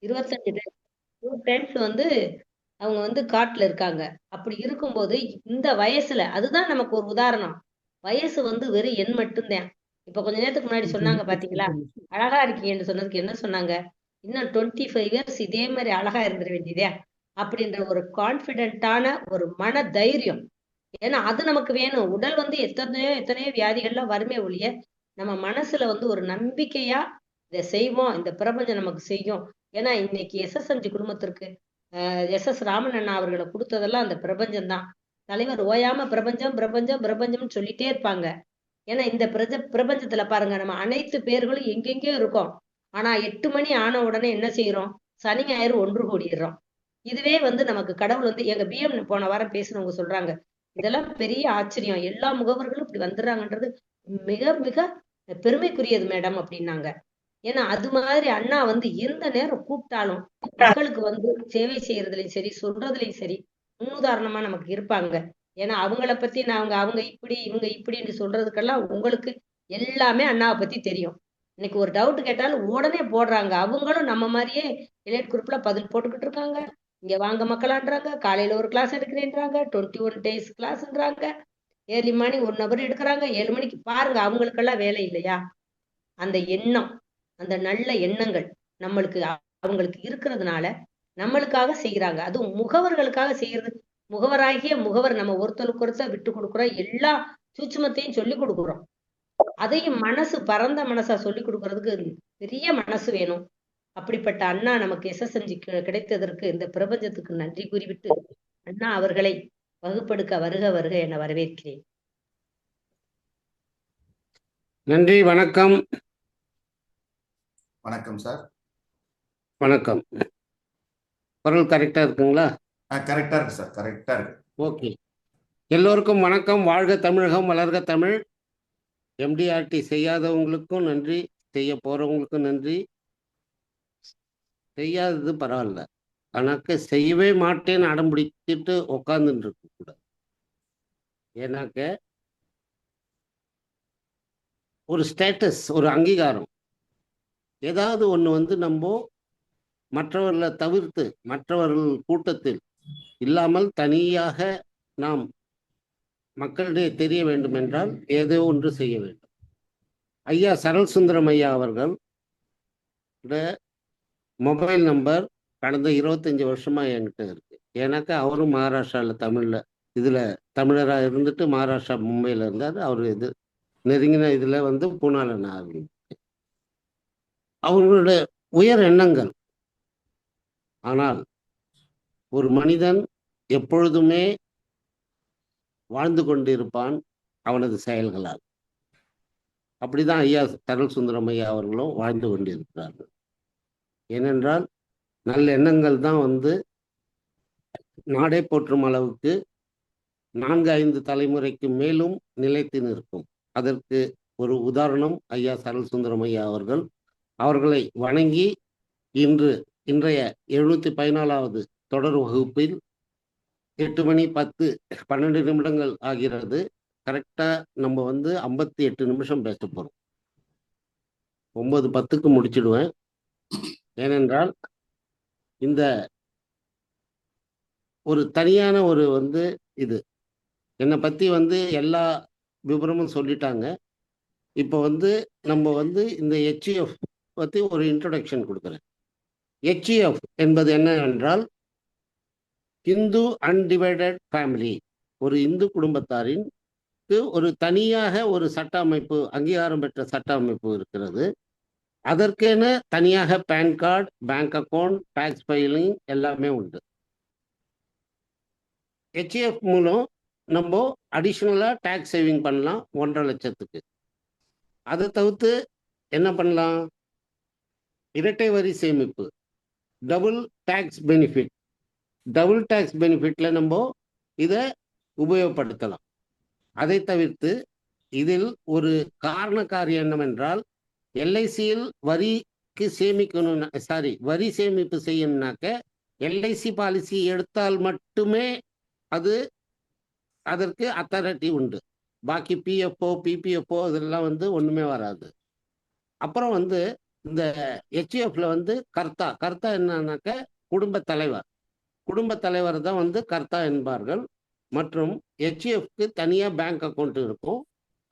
25 times 2 times வந்து அவங்க வந்து காட்டுல இருக்காங்க. அப்படி இருக்கும்போது, இந்த வயசுல அதுதான் நமக்கு ஒரு உதாரணம். வயசு வந்து வெறும் எண் மட்டும்தான். இப்ப கொஞ்ச நேரத்துக்கு முன்னாடி சொன்னாங்க பார்த்தீங்களா? அழகா இருக்கீங்கன்னு சொன்னதுக்கு என்ன சொன்னாங்க? இன்னும் 25 இயர்ஸ் இதே மாரி அழகா இருந்துற வேண்டியதே! அப்படின்ற ஒரு கான்ஃபிடென்ட்டான ஒரு மன தைரியம். ஏன்னா, அது நமக்கு வேணும். உடல் வந்து எத்தனையோ எத்தனையோ வியாதிகள்லாம் வருமே ஒழிய, நம்ம மனசுல வந்து ஒரு நம்பிக்கையா, இத செய்வோம். இந்த பிரபஞ்சம் நமக்கு செய்யும். ஏன்னா, இன்னைக்கு எஸ்.எஸ்.எம்.ஜி குடும்பத்திற்கு எஸ்.எஸ். ராமன் அண்ணா அவர்கள குடுத்ததெல்லாம் அந்த பிரபஞ்சம் தான். தலைவர் ஓயாம பிரபஞ்சம், பிரபஞ்சம், பிரபஞ்சம்னு சொல்லிட்டே இருப்பாங்க. ஏன்னா, இந்த பிரபஞ்சத்துல பாருங்க, நம்ம அனைத்து பேர்களும் எங்கெங்கேயோ இருக்கோம். ஆனா 8 மணி ஆன உடனே என்ன செய்றோம்? சனி, ஞாயிறு ஒன்று கூடிர்றோம். இதுவே வந்து நமக்கு கடவுள் வந்து எங்க பிஎம் போன வாரம் பேசினவங்க சொல்றாங்க. இதெல்லாம் பெரிய ஆச்சரியம். எல்லா முகவர்களும் இப்படி வந்துடுறாங்கன்றது மிக, மிக பெருமைக்குரியது மேடம் அப்டின்னாங்க. ஏன்னா, அது மாதிரி அண்ணா வந்து எந்த நேரம் கூப்பிட்டாலும், மக்களுக்கு வந்து சேவை செய்றதுலயும் சரி, சொல்றதுலயும் சரி, முன்னுதாரணமா நமக்கு இருப்பாங்க. ஏன்னா, அவங்கள பத்தி நாங்க அவங்க இப்படி, இவங்க இப்படின்னு சொல்றதுக்கெல்லாம் உங்களுக்கு எல்லாமே அண்ணாவ பத்தி தெரியும். இன்னைக்கு ஒரு டவுட் கேட்டாலும் உடனே போடுறாங்க. அவங்களும் நம்ம மாரியே எலைட் குரூப்ல பதில் போட்டுக்கிட்டு இருக்காங்க. இங்க வாங்க மக்களான்றாங்க. காலையில ஒரு கிளாஸ் எடுக்கிறேன்றாங்க. 21 டேஸ் கிளாஸ்ன்றாங்க. ஏர்லி மார்னிங் 1 ஹவர் எடுக்குறாங்க. 7 மணிக்கு பாருங்க அவங்களுக்கெல்லாம் வேலை இல்லையா? அந்த எண்ணம், அந்த நல்ல எண்ணங்கள் நம்மளுக்கு அவங்களுக்கு இருக்கிறதுனால, நம்மளுக்காக செய்றாங்க. அதுவும் முகவர்களுக்காக செய்றது முகவராகிய முகவர் நம்ம ஒருத்தருக்கு ஒருத்தர் விட்டு குடுக்குறோம். எல்லா சூட்சுமத்தையும் சொல்லிக் குடுக்குறோம். அதையும் மனசு பரந்த மனசா சொல்லிக் குடுக்குறதுக்கு பெரிய மனசு வேணும். அப்படிப்பட்ட அண்ணா நமக்கு எஸ்.எஸ்.எம்.ஜி கிடைத்ததற்கு இந்த பிரபஞ்சத்துக்கு நன்றி கூறிவிட்டு, அண்ணா அவர்களை வகுப்பெடுக்க வருக வருக என வரவேற்கிறேன். நன்றி, வணக்கம். வணக்கம் சார். வணக்கம். குரல் கரெக்டா இருக்குங்களா? கரெக்டா இருக்கு சார், கரெக்டா இருக்கு. ஓகே. எல்லோருக்கும் வணக்கம். வாழ்க தமிழகம், வளர்க தமிழ். எம்டிஆர்டி செய்யாதவங்களுக்கும் நன்றி, செய்ய போறவங்களுக்கும் நன்றி. செய்யாதது பரவாயில்ல, ஆனாக்க செய்யவே மாட்டேன்னு அடம் பிடிச்சிட்டு உக்காந்துட்டு இருக்க கூடாது. ஏன்னாக்க ஒரு ஸ்டேட்டஸ், ஒரு அங்கீகாரம், ஏதாவது ஒண்ணு வந்து நம்ம மற்றவர்களை தவிர்த்து மற்றவர்கள் கூட்டத்தில் இல்லாமல் தனியாக நாம் மக்களிடையே தெரிய வேண்டும் என்றால் ஏதோ ஒன்று செய்ய வேண்டும். ஐயா சரள் சுந்தரம் ஐயா அவர்கள் மொபைல் நம்பர் கடந்த 25 வருஷமா என்கிட்ட இருக்கு. ஏன்னாக்கா அவரும் மகாராஷ்டிராவில் இதுல தமிழராக இருந்துட்டு மகாராஷ்டிரா மும்பையில் இருந்தார். அவர் இது நெருங்கின இதுல வந்து பூனால நான் அவர்களுடைய உயர் எண்ணங்கள். ஆனால் ஒரு மனிதன் எப்பொழுதுமே வாழ்ந்து கொண்டிருப்பான் அவனது செயல்களால். அப்படிதான் ஐயா சரள் சுந்தரம் ஐயா அவர்களும் வாழ்ந்து கொண்டிருக்கிறார்கள். ஏனென்றால் நல்ல எண்ணங்கள் தான் வந்து நாடே போற்றும் அளவுக்கு 4-5 தலைமுறைக்கு மேலும் நிலைத்து நிற்கும். அதற்கு ஒரு உதாரணம் ஐயா சரள் சுந்தரம் ஐயா அவர்கள். அவர்களை வணங்கி இன்றைய 714வது தொடர் வகுப்பில் 8 மணி 12 நிமிடங்கள் ஆகிறது. கரெக்டா நம்ம வந்து 58 நிமிஷம் பேச போறோம். 9:10க்கு முடிச்சிடுவேன். ஏனென்றால் இந்த ஒரு தனியான ஒரு வந்து இது என்னை பத்தி வந்து எல்லா விவரமும் சொல்லிட்டாங்க. இப்போ வந்து நம்ம வந்து இந்த ஹெச்இஎஃப் பத்தி ஒரு இன்ட்ரோடக்ஷன் கொடுக்குறேன். ஹெச்இஎஃப் என்பது என்னவென்றால் இந்து அன்டிவைடட் ஃபேமிலி. ஒரு இந்து குடும்பத்தாரின் ஒரு தனியாக ஒரு சட்ட அமைப்பு, அங்கீகாரம் பெற்ற சட்ட அமைப்பு இருக்கிறது. அதற்கென தனியாக PAN card, bank account, tax filing எல்லாமே உண்டு. ஹெச்இஎஃப் மூலம் நம்ம அடிஷ்னலாக டாக்ஸ் சேவிங் பண்ணலாம் 1.5 லட்சத்துக்கு. அதை தவிர்த்து என்ன பண்ணலாம்? இரட்டை வரி சேமிப்பு, double tax benefit. Double tax பெனிஃபிட்ல நம்ம இதை உபயோகப்படுத்தலாம். அதை தவிர்த்து இதில் ஒரு காரண காரியம் என்னவென்றால், எல்ஐசியில் வரிக்கு சேமிக்கணும், வரி சேமிப்பு செய்யணும்னாக்க எல்ஐசி பாலிசி எடுத்தால் மட்டுமே அதற்கு அத்தாரிட்டி உண்டு. பாக்கி பிஎஃப்ஓ, பிபிஎஃப்ஓ இதெல்லாம் வந்து ஒண்ணுமே வராது. அப்புறம் வந்து இந்த ஹெச்இஎஃப்ல வந்து கர்த்தா கர்த்தா என்னன்னாக்க குடும்ப தலைவர். குடும்ப தலைவர் தான் வந்து கர்த்தா என்பார்கள். மற்றும் ஹெச்இஎஃப்க்கு தனியா பேங்க் அக்கவுண்ட் இருக்கும்.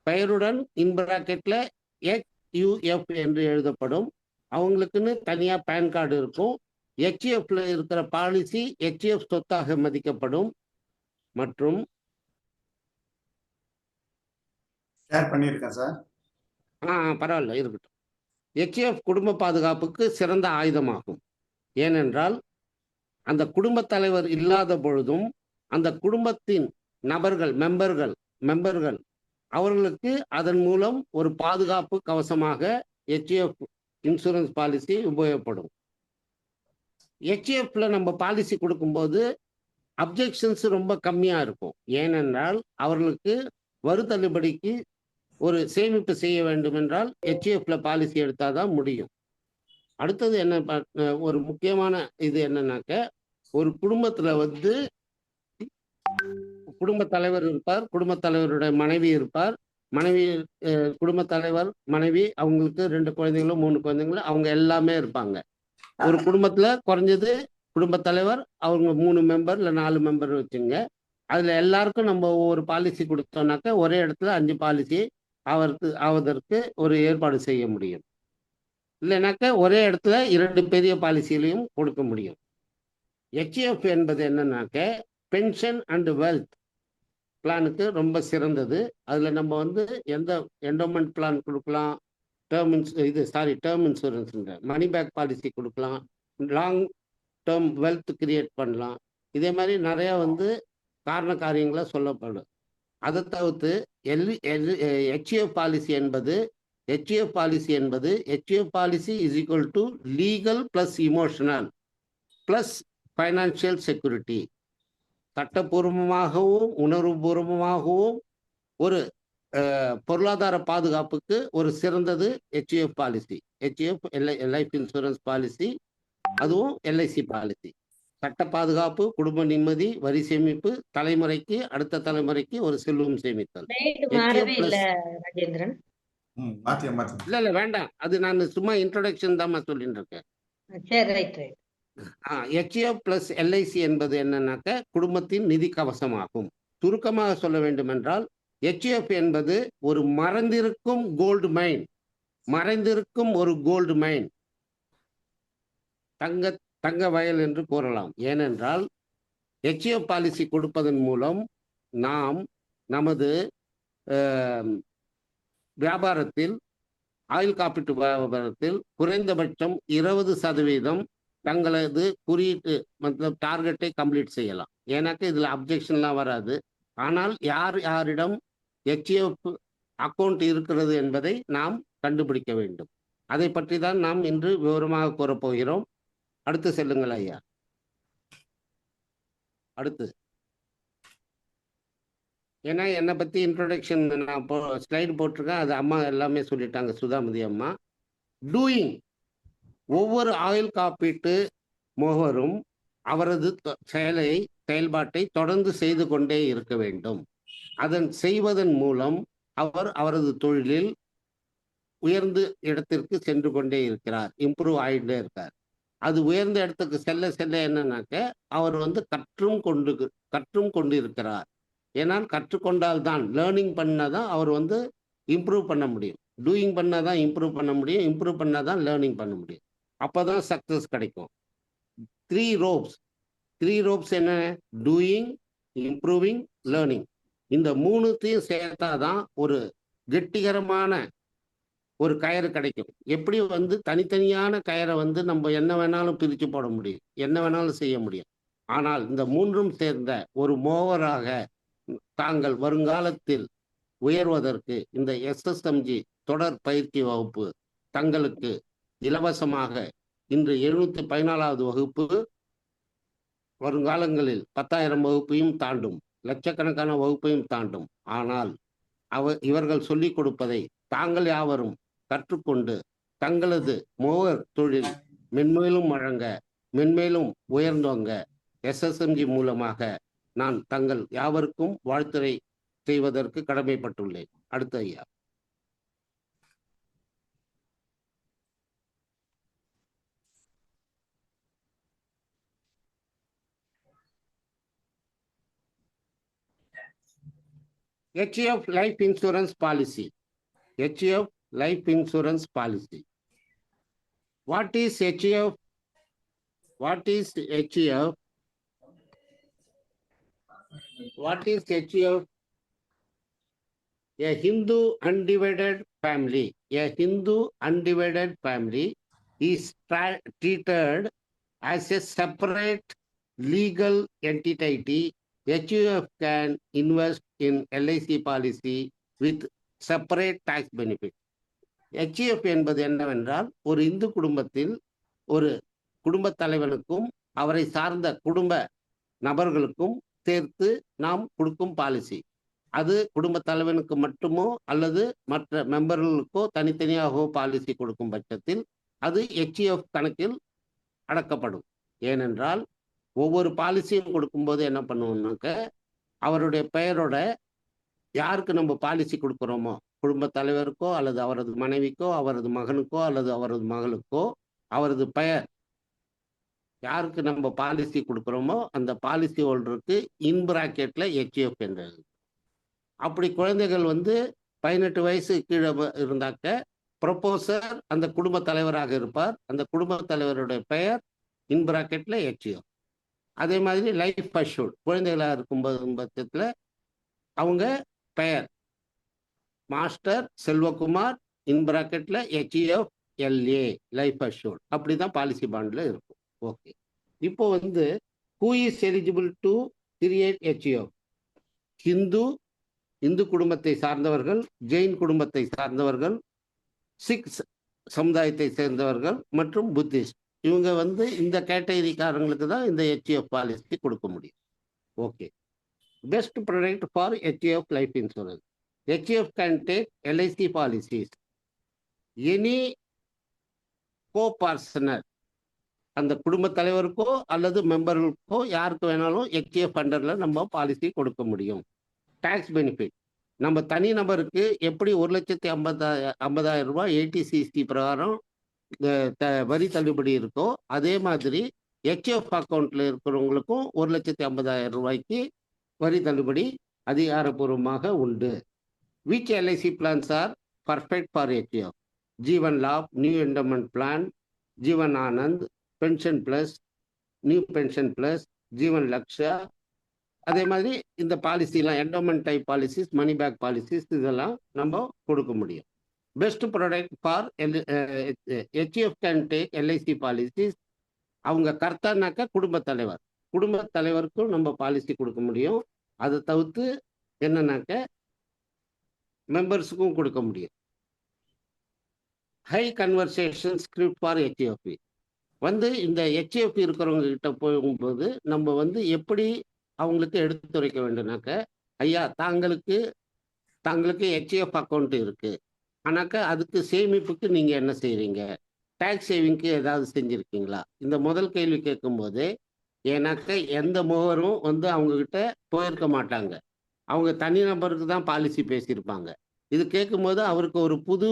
பெயருடன் இன் பிராக்கெட்ல HUF என்று எழுதப்படும். அவங்களுக்குன்னு தனியா பேன் கார்டு இருக்கும். ஹெச்இஎஃப்ல இருக்கிற பாலிசி ஹெச்இஎஃப் சொத்தாக மதிக்கப்படும். மற்றும் ஷேர் பண்ணியிருக்கேன் சார். பரவாயில்ல இருக்கட்டும். ஹெச்இஎஃப் குடும்ப பாதுகாப்புக்கு சிறந்த ஆயுதமாகும். ஏனென்றால் அந்த குடும்ப தலைவர் இல்லாத பொழுதும் அந்த குடும்பத்தின் மெம்பர்கள் அவர்களுக்கு அதன் மூலம் ஒரு பாதுகாப்பு கவசமாக ஹெச்இஎஃப் இன்சூரன்ஸ் பாலிசி உபயோகப்படும். ஹெச்இஎஃப்ல நம்ம பாலிசி கொடுக்கும்போது அப்ஜெக்ஷன்ஸ் ரொம்ப கம்மியா இருக்கும். ஏனென்றால் அவர்களுக்கு வரி தள்ளுபடிக்கு ஒரு சேமிப்பு செய்ய வேண்டும் என்றால் ஹெச்இஎஃப்ல பாலிசி எடுத்தாதான் முடியும். அடுத்தது என்ன, ஒரு முக்கியமான இது என்னன்னாக்க, ஒரு குடும்பத்துல வந்து குடும்ப தலைவர் இருப்பார், குடும்ப தலைவருடைய மனைவி இருப்பார். மனைவி குடும்ப தலைவர், மனைவி, அவங்களுக்கு 2 குழந்தைங்களோ 3 குழந்தைங்களோ அவங்க எல்லாமே இருப்பாங்க. ஒரு குடும்பத்துல குறைஞ்சது குடும்ப தலைவர், அவங்க 3 மெம்பர் இல்லை 4 மெம்பர் வச்சுங்க. அதுல எல்லாருக்கும் நம்ம ஒவ்வொரு பாலிசி கொடுத்தோம்னாக்க ஒரே இடத்துல 5 பாலிசி ஆவதற்கு ஒரு ஏற்பாடு செய்ய முடியும். இல்லைனாக்க ஒரே இடத்துல 2 பெரிய பாலிசிகளையும் கொடுக்க முடியும். ஹெச்இஎஃப் என்பது என்னன்னாக்க பென்ஷன் அண்ட் வெல்த் பிளானுக்கு ரொம்ப சிறந்தது. அதில் நம்ம வந்து எந்த என்டோமெண்ட் பிளான் கொடுக்கலாம், term insurance money back policy கொடுக்கலாம், லாங் டேர்ம் வெல்த் கிரியேட் பண்ணலாம். இதே மாதிரி நிறையா வந்து காரண காரியங்களை சொல்லப்படும். அதை தவிர்த்து ஹெச்இஎஃப் பாலிசி என்பது HUF policy is equal to legal plus emotional plus financial security. சட்டப்பூர்வமாகவும் உணர்வுபூர்வமாகவும் ஒரு பொருளாதார பாதுகாப்புக்கு ஒரு சிறந்தது HUF policy. HUF life insurance policy, அதுவும் எல்ஐசி பாலிசி. சட்ட பாதுகாப்பு, குடும்ப நிம்மதி, வரி சேமிப்பு, தலைமுறைக்கு அடுத்த தலைமுறைக்கு ஒரு செல்வம் சேமித்தல். ராஜேந்திரன் இல்ல வேண்டாம், அது நான் சும்மா இன்ட்ரோடக்ஷன் தான் சொல்லிட்டு இருக்கேன். ஹெச்இஎஃப் பிளஸ் எல்ஐசி என்பது என்னன்னாக்க குடும்பத்தின் நிதி கவசமாகும். சுருக்கமாக சொல்ல வேண்டும் என்றால் ஹெச்இஎஃப் என்பது ஒரு மறைந்திருக்கும் ஒரு கோல்டு மைன், தங்க வயல் என்று கூறலாம். ஏனென்றால் ஹெச்இஎஃப் பாலிசி கொடுப்பதன் மூலம் நாம் நமது வியாபாரத்தில், ஆயுள் காப்பீட்டு வியாபாரத்தில் குறைந்தபட்சம் 20% தங்களது குறியீட்டு டார்கெட்டை கம்ப்ளீட் செய்யலாம். ஏன்னாக்க இதுல அப்ஜெக்ஷன்லாம் வராது. ஆனால் யாரிடம் ஹெச்இஎஃப் அக்கௌண்ட் இருக்கிறது என்பதை நாம் கண்டுபிடிக்க வேண்டும். அதை பற்றி தான் நாம் இன்று விவரமாக கூறப்போகிறோம். அடுத்து செல்லுங்கள் ஐயா. அடுத்து ஏன்னா என்னை பத்தி இன்ட்ரோடக்ஷன் நான் ஸ்லைடு போட்டிருக்கேன், அது அம்மா எல்லாமே சொல்லிட்டாங்க, சுதாமதி அம்மா. டூயிங், ஒவ்வொரு ஆயுள் காப்பீட்டு முகவரும் அவரது செயல்பாட்டை தொடர்ந்து செய்து கொண்டே இருக்க வேண்டும். செய்வதன் மூலம் அவரது தொழிலில் உயர்ந்த இடத்திற்கு சென்று கொண்டே இருக்கிறார், இம்ப்ரூவ் ஆகிட்டே இருக்கார். அது உயர்ந்த இடத்துக்கு செல்ல செல்ல என்னன்னாக்க அவர் வந்து கற்றும் கொண்டு இருக்கிறார். ஏன்னால் கற்றுக்கொண்டால்தான், லேர்னிங் பண்ணாதான் அவர் வந்து இம்ப்ரூவ் பண்ண முடியும். டூயிங் பண்ணாதான் இம்ப்ரூவ் பண்ண முடியும், இம்ப்ரூவ் பண்ணாதான் லேர்னிங் பண்ண முடியும். அப்போதான் சக்சஸ் கிடைக்கும். 3 ரோப்ஸ் என்ன? Doing, improving, learning. இந்த 3த்தையும் சேர்த்தாதான் ஒரு கெட்டிகரமான ஒரு கயிறு கிடைக்கும். எப்படி வந்து தனித்தனியான கயிறை வந்து நம்ம என்ன வேணாலும் பிரித்து போட முடியும், என்ன வேணாலும் செய்ய முடியும். ஆனால் இந்த 3ம் சேர்ந்த ஒரு மோவராக தாங்கள் வருங்காலத்தில் உயர்வதற்கு இந்த SSMG தொடர் பயிற்சி வகுப்பு தங்களுக்கு இலவசமாக இன்று 714வது வகுப்பு வருங்காலங்களில் 10,000 வகுப்பையும் தாண்டும், லட்சக்கணக்கான வகுப்பையும் தாண்டும். ஆனால் இவர்கள் சொல்லிக் கொடுப்பதை தாங்கள் யாவரும் கற்றுக்கொண்டு தங்களது மோவர் தொழில் மென்மேலும் வழங்க, மென்மேலும் உயர்ந்தோங்க SSMG மூலமாக நான் தங்கள் யாவருக்கும் வாழ்த்துரை செய்வதற்கு கடமைப்பட்டுள்ளேன். அடுத்த ஐயா. HF life insurance policy. HF life insurance policy. What is HF? What is HF? What is HF? A Hindu undivided family. A Hindu undivided family is treated as a separate legal entity. HUF can invest in LIC policy with separate tax benefit. HUF என்பது என்னவென்றால் ஒரு இந்து குடும்பத்தில் ஒரு குடும்பத் தலைவனுக்கும் அவரை சார்ந்த குடும்ப நபர்களுக்கும் சேர்த்து நாம் கொடுக்கும் பாலிசி. அது குடும்பத் தலைவனுக்கு மட்டுமோ அல்லது மற்ற மெம்பர்களுக்கோ தனித்தனியாகவோ பாலிசி கொடுக்கும் பட்சத்தில் அது HUF கணக்கில் அடக்கப்படும். ஏனென்றால் ஒவ்வொரு பாலிசியும் கொடுக்கும்போது என்ன பண்ணுவோம்னாக்க அவருடைய பெயரோட யாருக்கு நம்ம பாலிசி கொடுக்குறோமோ குடும்பத் தலைவருக்கோ அல்லது அவரது மனைவிக்கோ அவரது மகனுக்கோ அல்லது அவரது மகளுக்கோ அவரது பெயர் யாருக்கு நம்ம பாலிசி கொடுக்குறோமோ அந்த பாலிசி ஹோல்டருக்கு இன் பிராக்கெட்ல HUF என்றது. அப்படி குழந்தைகள் 18 வயசு கீழே இருந்தாக்க ப்ரொபோசர் அந்த குடும்ப தலைவராக இருப்பார். அந்த குடும்ப தலைவருடைய பெயர் இன் பிராக்கெட்ல HUF. அதே மாதிரி லைஃப் அஷ்யூர்ட் குழந்தைகளாக இருக்கும்போது பட்சத்தில் அவங்க பெயர் மாஸ்டர் செல்வகுமார் இன் பிராக்கெட்ல HUF LA லைஃப் அஷ்யூர்ட். அப்படிதான் பாலிசி பாண்ட்ல இருக்கும். ஓகே, இப்போ who is eligible to create HUF? Hindu குடும்பத்தை சார்ந்தவர்கள், ஜெயின் குடும்பத்தை சார்ந்தவர்கள், சிக் சமுதாயத்தை சேர்ந்தவர்கள் மற்றும் புத்திஸ்ட். இவங்க இந்த கேட்டகரிக்காரங்களுக்கு தான் இந்த HUF பாலிசி கொடுக்க முடியும். Okay, best product for HUF life insurance. HUF can take LIC policies. Any coparcener அந்த குடும்ப தலைவருக்கோ அல்லது மெம்பர்களுக்கோ யாருக்கு வேணாலும் HUF அண்டர்ல நம்ம பாலிசி கொடுக்க முடியும். டாக்ஸ் பெனிஃபிட் நம்ம தனி நபருக்கு எப்படி 1,50,000 ரூபாய் ATCC பிரகாரம் வரி தள்ளுபடி இருக்கோ அதே மாதிரி HUF அக்கௌண்ட்ல இருக்கிறவங்களுக்கும் 1,50,000 ரூபாய்க்கு வரி தள்ளுபடி அதிகாரப்பூர்வமாக உண்டு. Which LIC plans are perfect for HUF? Jeevan Labh, new endowment plan, Jeevan Anand, pension plus, new pension plus, Jeevan Lakshya. அதே மாதிரி இந்த பாலிசிலாம் endowment type policies, money back policies இதெல்லாம் நம்ம கொடுக்க முடியும். Best product for HUF can take LIC policies. அவங்க கர்த்தானாக்க குடும்ப தலைவருக்கும் நம்ம பாலிசி கொடுக்க முடியும். அதை தவிர்த்து என்னன்னாக்க மெம்பர்ஸுக்கும் கொடுக்க முடியும். High conversation script for HUF. இந்த HUF இருக்கிறவங்க கிட்ட போகும்போது நம்ம எப்படி அவங்களுக்கு எடுத்துரைக்க வேண்டும்னாக்க, ஐயா தாங்களுக்கு HUF அக்கௌண்ட் இருக்கு, ஆனாக்கா அதுக்கு சேமிப்புக்கு நீங்க என்ன செய்றீங்க, டாக்ஸ் சேவிங்க்கு ஏதாவது செஞ்சிருக்கீங்களா? இந்த முதல் கேள்வி கேட்கும்போது ஏன்னாக்க எந்த முகவரும் அவங்க கிட்ட போயிருக்க மாட்டாங்க. அவங்க தனிநபருக்கு தான் பாலிசி பேசியிருப்பாங்க. இது கேட்கும்போது அவருக்கு ஒரு புது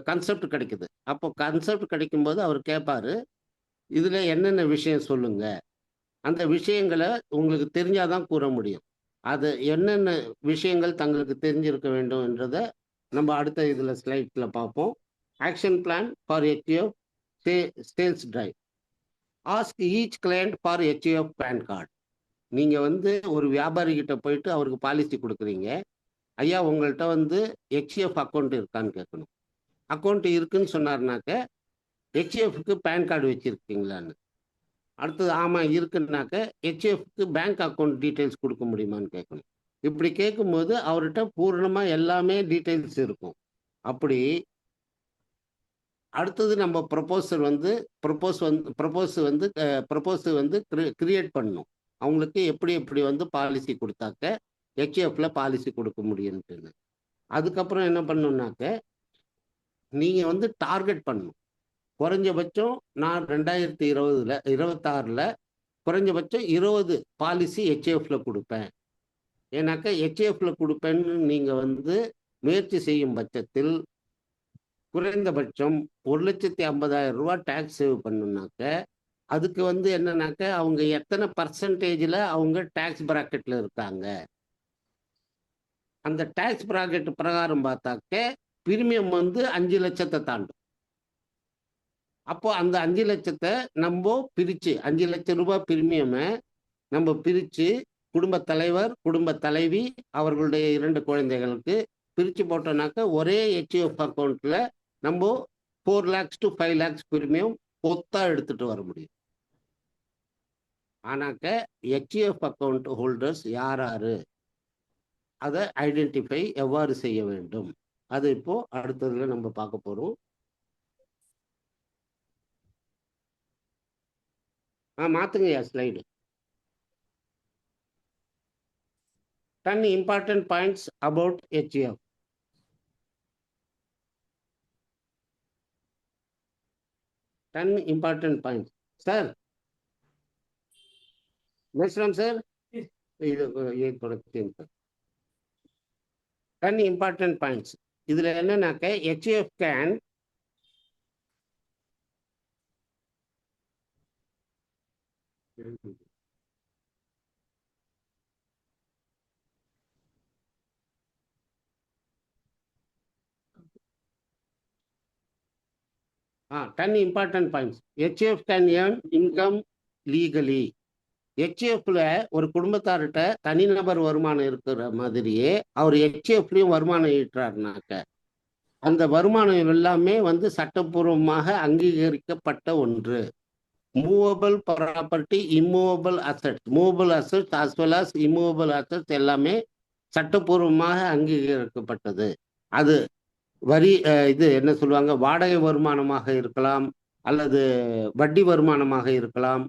கன்செப்ட் கிடைக்குது. அப்போ கன்செப்ட் கிடைக்கும்போது அவர் கேட்பாரு, இதுல என்னென்ன விஷயம் சொல்லுங்க. அந்த விஷயங்களை உங்களுக்கு தெரிஞ்சாதான் கூற முடியும். அது என்னென்ன விஷயங்கள் தங்களுக்கு தெரிஞ்சிருக்க வேண்டும் என்றதை நம்ம அடுத்த இதுல ஸ்லைட்ல பார்ப்போம். Action plan for HUF sales drive. Ask each client for HUF PAN card. நீங்க ஒரு வியாபாரி கிட்ட போயிட்டு அவருக்கு பாலிசி கொடுக்குறீங்க. ஐயா உங்கள்கிட்ட HUF அக்கௌண்ட் இருக்கான்னு கேட்கணும். அக்கௌண்ட் இருக்குன்னு சொன்னார்னாக்க HUFக்கு பேன் கார்டு வச்சிருக்கீங்களான்னு. அடுத்தது ஆமா இருக்குன்னாக்க HUFக்கு பேங்க் அக்கௌண்ட் டீட்டெயில்ஸ் கொடுக்க முடியுமான்னு கேட்கணும். இப்படி கேட்கும்போது அவர்கிட்ட பூர்ணமா எல்லாமே டீட்டெயில்ஸ் இருக்கும். அப்படி அடுத்தது நம்ம ப்ரொபோஸ் கிரியேட் பண்ணணும். அவங்களுக்கு எப்படி பாலிசி கொடுத்தாக்க HUFல பாலிசி கொடுக்க முடியும்னு. அதுக்கப்புறம் என்ன பண்ணணும்னாக்க நீங்க டார்கெட் பண்ணணும். குறைஞ்சபட்சம் நான் 2026 குறைஞ்சபட்சம் 20 பாலிசி HUFல கொடுப்பேன். ஏன்னாக்க HUFல கொடுப்பேன்னு நீங்க முயற்சி செய்யும் பட்சத்தில் குறைந்தபட்சம் 1,50,000 ரூபாய் டாக்ஸ் சேவ் பண்ணணும்னாக்க அதுக்கு என்னன்னாக்க அவங்க எத்தனை பர்சன்டேஜ்ல அவங்க டாக்ஸ் பிராக்கெட்ல இருக்காங்க. அந்த டாக்ஸ் ப்ராக்கெட் பிரகாரம் பார்த்தாக்க பிரீமியம் வந்து 5 லட்சத்தை தாண்டும். அப்போ அந்த 5 லட்சத்தை நம்ம பிரிச்சு 5 லட்சம் ரூபாய் பிரீமியமை நம்ம பிரிச்சு குடும்ப தலைவர், குடும்ப தலைவி, அவர்களுடைய 2 குழந்தைகளுக்கு பிரிச்சு போட்டோம்னாக்க ஒரே ஹெச்எஃப் அக்கௌண்ட்ல நம்ம 4 lakhs to 5 lakhs பிரீமியம் பொத்தா எடுத்துட்டு வர முடியும். ஆனாக்க ஹெச்எஃப் அக்கௌண்ட் ஹோல்டர்ஸ் யாரு அதை ஐடென்டிஃபை எவ்வாறு செய்ய வேண்டும், அது இப்போ அடுத்ததுல நம்ம பார்க்க போறோம். மாத்துங்கய்யா slide. 10 important points about HEF. Important points. Sir, Meshram sir, ये थोड़ा change कर. 10 important points. இதுல என்னன்னாக்க HEF can10 important points. HEF can earn income legally. HEFல ஒரு குடும்பத்தார்கிட்ட தனிநபர் வருமானம் இருக்கிற மாதிரியே அவர் HEFலயும் வருமானம் ஈட்டுறாருனாக்க அந்த வருமானம் எல்லாமே வந்து சட்டப்பூர்வமாக அங்கீகரிக்கப்பட்ட ஒன்று. Movable property, immovable assets, movable assets as well as immovable assets எல்லாமே சட்டப்பூர்வமாக அங்கீகரிக்கப்பட்டது. அது வரி இது என்ன சொல்லுவாங்க, வாடகை வருமானமாக இருக்கலாம், அல்லது வட்டி வருமானமாக இருக்கலாம்,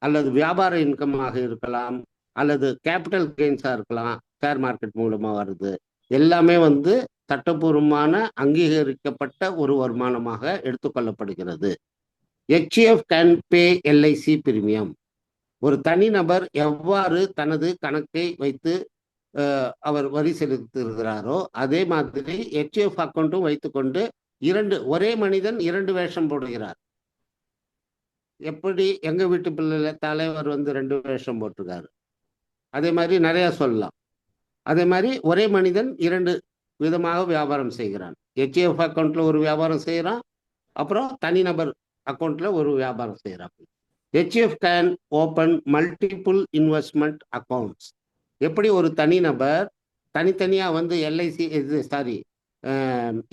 அல்லது வியாபார இன்கமாக இருக்கலாம், அல்லது கேபிட்டல் கெயின்ஸாக இருக்கலாம், ஷேர் மார்க்கெட் மூலமாக வருது. எல்லாமே வந்து சட்டப்பூர்வமான அங்கீகரிக்கப்பட்ட ஒரு வருமானமாக எடுத்துக்கொள்ளப்படுகிறது. HEF can pay LIC premium. ஒரு தனிநபர் எவ்வாறு தனது கணக்கை வைத்து அவர் வரி செலுத்துகிறாரோ அதே மாதிரி HEF அக்கௌண்ட்டும் வைத்துக்கொண்டு ஒரே மனிதன் 2 வேஷம் போடுகிறார். எப்படி எங்க வீட்டு பிள்ளை தலைவர் வந்து 2 வேஷம் போட்டிருக்காரு, அதே மாதிரி நிறைய சொல்லலாம். அதே மாதிரி ஒரே மனிதன் 2 விதமாக வியாபாரம் செய்கிறான். HEF அக்கௌண்ட்ல ஒரு வியாபாரம் செய்யறான், அப்புறம் தனிநபர் அக்கௌண்ட்ல ஒரு வியாபாரம் செய்யறான். HEF can open multiple investment accounts. எப்படி ஒரு தனிநபர் தனித்தனியா வந்து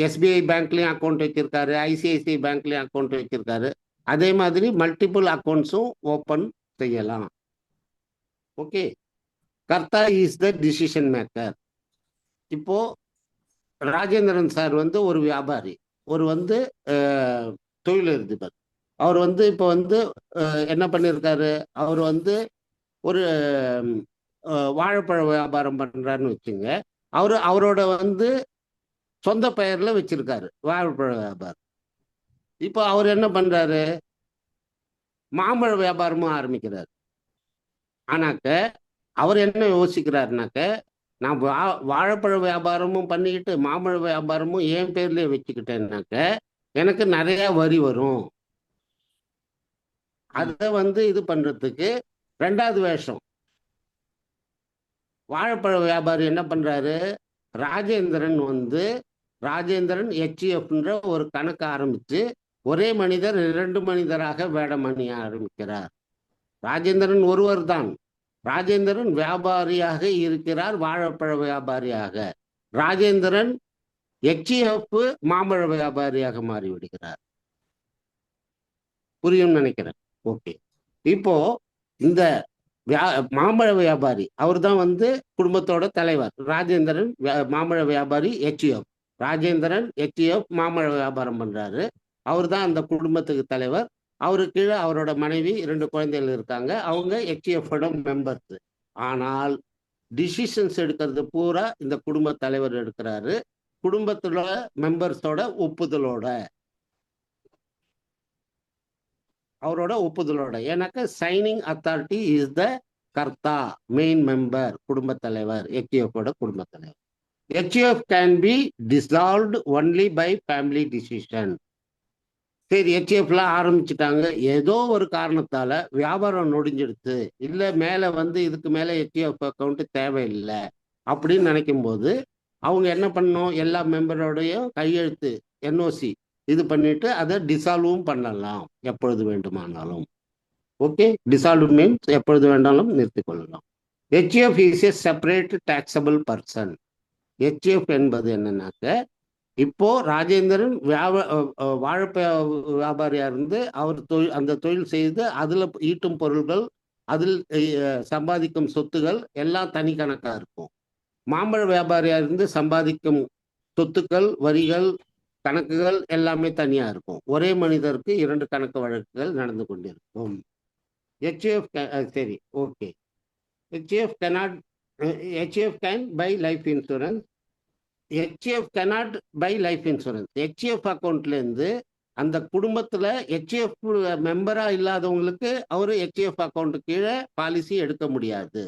SBI பேங்க்லயும் அக்கௌண்ட் வச்சிருக்காரு, ICICI பேங்க்லயும் அக்கௌண்ட் வச்சிருக்காரு, அதே மாதிரி மல்டிபிள் அக்கௌண்ட்ஸும் ஓபன் செய்யலாம். ஓகே, கர்த்தா இஸ் த டிசிஷன் மேக்கர். இப்போ ராஜேந்திரன் சார் வந்து ஒரு வியாபாரி, ஒரு வந்து தொழிலதிபர். அவர் வந்து இப்போ வந்து என்ன பண்ணியிருக்காரு, அவர் வந்து ஒரு வாழைப்பழ வியாபாரம் பண்றாருன்னு வச்சுங்க. அவரோட வந்து சொந்த பெயர்ல வச்சிருக்காரு வாழைப்பழ வியாபாரம். இப்போ அவர் என்ன பண்றாரு, மாம்பழ வியாபாரமும் ஆரம்பிக்கிறார். ஆனாக்க அவர் என்ன யோசிக்கிறாருனாக்க, நான் வாழைப்பழ வியாபாரமும் பண்ணிக்கிட்டு மாம்பழ வியாபாரமும் என் பேர்லயே வச்சுக்கிட்டேன்னாக்க எனக்கு நிறைய வரி வரும். அதை வந்து இது பண்றதுக்கு 2வது வேஷம் வாழைப்பழ வியாபாரி என்ன பண்றாரு, ராஜேந்திரன் HEFன்ற ஒரு கணக்கு ஆரம்பிச்சு ஒரே மனிதர் 2 மனிதராக வேடம் அணிய ஆரம்பிக்கிறார். ராஜேந்திரன் ஒருவர் தான். ராஜேந்திரன் வியாபாரியாக இருக்கிறார், வாழைப்பழ வியாபாரியாக. ராஜேந்திரன் HEF மாம்பழ வியாபாரியாக மாறிவிடுகிறார். புரியும் நினைக்கிறேன். ஓகே, இப்போ இந்த மாம்பழ வியாபாரி அவர் தான் வந்து குடும்பத்தோட தலைவர். ராஜேந்திரன் மாம்பழ வியாபாரி HEF. ராஜேந்திரன் HEF மாம்பழ வியாபாரம் பண்றாரு, அவர் தான் அந்த குடும்பத்துக்கு தலைவர். அவருக்கு கீழே அவரோட மனைவி 2 குழந்தைகள் இருக்காங்க, அவங்க HEF-ஓட மெம்பர்ஸ். ஆனால் டிசிஷன்ஸ் எடுக்கிறது பூரா இந்த குடும்ப தலைவர் எடுக்கிறாரு, குடும்பத்தோட மெம்பர்ஸோட ஒப்புதலோட, அவரோட ஒப்புதலோட. எனக்கு சைனிங் அத்தாரிட்டி இஸ் த கர்த்தா, மெயின் மெம்பர், குடும்ப தலைவர், HEF-ஓட குடும்ப தலைவர். HEF can be dissolved only by family decision. சரி, HEFலாம் ஆரம்பிச்சுட்டாங்க, ஏதோ ஒரு காரணத்தால வியாபாரம் நொடிஞ்சிடுச்சு, இல்லை மேலே வந்து இதுக்கு மேலே HEF அக்கௌண்ட் தேவையில்லை அப்படின்னு நினைக்கும் போது அவங்க என்ன பண்ணணும், எல்லா மெம்பரோடையும் கையெழுத்து என்ஓசி இது பண்ணிட்டு அதை டிசால்வும் பண்ணலாம் எப்பொழுது வேண்டுமானாலும். ஓகே, டிசால்வ் மீன்ஸ் எப்பொழுது வேண்டாலும் நிறுத்திக் கொள்ளலாம். HF is a separate taxable person. HF என்பது என்னன்னாக்க, இப்போ ராஜேந்திரன் வாழைப்ப வியாபாரியா இருந்து அவர் அந்த தொழில் செய்து அதுல ஈட்டும் பொருள்கள், அதில் சம்பாதிக்கும் சொத்துகள் எல்லாம் தனி கணக்கா இருக்கும். மாம்பழ வியாபாரியா இருந்து சம்பாதிக்கும் சொத்துக்கள், வரிகள், கணக்குகள் எல்லாமே தனியா இருக்கும். ஒரே மனிதருக்கு 2 கணக்கு வழக்குகள் நடந்து கொண்டிருக்கும். ஹெச்எஃப் சரி, okay. HF can buy life insurance. HF cannot buy life insurance. HF அக்கௌண்ட்ல இருந்து அந்த குடும்பத்துல ஹெச்எஃப் மெம்பரா இல்லாதவங்களுக்கு அவரு ஹெச்எஃப் அக்கௌண்ட் கீழே பாலிசி எடுக்க முடியாது.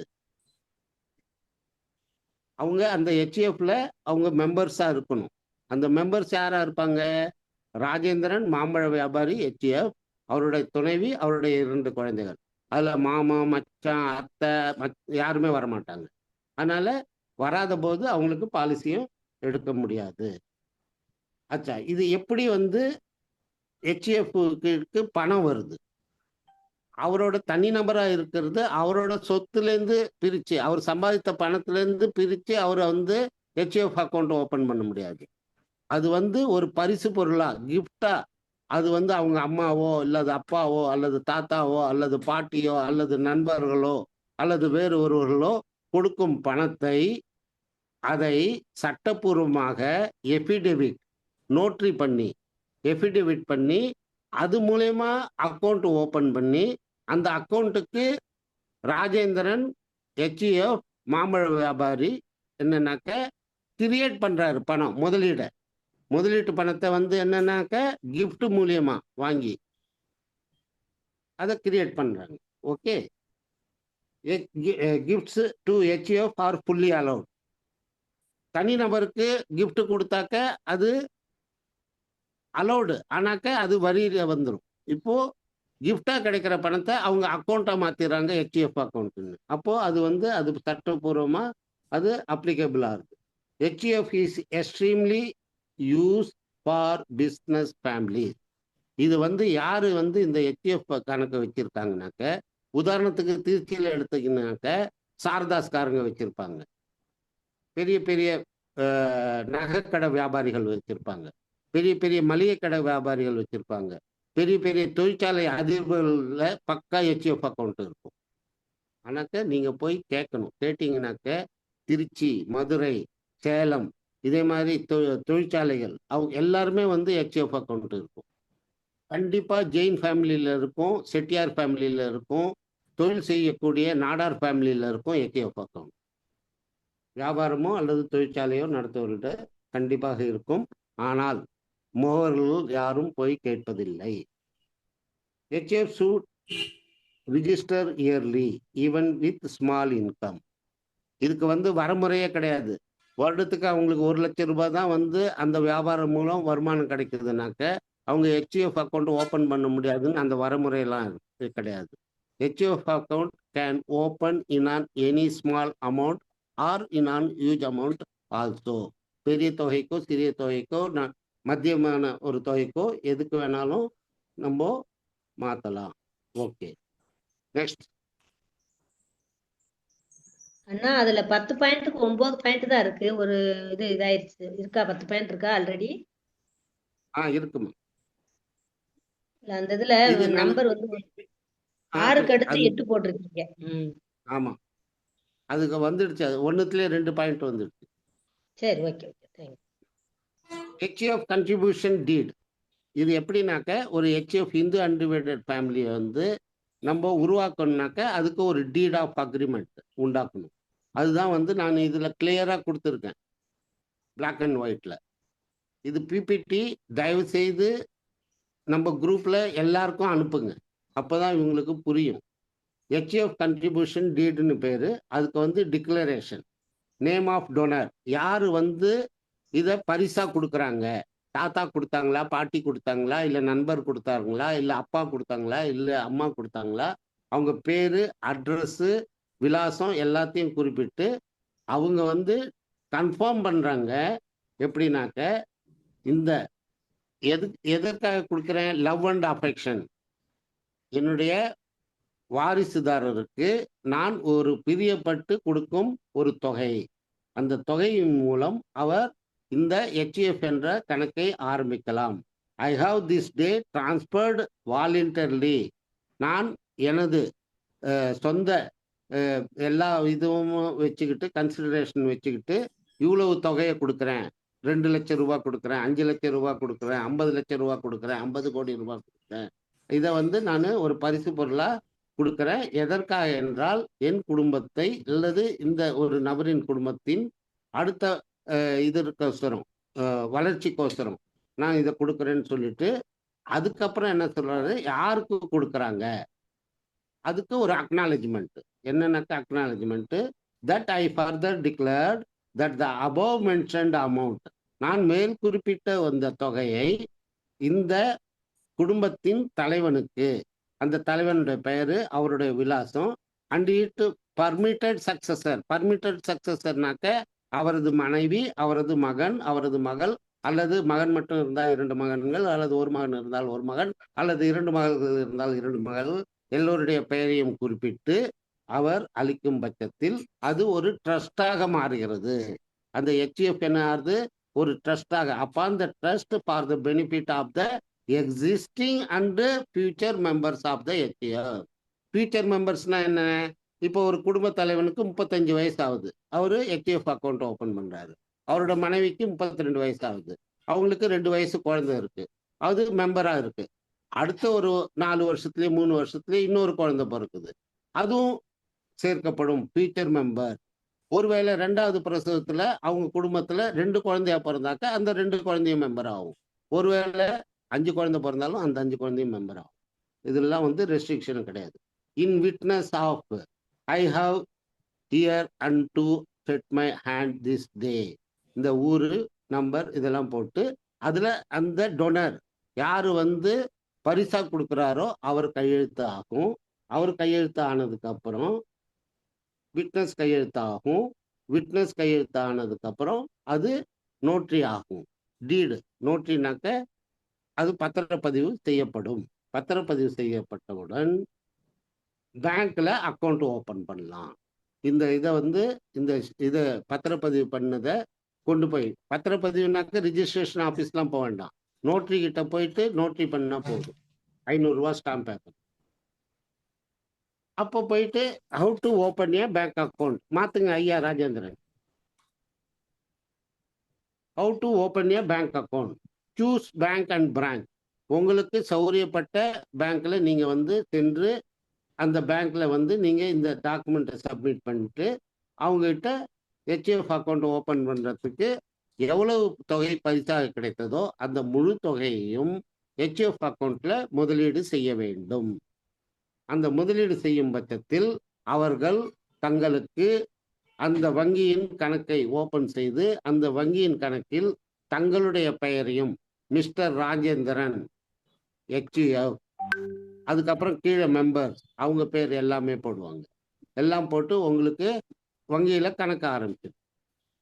அவங்க அந்த ஹெச்எஃப்ல அவங்க மெம்பர்ஸா இருக்கணும். அந்த மெம்பர்ஸ் யாரா இருப்பாங்க? ராஜேந்திரன் மாம்பழ வியாபாரி ஹெச்எஃப், அவருடைய துணைவி, அவருடைய 2 குழந்தைகள். அதுல மாமா, மச்சான், அத்தை யாருமே வரமாட்டாங்க. அதனால வராத போது அவங்களுக்கு பாலிசியும் எடுக்க முடியாது. அச்சா, இது எப்படி வந்து ஹெச்எஃப்க்கு பணம் வருது? அவரோட தனிநபரா இருக்கிறது, அவரோட சொத்துலேருந்து பிரிச்சு, அவர் சம்பாதித்த பணத்திலேருந்து பிரிச்சு அவரை வந்து ஹெச்எஃப் அக்கௌண்ட் ஓபன் பண்ண முடியாது. அது வந்து ஒரு பரிசு பொருளா, கிஃப்டா, அது வந்து அவங்க அம்மாவோ அல்லது அப்பாவோ அல்லது தாத்தாவோ அல்லது பாட்டியோ அல்லது நண்பர்களோ அல்லது வேறு ஒருவர்களோ கொடுக்கும் பணத்தை, அதை சட்டப்பூர்வமாக எஃபிடேவிட் நோட்ரி பண்ணி, எஃபிடேவிட் பண்ணி, அது மூலயமா அக்கௌண்ட் ஓபன் பண்ணி, அந்த அக்கௌண்ட்டுக்கு ராஜேந்திரன் ஹெச்எஃப் மாம்பழ வியாபாரி என்னன்னாக்க கிரியேட் பண்றாரு பணம், முதலீட்டு பணத்தை வந்து என்னன்னாக்க கிஃப்ட் மூலியமா வாங்கி அதை கிரியேட் பண்றாங்க. Okay, gifts to HUF are fully allowed. தனிநபருக்கு கிஃப்ட் கொடுத்தாக்க அது அலௌடு, ஆனாக்க அது வரியில வந்துடும். இப்போ கிஃப்டா கிடைக்கிற பணத்தை அவங்க அக்கௌண்ட்டா மாத்திடுறாங்க ஹெச்எஃப் அக்கௌண்ட்னு. அப்போ அது வந்து அது சட்டப்பூர்வமா அது அப்ளிகபிளா இருக்கு. HF is extremely use for business family. இது வந்து யாரு வந்து இந்த ஹெச்எஃப் கணக்கு வச்சிருக்காங்கனாக்க, உதாரணத்துக்கு திருச்சியில் எடுத்தீங்கன்னாக்க சாரதாஸ்காரங்க வச்சிருப்பாங்க, பெரிய பெரிய நகைக்கடை வியாபாரிகள் வச்சிருப்பாங்க, பெரிய பெரிய மளிகை கடை வியாபாரிகள் வச்சிருப்பாங்க, பெரிய பெரிய தொழிற்சாலை அதிபர்கள்ல பக்கா ஹெச்எஃப் அக்கௌண்ட் இருக்கும். ஆனாக்க நீங்க போய் கேட்கணும், கேட்டீங்கன்னாக்க திருச்சி, மதுரை, சேலம் இதே மாதிரி தொழிற்சாலைகள் அவங்க எல்லாருமே வந்து ஹெச்எஃப் அக்கௌண்ட் இருக்கும். கண்டிப்பா ஜெயின் ஃபேமிலியில இருக்கும், செட்டியார் ஃபேமிலியில இருக்கும், தொழில் செய்யக்கூடிய நாடார் ஃபேமிலியில இருக்கும் ஹெச்எஃப் அக்கௌண்ட். வியாபாரமோ அல்லது தொழிற்சாலையோ நடத்துவர்கள்ட்ட கண்டிப்பாக இருக்கும். ஆனால் முகவர்கள் யாரும் போய் கேட்பதில்லை. HUF should register yearly even with small income. இதுக்கு வந்து வரமுறையே கிடையாது. வருடத்துக்கு அவங்களுக்கு 1 லட்சம் ரூபாய் தான் வந்து அந்த வியாபாரம் மூலம் வருமானம் கிடைக்குதுனாக்க அவங்க ஹெச்எஃப் அக்கௌண்ட் ஓபன் பண்ண முடியாதுன்னு அந்த வரமுறையெல்லாம் கிடையாது. HF account can open in an any small amount or in an huge amount also. பெரிய தொகைக்கோ சிறிய தொகைக்கோ மத்தியமான ஒரு தொகைக்கோ எதுக்கு வேணாலும் நம்ம மாத்தலாம். Okay, next. அண்ணா அதுல 10 பாயிண்ட்டுக்கு 9 பாயிண்ட் தான் இருக்கு. ஒரு இது இதாயிருச்சு இருக்கா? 10 பாயிண்ட் இருக்கா ஆல்ரெடி? இருக்குமா? இல்ல அந்த இதுல இது நம்பர் வந்து 6க்கு அடுத்து 8 போட்டிருக்கீங்க. ஆமா, அதுக்கு வந்துடுச்சு. அது ஒண்ணுத்துலயே 2 பாயிண்ட் வந்துடுச்சு. சரி, okay okay, thank you. HUF contribution deed. இது எப்படின்னாக்க ஒரு ஹெச்எஃப் இந்து அன்டிவைடட் ஃபேமிலியை வந்து நம்ம உருவாக்கணும்னாக்க அதுக்கு ஒரு டீட் ஆஃப் அக்ரிமெண்ட் உண்டாக்கணும். அதுதான் வந்து நான் இதுல கிளியரா கொடுத்துருக்கேன் பிளாக் அண்ட் ஒயிட்ல. இது பிபிடி தயவு செய்து நம்ம குரூப்ல எல்லாருக்கும் அனுப்புங்க, அப்போதான் இவங்களுக்கு புரியும். ஹெச்எஃப் கன்ட்ரிபியூஷன் டீடுன்னு பேரு. அதுக்கு வந்து டிக்ளரேஷன், நேம் ஆஃப் டோனர், யாரு வந்து இதை பரிசா கொடுக்குறாங்க, தாத்தா கொடுத்தாங்களா, பாட்டி கொடுத்தாங்களா, இல்லை நண்பர் கொடுத்தாங்களா, இல்லை அப்பா கொடுத்தாங்களா, இல்லை அம்மா கொடுத்தாங்களா, அவங்க பேரு, அட்ரஸ், விலாசம் எல்லாத்தையும் குறிப்பிட்டு அவங்க வந்து கன்ஃபார்ம் பண்ணுறாங்க. எப்படின்னாக்க இந்த எதற்காக கொடுக்குறேன்? Love and affection. என்னுடைய வாரிசுதாரருக்கு நான் ஒரு பிரியப்பட்டு கொடுக்கும் ஒரு தொகை. அந்த தொகையின் மூலம் அவர் இந்த HUF என்ற கணக்கை ஆரம்பிக்கலாம். I have this day transferred voluntarily. நான் எனது சொந்த எல்லா இதுவும் வச்சுக்கிட்டு, கன்சிடரேஷன் வச்சுக்கிட்டு இவ்வளவு தொகையை கொடுக்குறேன். 2 லட்சம் ரூபாய் கொடுக்குறேன், 5 லட்சம் ரூபாய் கொடுக்குறேன், 50 லட்சம் ரூபாய் கொடுக்குறேன், 50 கோடி ரூபாய் கொடுக்குறேன். இதை வந்து நான் ஒரு பரிசு பொருளாக கொடுக்குறேன். எதற்காக என்றால் என் குடும்பத்தை அல்லது இந்த ஒரு நபரின் குடும்பத்தின் அடுத்த இதற்கோசரம், வளர்ச்சிக்கோசரம் நான் இதை கொடுக்குறேன்னு சொல்லிட்டு, அதுக்கப்புறம் என்ன சொல்றாரு, யாருக்கு கொடுக்குறாங்க அதுக்கு ஒரு அக்னாலஜ்மெண்ட். என்னென்னாக்க acknowledgement, that I further declared that the above mentioned amount, நான் மேல் குறிப்பிட்ட அந்த தொகையை இந்த குடும்பத்தின் தலைவனுக்கு, அந்த தலைவனுடைய பெயரு, அவருடைய விலாசம், and it permitted successor. Permitted சக்சஸர்னாக்க அவரது மனைவி, அவரது மகன், அவரது மகள், அல்லது மகன் மட்டும் இருந்தால் 2 மகன்கள், அல்லது ஒரு மகன் இருந்தால் ஒரு மகன், அல்லது 2 மகள்கள் இருந்தால் 2 மகள்கள், எல்லோருடைய பெயரையும் குறிப்பிட்டு அவர் அளிக்கும் பட்சத்தில் அது ஒரு ட்ரஸ்டாக மாறுகிறது. அந்த HUF என்ன ஆகுது? ஒரு ட்ரஸ்டாக. Upon the trust for the benefit of the existing and future members of the HUF. Future மெம்பர்ஸ்னா என்ன? இப்போ ஒரு குடும்ப தலைவனுக்கு 35 வயசு ஆகுது, அவரு HUF அக்கௌண்ட் ஓபன் பண்றாரு. அவரோட மனைவிக்கு 32 வயசு ஆகுது, அவங்களுக்கு 2 வயசு குழந்தை இருக்கு, அது மெம்பரா இருக்கு. அடுத்த ஒரு 4 வருஷத்துலயே 3 வருஷத்துலயே இன்னொரு குழந்தை பிறக்குது, அதுவும் சேர்க்கப்படும் ஃபியூச்சர் மெம்பர். ஒருவேளை 2வது பிரசவத்துல அவங்க குடும்பத்துல 2 குழந்தையா பிறந்தாக்க அந்த 2 குழந்தையும் மெம்பர் ஆகும். ஒருவேளை 5 குழந்தை பிறந்தாலும் அந்த 5 குழந்தையும் மெம்பர் ஆகும். இதெல்லாம் வந்து ரெஸ்ட்ரிக்ஷன் கிடையாது. In witness of I have here and to set my hand this day, இந்த ஊரு நம்பர் இதெல்லாம் போட்டு அதுல அந்த டொனர் யாரு வந்து பரிசா கொடுக்குறாரோ அவர் கையெழுத்து ஆகும். அவர் கையெழுத்து ஆனதுக்கு அப்புறம் விட்னஸ் கையெழுத்து ஆகும். விட்னஸ் கையெழுத்து ஆனதுக்கு அப்புறம் அது நோட்ரி ஆகும். டீடு நோட்ரினாக்க அது பத்திரப்பதிவு செய்யப்படும். பத்திரப்பதிவு செய்யப்பட்டவுடன் பேங்க்ல அக்கௌண்ட் ஓபன் பண்ணலாம். இந்த இதை வந்து இதை பத்திரப்பதிவு பண்ணதை கொண்டு போய், பத்திரப்பதிவுனாக்க ரிஜிஸ்ட்ரேஷன் ஆஃபீஸ்லாம் போக வேண்டாம், நோட்ரி கிட்ட போயிட்டு நோட்ரி பண்ணா போதும். 500 ரூபா ஸ்டாம்ப் பேப்பர். அப்போ போயிட்டு how to open A bank account மாத்துங்க ஐயா Rajendran. How to open A bank account, choose bank and branch. உங்களுக்கு சௌரியப்பட்ட பேங்க்ல நீங்க வந்து சென்று அந்த பேங்க்ல வந்து நீங்க இந்த டாக்குமெண்ட்டை சப்மிட் பண்ணிட்டு அவங்ககிட்ட HUF அக்கௌண்ட் ஓபன் பண்றதுக்கு எவ்வளவு தொகை பரிசாக கிடைத்ததோ அந்த முழு தொகையையும் HUF அக்கௌண்ட்ல முதலீடு செய்ய வேண்டும். அந்த முதலீடு செய்யும் பட்சத்தில் அவர்கள் தங்களுக்கு அந்த வங்கியின் கணக்கை ஓபன் செய்து அந்த வங்கியின் கணக்கில் தங்களுடைய பெயரையும் மிஸ்டர் ராஜேந்திரன் HUF, அதுக்கப்புறம் கீழே மெம்பர்ஸ் அவங்க பேர் எல்லாமே போடுவாங்க. எல்லாம் போட்டு உங்களுக்கு வங்கியில கணக்கு ஆரம்பிச்சிடும்.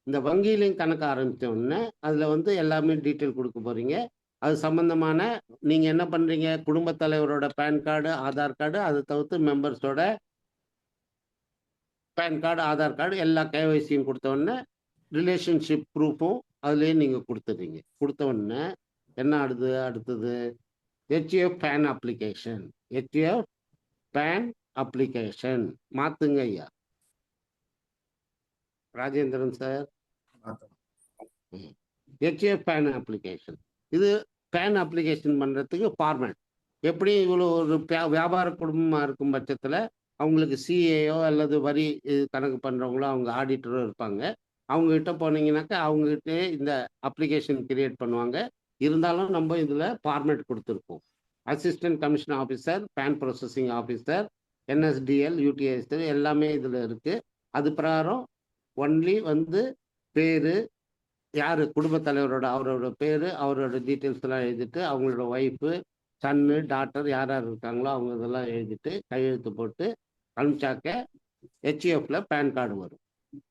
இந்த வங்கியிலையும் கணக்கு ஆரம்பிச்ச உடனே அதுல வந்து எல்லாமே டீட்டெயில் கொடுக்க போறீங்க. அது சம்பந்தமான நீங்க என்ன பண்றீங்க, குடும்ப தலைவரோட பேன் கார்டு, ஆதார் கார்டு, அதை தவிர்த்து மெம்பர்ஸோட பேன் கார்டு, ஆதார் கார்டு, எல்லா KYCயும் கொடுத்த உடனே ரிலேஷன்ஷிப் ப்ரூஃபும் அதுலேயே நீங்க கொடுத்துறீங்க. கொடுத்த உடனே என்ன அடுத்தது HUF PAN application. HUF PAN application மாத்துங்க ஐயா Rajendran sir. HUF PAN application, இது பேன் அப்ளிகேஷன் பண்றதுக்கு ஃபார்மேட் எப்படி? இவ்வளோ ஒரு வியாபார குடும்பமா இருக்கும் பட்சத்துல அவங்களுக்கு CAO அல்லது வரி கணக்கு பண்றவங்களோ அவங்க ஆடிட்டரோ இருப்பாங்க. அவங்க கிட்ட போனீங்கன்னாக்கா அவங்ககிட்ட இந்த அப்ளிகேஷன் கிரியேட் பண்ணுவாங்க. இருந்தாலும் நம்ம இதுல ஃபார்மேட் கொடுத்துருக்கோம். Assistant commission officer, PAN processing officer, NSDL, UTIS எல்லாமே இதுல இருக்கு. அது பிரகாரம் ஒன்லி வந்து பேரு, யாரு குடும்ப தலைவரோட அவரோட பேரு, அவரோட டீட்டெயில்ஸ் எல்லாம் எழுதிட்டு அவங்களோட ஒய்ஃபு, சன்னு, டாட்டர் யார் யார் இருக்காங்களோ அவங்க இதெல்லாம் எழுதிட்டு கையெழுத்து போட்டு அனுப்பிச்சாக்க HUFல பேன் கார்டு வரும்.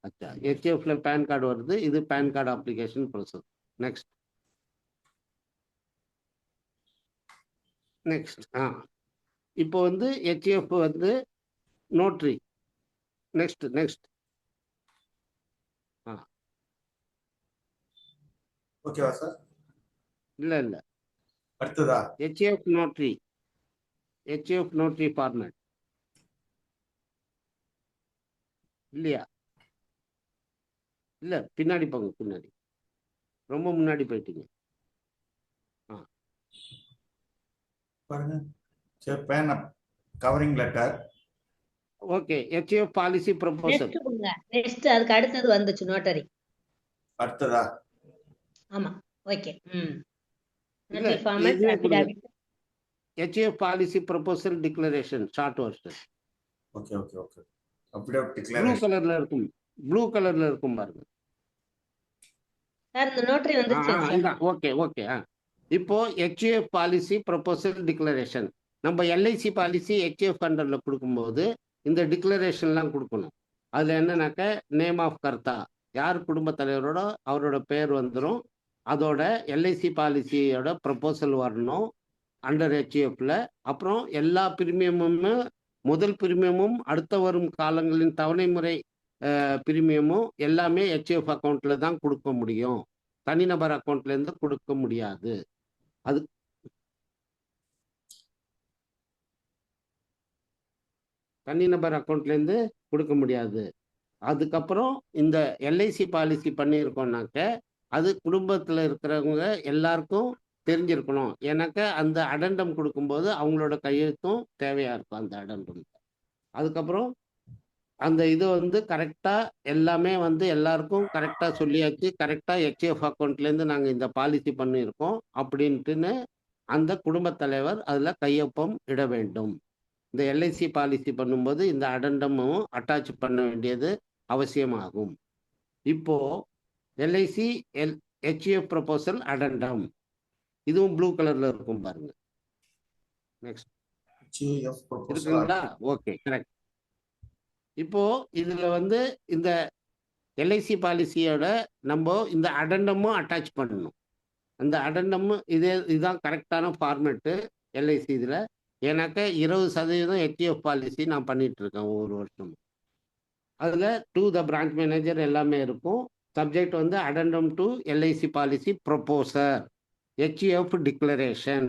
அச்சா ஹெச்எஃப்ல பேன் கார்டு வருது, இது PAN card application process. Next next இப்போ வந்து ஹெச்எஃப் வந்து நோட்ரி. நெக்ஸ்ட் நெக்ஸ்ட் ஓகேவா சார்? இல்ல அடுத்ததா ஹெச்எஃப் நோட்ரி ஃபார்மேட் இல்லையா? இல்ல பின்னாடி போங்க, பின்னாடி ரொம்ப முன்னாடி போயிட்டீங்க. பாருங்க sir, PAN covering letter. Okay, HF policy proposal. Next கொடுங்க. நெக்ஸ்ட் அதுக்கு அடுத்தது வந்துச்சு நோட்டரி. அடுத்ததா ஆமா, ஓகே. இல்ல நோட்டரி ஃபார்மட் இதுவே கொடுங்க. Affidavit. HF policy proposal declaration short version. Okay okay okay. அப்படியே ப்ளூ டிக்ளரேஷன். கலர்ல இருக்கும் பாருங்க. சார் இந்த நோட்டரி வந்துச்சு சார். ஓகே. இப்போ ஹெச்எஃப் பாலிசி ப்ரொபோசல் டிக்ளரேஷன். நம்ம எல்ஐசி பாலிசி ஹெச்எஃப் அண்டர்ல கொடுக்கும்போது இந்த டிக்ளரேஷன்லாம் கொடுக்கணும். அதுல என்னன்னாக்க நேம் ஆஃப் கர்த்தா, யார் குடும்ப தலைவரோட அவரோட பேர் வந்துடும். அதோட எல்ஐசி பாலிசியோட ப்ரொபோசல் வரணும் அண்டர் ஹெச்எஃப்ல. அப்புறம் எல்லா பிரீமியமும், முதல் பிரீமியமும் அடுத்த வரும் காலங்களின் தவணை முறை பிரீமியமும் எல்லாமே ஹெச்எஃப் அக்கௌண்ட்ல தான் கொடுக்க முடியும். தனிநபர் அக்கௌண்ட்ல இருந்து கொடுக்க முடியாது. அது தனிநபர் அக்கௌண்ட்ல இருந்து கொடுக்க முடியாது. அதுக்கப்புறம் இந்த எல்ஐசி பாலிசி பண்ணியிருக்கோம்னாக்க அது குடும்பத்தில் இருக்கிறவங்க எல்லாருக்கும் தெரிஞ்சிருக்கணும். எனக்கு அந்த அடண்டம் கொடுக்கும்போது அவங்களோட கையெழுத்தும் தேவையா இருக்கும் அந்த அடண்டம். அதுக்கப்புறம் அந்த இது வந்து கரெக்டாக எல்லாமே வந்து எல்லாருக்கும் கரெக்டாக சொல்லியாச்சு. கரெக்டாக ஹெச்எஃப் அக்கௌண்ட்லேருந்து நாங்கள் இந்த பாலிசி பண்ணியிருக்கோம் அப்படின்ட்டுன்னு அந்த குடும்பத் தலைவர் அதில் கையொப்பம் இட வேண்டும். இந்த எல்ஐசி பாலிசி பண்ணும்போது இந்த அடண்டமும் அட்டாச் பண்ண வேண்டியது அவசியமாகும். இப்போ எல்ஐசி ஹெச்எஃப் ப்ரொபோசல் அடண்டம், இதுவும் ப்ளூ கலர்ல இருக்கும் பாருங்க. நெக்ஸ்ட் இருக்குங்களா? Okay, correct. இப்போ இதுல வந்து இந்த எல்ஐசி பாலிசியோட நம்ம இந்த அடண்டமும் அட்டாச் பண்ணணும். அந்த அடண்டமும் இதுதான் கரெக்டான ஃபார்மேட்டு எல்ஐசி இதில். ஏன்னாக்க 20% ஹெச்எஃப் பாலிசி நான் பண்ணிட்டு இருக்கேன் ஒவ்வொரு வருஷமும். அதில் டு த பிரான்ச் மேனேஜர் எல்லாமே இருக்கும். சப்ஜெக்ட் வந்து addendum to LIC policy proposer, HF declaration,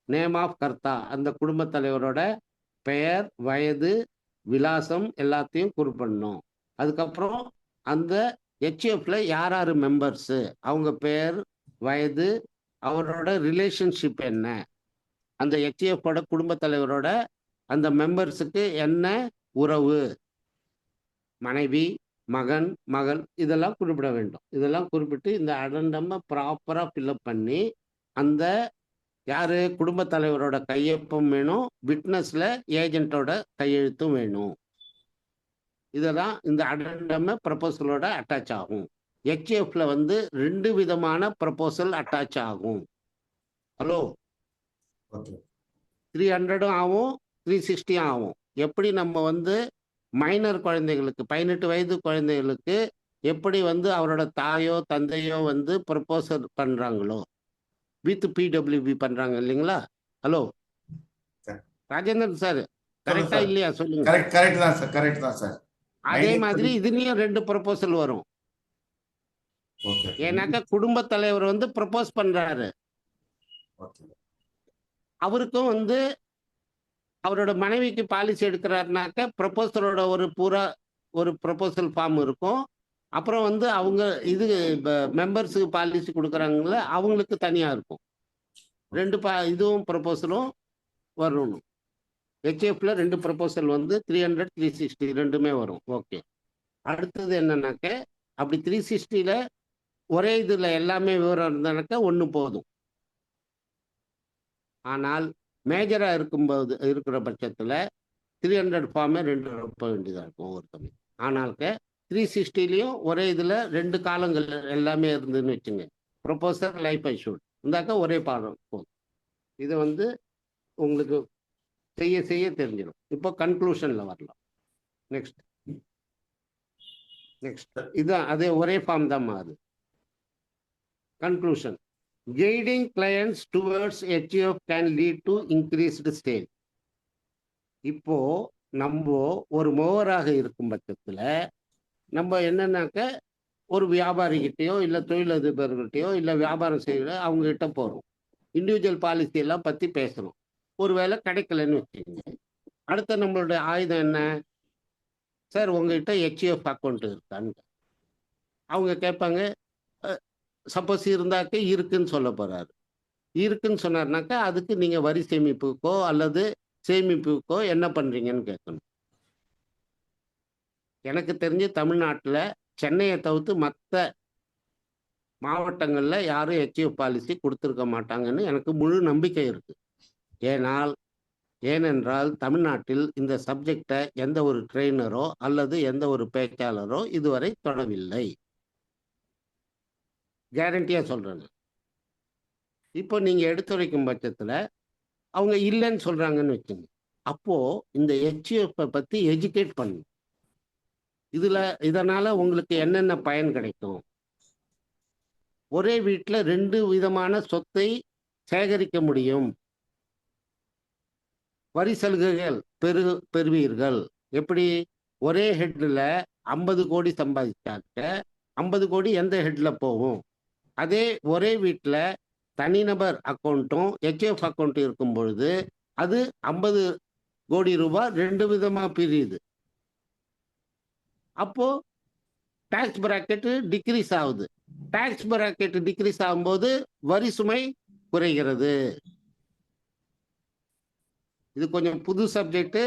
name of karta, அந்த குடும்பத் தலைவரோட பெயர், வயது, விலாசம் எல்லாத்தையும் குறிப்பிடணும். அதுக்கப்புறம் அந்த ஹெச்எஃப்ல யார் யார் மெம்பர்ஸு, அவங்க பெயர், வயது, அவரோட ரிலேஷன்ஷிப் என்ன, அந்த ஹெச்எஃப்போட குடும்பத் தலைவரோட அந்த மெம்பர்ஸுக்கு என்ன உறவு, மனைவி, மகன், மகள், இதெல்லாம் குறிப்பிட வேண்டும். இதெல்லாம் குறிப்பிட்டு இந்த அடண்டம் ப்ராப்பராக ஃபில்அப் பண்ணி அந்த யாரு குடும்பத் தலைவரோட கையொப்பம் வேணும், விட்னஸ்ல ஏஜென்ட்டோட கையெழுத்தும் வேணும். இதெல்லாம் இந்த அடண்டம் ப்ரப்போசலோட அட்டாச் ஆகும். ஹெச்எஃப்ல வந்து 2 விதமான ப்ரப்போசல் அட்டாச் ஆகும். ஹலோ, 300 ஆகும், 360 ஆகும். எப்படி நம்ம வந்து மைனர் குழந்தைகளுக்கு 18 வயது குழந்தைகளுக்கு எப்படி வந்து அவரோட தாயோ தந்தையோ வந்து ப்ரப்போசல் பண்றாங்களோ, வித் பிடபிள்யூபி பண்றாங்க இல்லைங்களா? ஹலோ ராஜேந்திரன் சார், கரெக்டா இல்லையா சொல்லுங்க. கரெக்ட் தான் சார். அதே மாதிரி இதுலயும் 2 ப்ரப்போசல் வரும். ஏன்னாக்கா குடும்பத் தலைவர் வந்து ப்ரப்போஸ் பண்றாரு, அவருக்கும் வந்து அவரோட மனைவிக்கு பாலிசி எடுக்கிறாருனாக்க ப்ரப்போசலோட ஒரு ப்ரப்போசல் ஃபார்ம் இருக்கும். அப்புறம் வந்து அவங்க இது மெம்பர்ஸுக்கு பாலிசி கொடுக்குறாங்கள அவங்களுக்கு தனியா இருக்கும். 2 இதுவும் ப்ரப்போசலும் வரணும். ஹெச்எஃப்ல 2 ப்ரப்போசல் வந்து 300, 360 ரெண்டுமே வரும். ஓகே, அடுத்தது என்னன்னாக்க அப்படி 360ல ஒரே இதுல எல்லாமே விவரம் இருந்தானாக்கா 1 போதும். ஆனால் மேஜரா இருக்கும்போது இருக்கிற பட்சத்துல 300 ஃபார்மே 2 நிரப்ப வேண்டியதா இருக்கும் ஒவ்வொருத்தமே. ஆனால்க 360லயும் ஒரே இதுல 2 காலங்கள் எல்லாமே இருந்துன்னு வச்சுங்க, ப்ரொபோசர், லைஃப் அஷ்யூர்ட் இருந்தாக்கா ஒரே பாடம் போதும். இது வந்து உங்களுக்கு செய்ய தெரிஞ்சிடும். இப்போ கன்க்ளூஷன்ல வரலாம். நெக்ஸ்ட் நெக்ஸ்ட் இதுதான், அதே ஒரே ஃபார்ம் தான் அது. Conclusion. Guiding clients towards HUF can lead to increased stale. இப்போ நம்ம ஒரு மோவராக இருக்கும் பட்சத்துல நம்ம என்னன்னாக்க ஒரு வியாபாரிகிட்டயோ இல்லை தொழிலதிபர்கிட்டயோ இல்லை வியாபாரம் செய்கிற அவங்க கிட்ட போகிறோம், இண்டிவிஜுவல் பாலிசி எல்லாம் பற்றி பேசுகிறோம். ஒருவேளை கிடைக்கலன்னு வச்சுக்கோங்க, அடுத்த நம்மளுடைய ஆயுதம் என்ன? சார் உங்ககிட்ட HUF அக்கௌண்ட் இருக்கான்னு அவங்க கேட்பாங்க. சப்போஸ் இருந்தாக்க இருக்குன்னு சொல்ல போறாரு. இருக்குன்னு சொன்னார்னாக்கா அதுக்கு நீங்கள் வரி சேமிப்புக்கோ அல்லது சேமிப்புக்கோ என்ன பண்ணுறீங்கன்னு கேட்கணும். எனக்கு தெரிஞ்சு தமிழ்நாட்டில் சென்னையை தவிர்த்து மற்ற மாவட்டங்களில் யாரும் HUF பாலிசி கொடுத்துருக்க மாட்டாங்கன்னு எனக்கு முழு நம்பிக்கை இருக்கு. ஏனென்றால் தமிழ்நாட்டில் இந்த சப்ஜெக்டை எந்த ஒரு ட்ரெயினரோ அல்லது எந்த ஒரு பேச்சாளரோ இதுவரை தொடவில்லை. கேரண்டியா சொல்றேன். இப்போ நீங்க எடுத்துரைக்கும் பட்சத்தில் அவங்க இல்லைன்னு சொல்றாங்கன்னு வச்சுங்க, அப்போ இந்த HUF பத்தி எஜுகேட் பண்ணணும். இதனால உங்களுக்கு என்னென்ன பயன் கிடைக்கும்? ஒரே வீட்டில் 2 விதமான சொத்தை சேகரிக்க முடியும். வரி சலுகைகள் பெறுவீர்கள். எப்படி? ஒரே ஹெட்ல 50 கோடி சம்பாதிச்சாக்க 50 கோடி எந்த ஹெட்ல போகும்? அதே ஒரே வீட்டில் தனிநபர் அக்கௌண்ட்டும் HUF அக்கௌண்ட் இருக்கும் பொழுது அது 50 கோடி ரூபாய் 2 விதமாக பிரியுது. அப்போ டாக்ஸ் பிராக்கெட் டிக்ரீஸ் ஆகுது. டாக்ஸ் பிராக்கெட் டிக்ரீஸ் ஆகும்போது வரி சுமை குறைகிறது. இது கொஞ்சம் புது சப்ஜெக்ட்,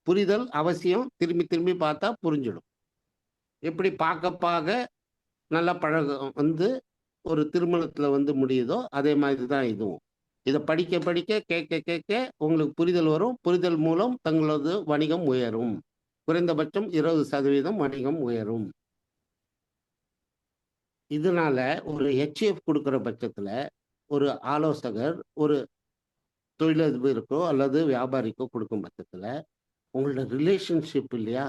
புரிதல் அவசியம். திரும்பி திரும்பி பார்த்தா புரிஞ்சிடும். எப்படி பார்க்க நல்ல பழகம் ஒரு திருமணத்தில் முடியுதோ அதே மாதிரி தான் இதுவும். இதை படிக்க கேட்க உங்களுக்கு புரிதல் வரும். புரிதல் மூலம் தங்களது வணிகம் உயரும். குறைந்தபட்சம் 20% வணிகம் உயரும். இதனால ஒரு HUF கொடுக்குற பட்சத்தில் ஒரு ஆலோசகர் ஒரு தொழிலதிபருக்கோ அல்லது வியாபாரிக்கோ கொடுக்கும் பட்சத்தில் உங்களோட ரிலேஷன்ஷிப் இல்லையா,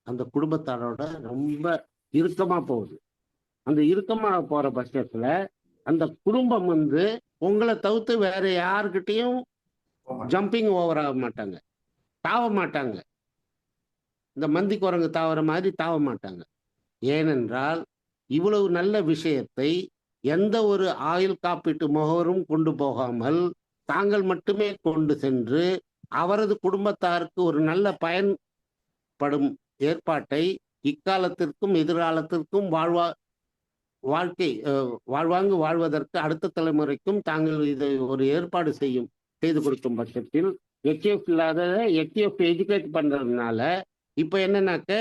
அந்த குடும்பத்தாரோட ரொம்ப இறுக்கமாக போகுது. அந்த இறுக்கமாக போகிற பட்சத்தில் அந்த குடும்பம் உங்களை தவிர்த்து வேற யாருக்கிட்டையும் ஜம்பிங் ஓவர் ஆக மாட்டாங்க, தாவ மாட்டாங்க. இந்த மந்தி குரங்கு தாவற மாதிரி தாவ மாட்டாங்க. ஏனென்றால் இவ்வளவு நல்ல விஷயத்தை எந்த ஒரு ஆயுள் காப்பீட்டு முகவரும் கொண்டு போகாமல் தாங்கள் மட்டுமே கொண்டு சென்று அவரது குடும்பத்தாருக்கு ஒரு நல்ல பயன்படும் ஏற்பாட்டை இக்காலத்திற்கும் எதிர்காலத்திற்கும் வாழ்வாங்கு வாழ்வதற்கு அடுத்த தலைமுறைக்கும் தாங்கள் இதை ஒரு ஏற்பாடு செய்து கொடுக்கும் பட்சத்தில் HUF இல்லாத HUF எஜுகேட் பண்றதுனால இப்போ என்னன்னாக்க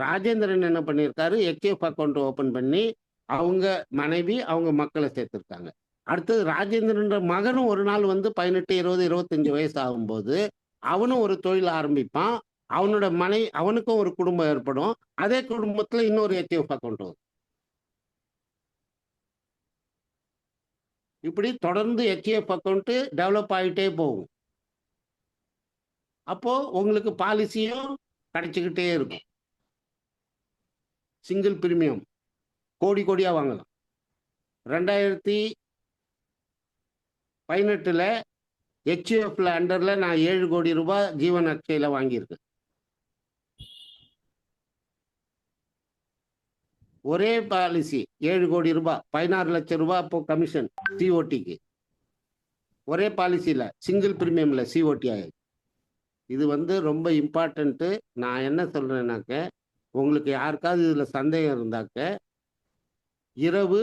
ராஜேந்திரன் என்ன பண்ணியிருக்காரு, HUF அக்கௌண்ட் ஓபன் பண்ணி அவங்க மனைவி அவங்க மக்களை சேர்த்திருக்காங்க. அடுத்தது ராஜேந்திரன்ற மகனும் ஒரு நாள் 18, 20, 25 வயசு ஆகும்போது அவனும் ஒரு தொழில் ஆரம்பிப்பான். அவனோட அவனுக்கும் ஒரு குடும்பம் ஏற்படும். அதே குடும்பத்துல இன்னொரு HUF அக்கௌண்ட் வரும். இப்படி தொடர்ந்து HUF அக்கௌண்ட் டெவலப் ஆகிட்டே போகும். அப்போ உங்களுக்கு பாலிசியும் கிடைச்சிக்கிட்டே இருக்கும். சிங்கிள் பிரீமியம் கோடியா வாங்கலாம். 2018 HUF அண்டர்ல நான் 7 கோடி ரூபாய் ஜீவன் அக்ஷயில வாங்கியிருக்கேன். ஒரே பாலிசி 7 கோடி ரூபாய், 16 லட்சம் ரூபாய் அப்போ கமிஷன் COTக்கு. ஒரே பாலிசியில் சிங்கிள் பிரீமியம்ல COT ஆயிடுச்சு. இது ரொம்ப இம்பார்ட்டன்ட்டு. நான் என்ன சொல்றேன்னாக்க, உங்களுக்கு யாருக்காவது இதுல சந்தேகம் இருந்தாக்க இரவு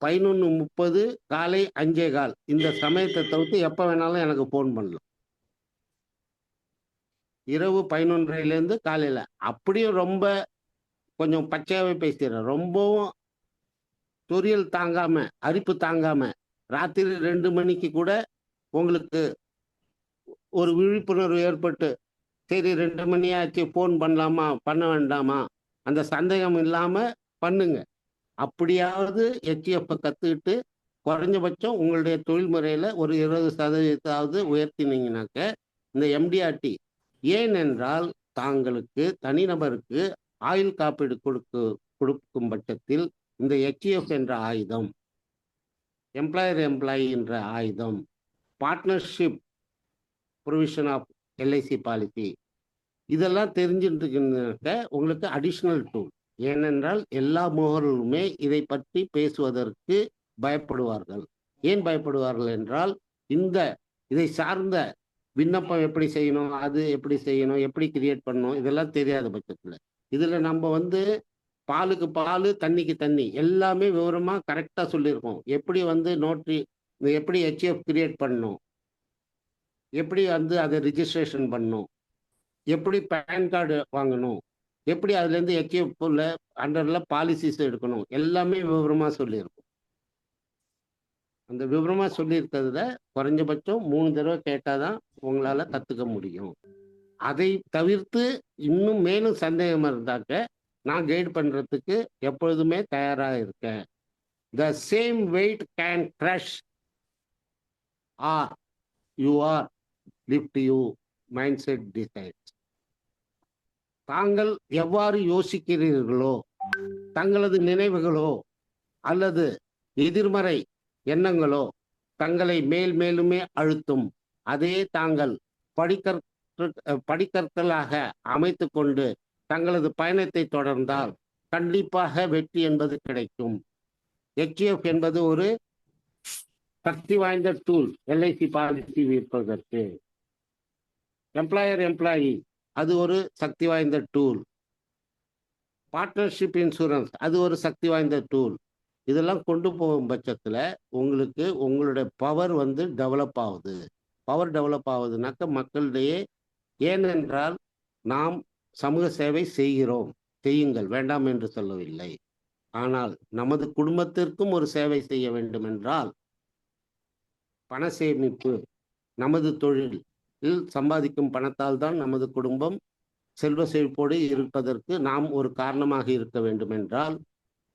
11:30 காலை 5:15 இந்த சமயத்தை தவிர்த்து எப்ப வேணாலும் எனக்கு போன் பண்ணலாம். இரவு 11:30 காலையில. அப்படியும் ரொம்ப கொஞ்சம் பச்சையாவே பேசிடுறேன். ரொம்பவும் தொரியல் தாங்காம அரிப்பு தாங்காம ராத்திரி 2 மணிக்கு கூட உங்களுக்கு ஒரு விழிப்புணர்வு ஏற்பட்டு சரி 2 மணி ஆச்சு போன் பண்ணலாமா பண்ண வேண்டாமா அந்த சந்தேகம் இல்லாம பண்ணுங்க. அப்படியாவது HUF கத்துக்கிட்டு குறைஞ்சபட்சம் உங்களுடைய தொழில் முறையில ஒரு 20% உயர்த்தினீங்கன்னாக்க இந்த MDRT. ஏனென்றால் தாங்களுக்கு தனிநபருக்கு ஆயுள் காப்பீடு கொடுக்கும் பட்சத்தில் இந்த HEF என்ற ஆயுதம், எம்ப்ளாயர் எம்ப்ளாயி என்ற ஆயுதம், partnership provision of LIC policy, இதெல்லாம் தெரிஞ்சுட்டு உங்களுக்கு அடிஷ்னல் டூல். ஏனென்றால் எல்லா முகவர்களுமே இதை பற்றி பேசுவதற்கு பயப்படுவார்கள். ஏன் பயப்படுவார்கள் என்றால், இதை சார்ந்த விண்ணப்பம் எப்படி செய்யணும், அது எப்படி செய்யணும், எப்படி கிரியேட் பண்ணணும், இதெல்லாம் தெரியாத பட்சத்தில் இதுல நம்ம வந்து பாலுக்கு பால் தண்ணிக்கு தண்ணி எல்லாமே விவரமா கரெக்டா சொல்லியிருக்கோம். எப்படி வந்து நோட்ரி, எப்படி HEF கிரியேட் பண்ணணும், எப்படி வந்து அதை ரிஜிஸ்ட்ரேஷன் பண்ணணும், எப்படி பேன் கார்டு வாங்கணும், எப்படி அதுலேருந்து HEF அண்டர்ல பாலிசிஸ் எடுக்கணும், எல்லாமே விவரமா சொல்லியிருக்கோம். அந்த விவரமா சொல்லியிருக்கிறதுல குறைஞ்சபட்சம் 3 தடவை கேட்டாதான் உங்களால கத்துக்க முடியும். அதை தவிர்த்து இன்னும் மேலும் சந்தேகம் இருந்தாக்க நான் கைட் பண்றதுக்கு எப்பொழுதுமே தயாராக இருக்கேன். The same weight can crush or you are lift you mindset decides. தாங்கள் எவ்வாறு யோசிக்கிறீர்களோ, தங்களது நினைவுகளோ அல்லது எதிர்மறை எண்ணங்களோ தங்களை மேலுமே அழுத்தும். அதே தாங்கள் படிக்கற்களாக அமைத்து கொண்டு தங்களது பயணத்தை தொடர்ந்தால் கண்டிப்பாக வெற்றி என்பது கிடைக்கும். HEF என்பது ஒரு சக்தி வாய்ந்த டூல் LIC பாலிசி விற்பதற்கு. எம்ப்ளாயர் எம்ப்ளாயி அது ஒரு சக்தி வாய்ந்த டூல். பார்ட்னர்ஷிப் இன்சூரன்ஸ் அது ஒரு சக்தி வாய்ந்த டூல். இதெல்லாம் கொண்டு போகும் பட்சத்தில் உங்களுக்கு உங்களுடைய பவர் வந்து டெவலப் ஆகுது. பவர் டெவலப் ஆகுதுனாக்க மக்களிடையே, ஏனென்றால் நாம் சமூக சேவை செய்கிறோம், செய்யுங்கள், வேண்டாம் என்று சொல்லவில்லை. ஆனால் நமது குடும்பத்திற்கும் ஒரு சேவை செய்ய வேண்டும் என்றால் பண சேமிப்பு, நமது தொழிலில் சம்பாதிக்கும் பணத்தால் தான் நமது குடும்பம் செல்வ செழிப்போடு இருப்பதற்கு நாம் ஒரு காரணமாக இருக்க வேண்டும் என்றால்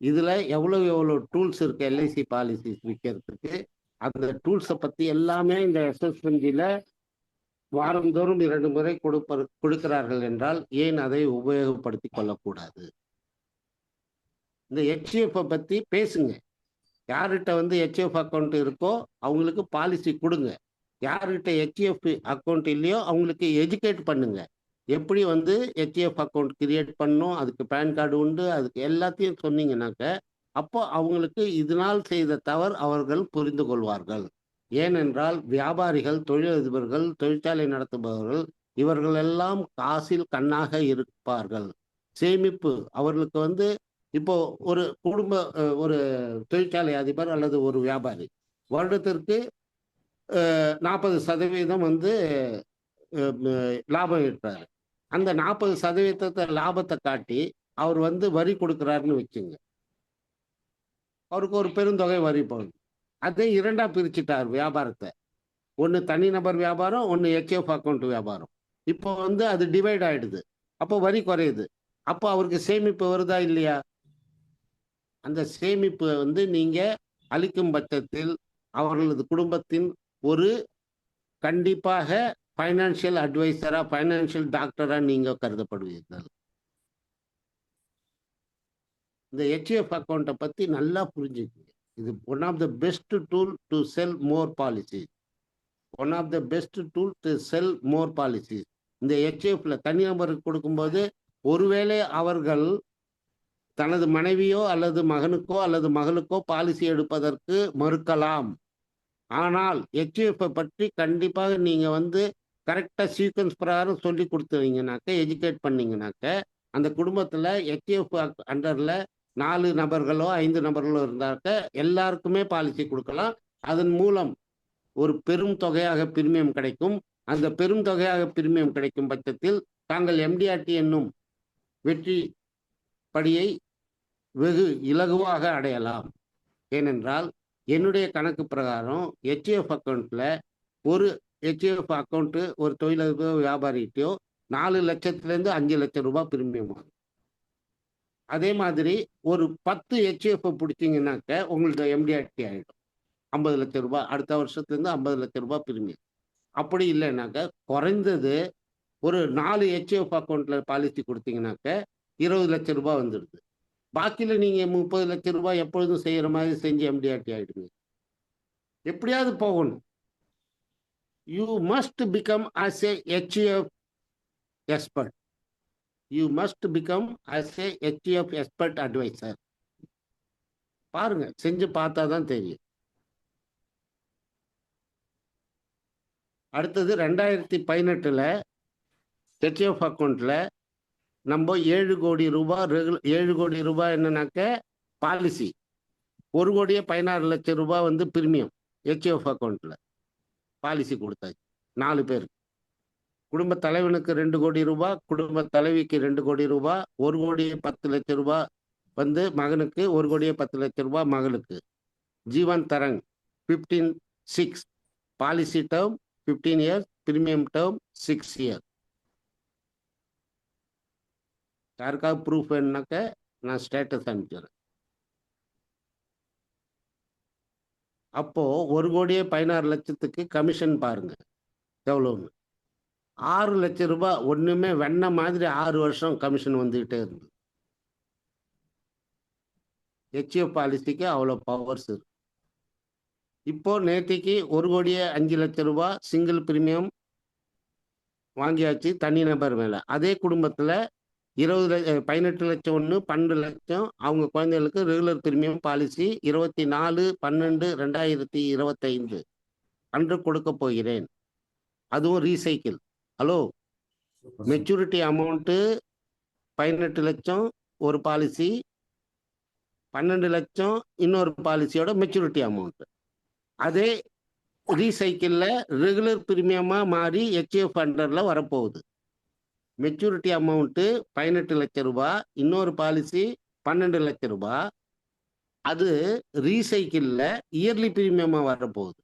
இதுல எவ்வளவு டூல்ஸ் இருக்கு LIC பாலிசி விற்கிறதுக்கு. அந்த டூல்ஸை பத்தி எல்லாமே இந்த SSMG-ல வாரந்தோறும் 2 முறை கொடுக்கிறார்கள் என்றால் ஏன் அதை உபயோகப்படுத்தி கொள்ளக்கூடாது? இந்த HEF பத்தி பேசுங்க. யார்கிட்ட வந்து HEF அக்கௌண்ட் இருக்கோ அவங்களுக்கு பாலிசி கொடுங்க. யார்கிட்ட HEF அக்கௌண்ட் இல்லையோ அவங்களுக்கு எஜுகேட் பண்ணுங்க. எப்படி வந்து HEF அக்கௌண்ட் கிரியேட் பண்ணணும், அதுக்கு பேன் கார்டு உண்டு, அதுக்கு எல்லாத்தையும் சொன்னீங்கன்னாக்க அப்போ அவங்களுக்கு இதனால் செய்த தவறு அவர்கள் புரிந்து கொள்வார்கள். ஏனென்றால் வியாபாரிகள், தொழிலதிபர்கள், தொழிற்சாலை நடத்துபவர்கள் இவர்கள் எல்லாம் காசில் கண்ணாக இருப்பார்கள். சேமிப்பு அவர்களுக்கு வந்து இப்போ ஒரு ஒரு தொழிற்சாலை அதிபர் அல்லது ஒரு வியாபாரி வருடத்திற்கு 40% வந்து லாபம் ஈட்டுறாரு. அந்த 40% லாபத்தை காட்டி அவர் வந்து வரி கொடுக்கிறாருன்னு வச்சுங்க, அவருக்கு ஒரு பெருந்தொகை வரி போகுது. அதை 2ஆ பிரிச்சுட்டார் வியாபாரத்தை. ஒன்று தனிநபர் வியாபாரம், ஒன்று HEF அக்கௌண்ட் வியாபாரம். இப்போ வந்து அது டிவைட் ஆயிடுது. அப்போ வரி குறையுது. அப்போ அவருக்கு சேமிப்பு வருதா இல்லையா? அந்த சேமிப்பு வந்து நீங்க அளிக்கும் பட்சத்தில் அவர்களது குடும்பத்தின் ஒரு கண்டிப்பாக ஃபைனான்சியல் அட்வைசரா, ஃபைனான்சியல் டாக்டரா நீங்க கருதப்படுவீர்கள். இந்த HEF அக்கௌண்ட்டை பத்தி நல்லா புரிஞ்சுக்கங்க. இது one of the best tool to sell more policy. One of the best tool to sell more policy. இந்த HEFல தனிநபருக்கு கொடுக்கும்போது ஒருவேளை அவர்கள் தனது மனைவியோ அல்லது மகனுக்கோ அல்லது மகளுக்கோ பாலிசி எடுப்பதற்கு மறுக்கலாம். ஆனால் HEF பற்றி கண்டிப்பாக நீங்க வந்து கரெக்டா சீக்வன்ஸ் பிரகாரம் சொல்லி கொடுத்தீங்கன்னாக்க, எஜுகேட் பண்ணீங்கன்னாக்க அந்த குடும்பத்துல HEF அண்டர்ல 4 நபர்களோ 5 நபர்களோ இருந்தாக்க எல்லாருக்குமே பாலிசி கொடுக்கலாம். அதன் மூலம் ஒரு பெரும் தொகையாக பிரீமியம் கிடைக்கும். அந்த பெரும் தொகையாக பிரீமியம் கிடைக்கும் பட்சத்தில் தாங்கள் MDRT என்னும் வெற்றி படியை வெகு இலகுவாக அடையலாம். ஏனென்றால் என்னுடைய கணக்கு பிரகாரம் HEF அக்கௌண்ட்ல ஒரு HEF அக்கௌண்ட் ஒரு தொழிலதிபர் வியாபாரிகிட்டயோ 4 லட்சத்திலேருந்து 5 லட்சம் ரூபாய் பிரீமியம் ஆகும். அதே மாதிரி ஒரு 10 HEF பிடிச்சிங்கன்னாக்க உங்களோட MDRT ஆகிடும் 50 லட்சம் ரூபாய். அடுத்த வருஷத்துலேருந்து 50 லட்சம் ரூபாய் பிரீமியம். அப்படி இல்லைன்னாக்க குறைந்தது ஒரு 4 HEF அக்கௌண்ட்ல பாலிசி கொடுத்தீங்கன்னாக்க 20 லட்சம் ரூபாய் வந்துடுது. பாக்கியில நீங்க 30 லட்சம் ரூபாய் எப்பொழுதும் செய்யற மாதிரி செஞ்சு MDRT ஆயிடுங்க. எப்படியாவது போகணும். You must become as a HF expert. You must become as a HF expert advisor. பாருங்க, செஞ்சு பார்த்தாதான் தெரியும். அடுத்தது 2018 HF அக்கௌண்ட்ல நம்ம 7 கோடி ரூபாய் 7 கோடி ரூபாய் என்னன்னாக்க பாலிசி, 1,16,00,000 ரூபாய் வந்து பிரீமியம் HF அக்கௌண்ட்ல பாலிசி கொடுத்தாச்சு 4 பேருக்கு. குடும்ப தலைவனுக்கு 2 கோடி ரூபாய், குடும்ப தலைவிக்கு 2 கோடி ரூபாய், 1,10,00,000 ரூபாய் வந்து மகனுக்கு, 1,10,00,000 ரூபாய் மகளுக்கு. ஜீவன் தரங் 15/6 policy term 15 years, premium term 6 years. யாருக்காவது ப்ரூஃப் வேணுனாக்க நான் ஸ்டேட்டஸ் அனுப்பிச்சிடுறேன். அப்போ 1,16,00,000 கமிஷன் பாருங்க எவ்வளோன்னு. 6 லட்சம் ரூபாய் ஒண்ணுமே வெண்ண மாதிரி 6 வருஷம் கமிஷன் வந்துகிட்டே இருந்து. HF பாலிசிக்கு அவ்வளோ பவர்ஸ் இருக்கு. இப்போ நேத்திக்கு 1,05,00,000 ரூபாய் சிங்கிள் பிரீமியம் வாங்கியாச்சு தனிநபர் மேல. அதே குடும்பத்துல 18 லட்சம் ஒன்று, 12 லட்சம் அவங்க குழந்தைகளுக்கு ரெகுலர் பிரீமியம் பாலிசி 24/12/2025 அன்று கொடுக்க போகிறேன். அதுவும் ரீசைக்கிள். ஹலோ, மெச்சூரிட்டி அமௌண்ட்டு 18 லட்சம் ஒரு பாலிசி, 12 லட்சம் இன்னொரு பாலிசியோட மெச்சூரிட்டி அமௌண்ட். அதே ரீசைக்கிள்ல ரெகுலர் பிரீமியமா மாறி HF அண்டர்ல வரப்போகுது. மெச்சூரிட்டி அமௌண்ட்டு 18 லட்சம் ரூபாய், இன்னொரு பாலிசி 12 லட்சம் ரூபாய். அது ரீசைக்கிள்ல இயர்லி பிரீமியமா வரப்போகுது.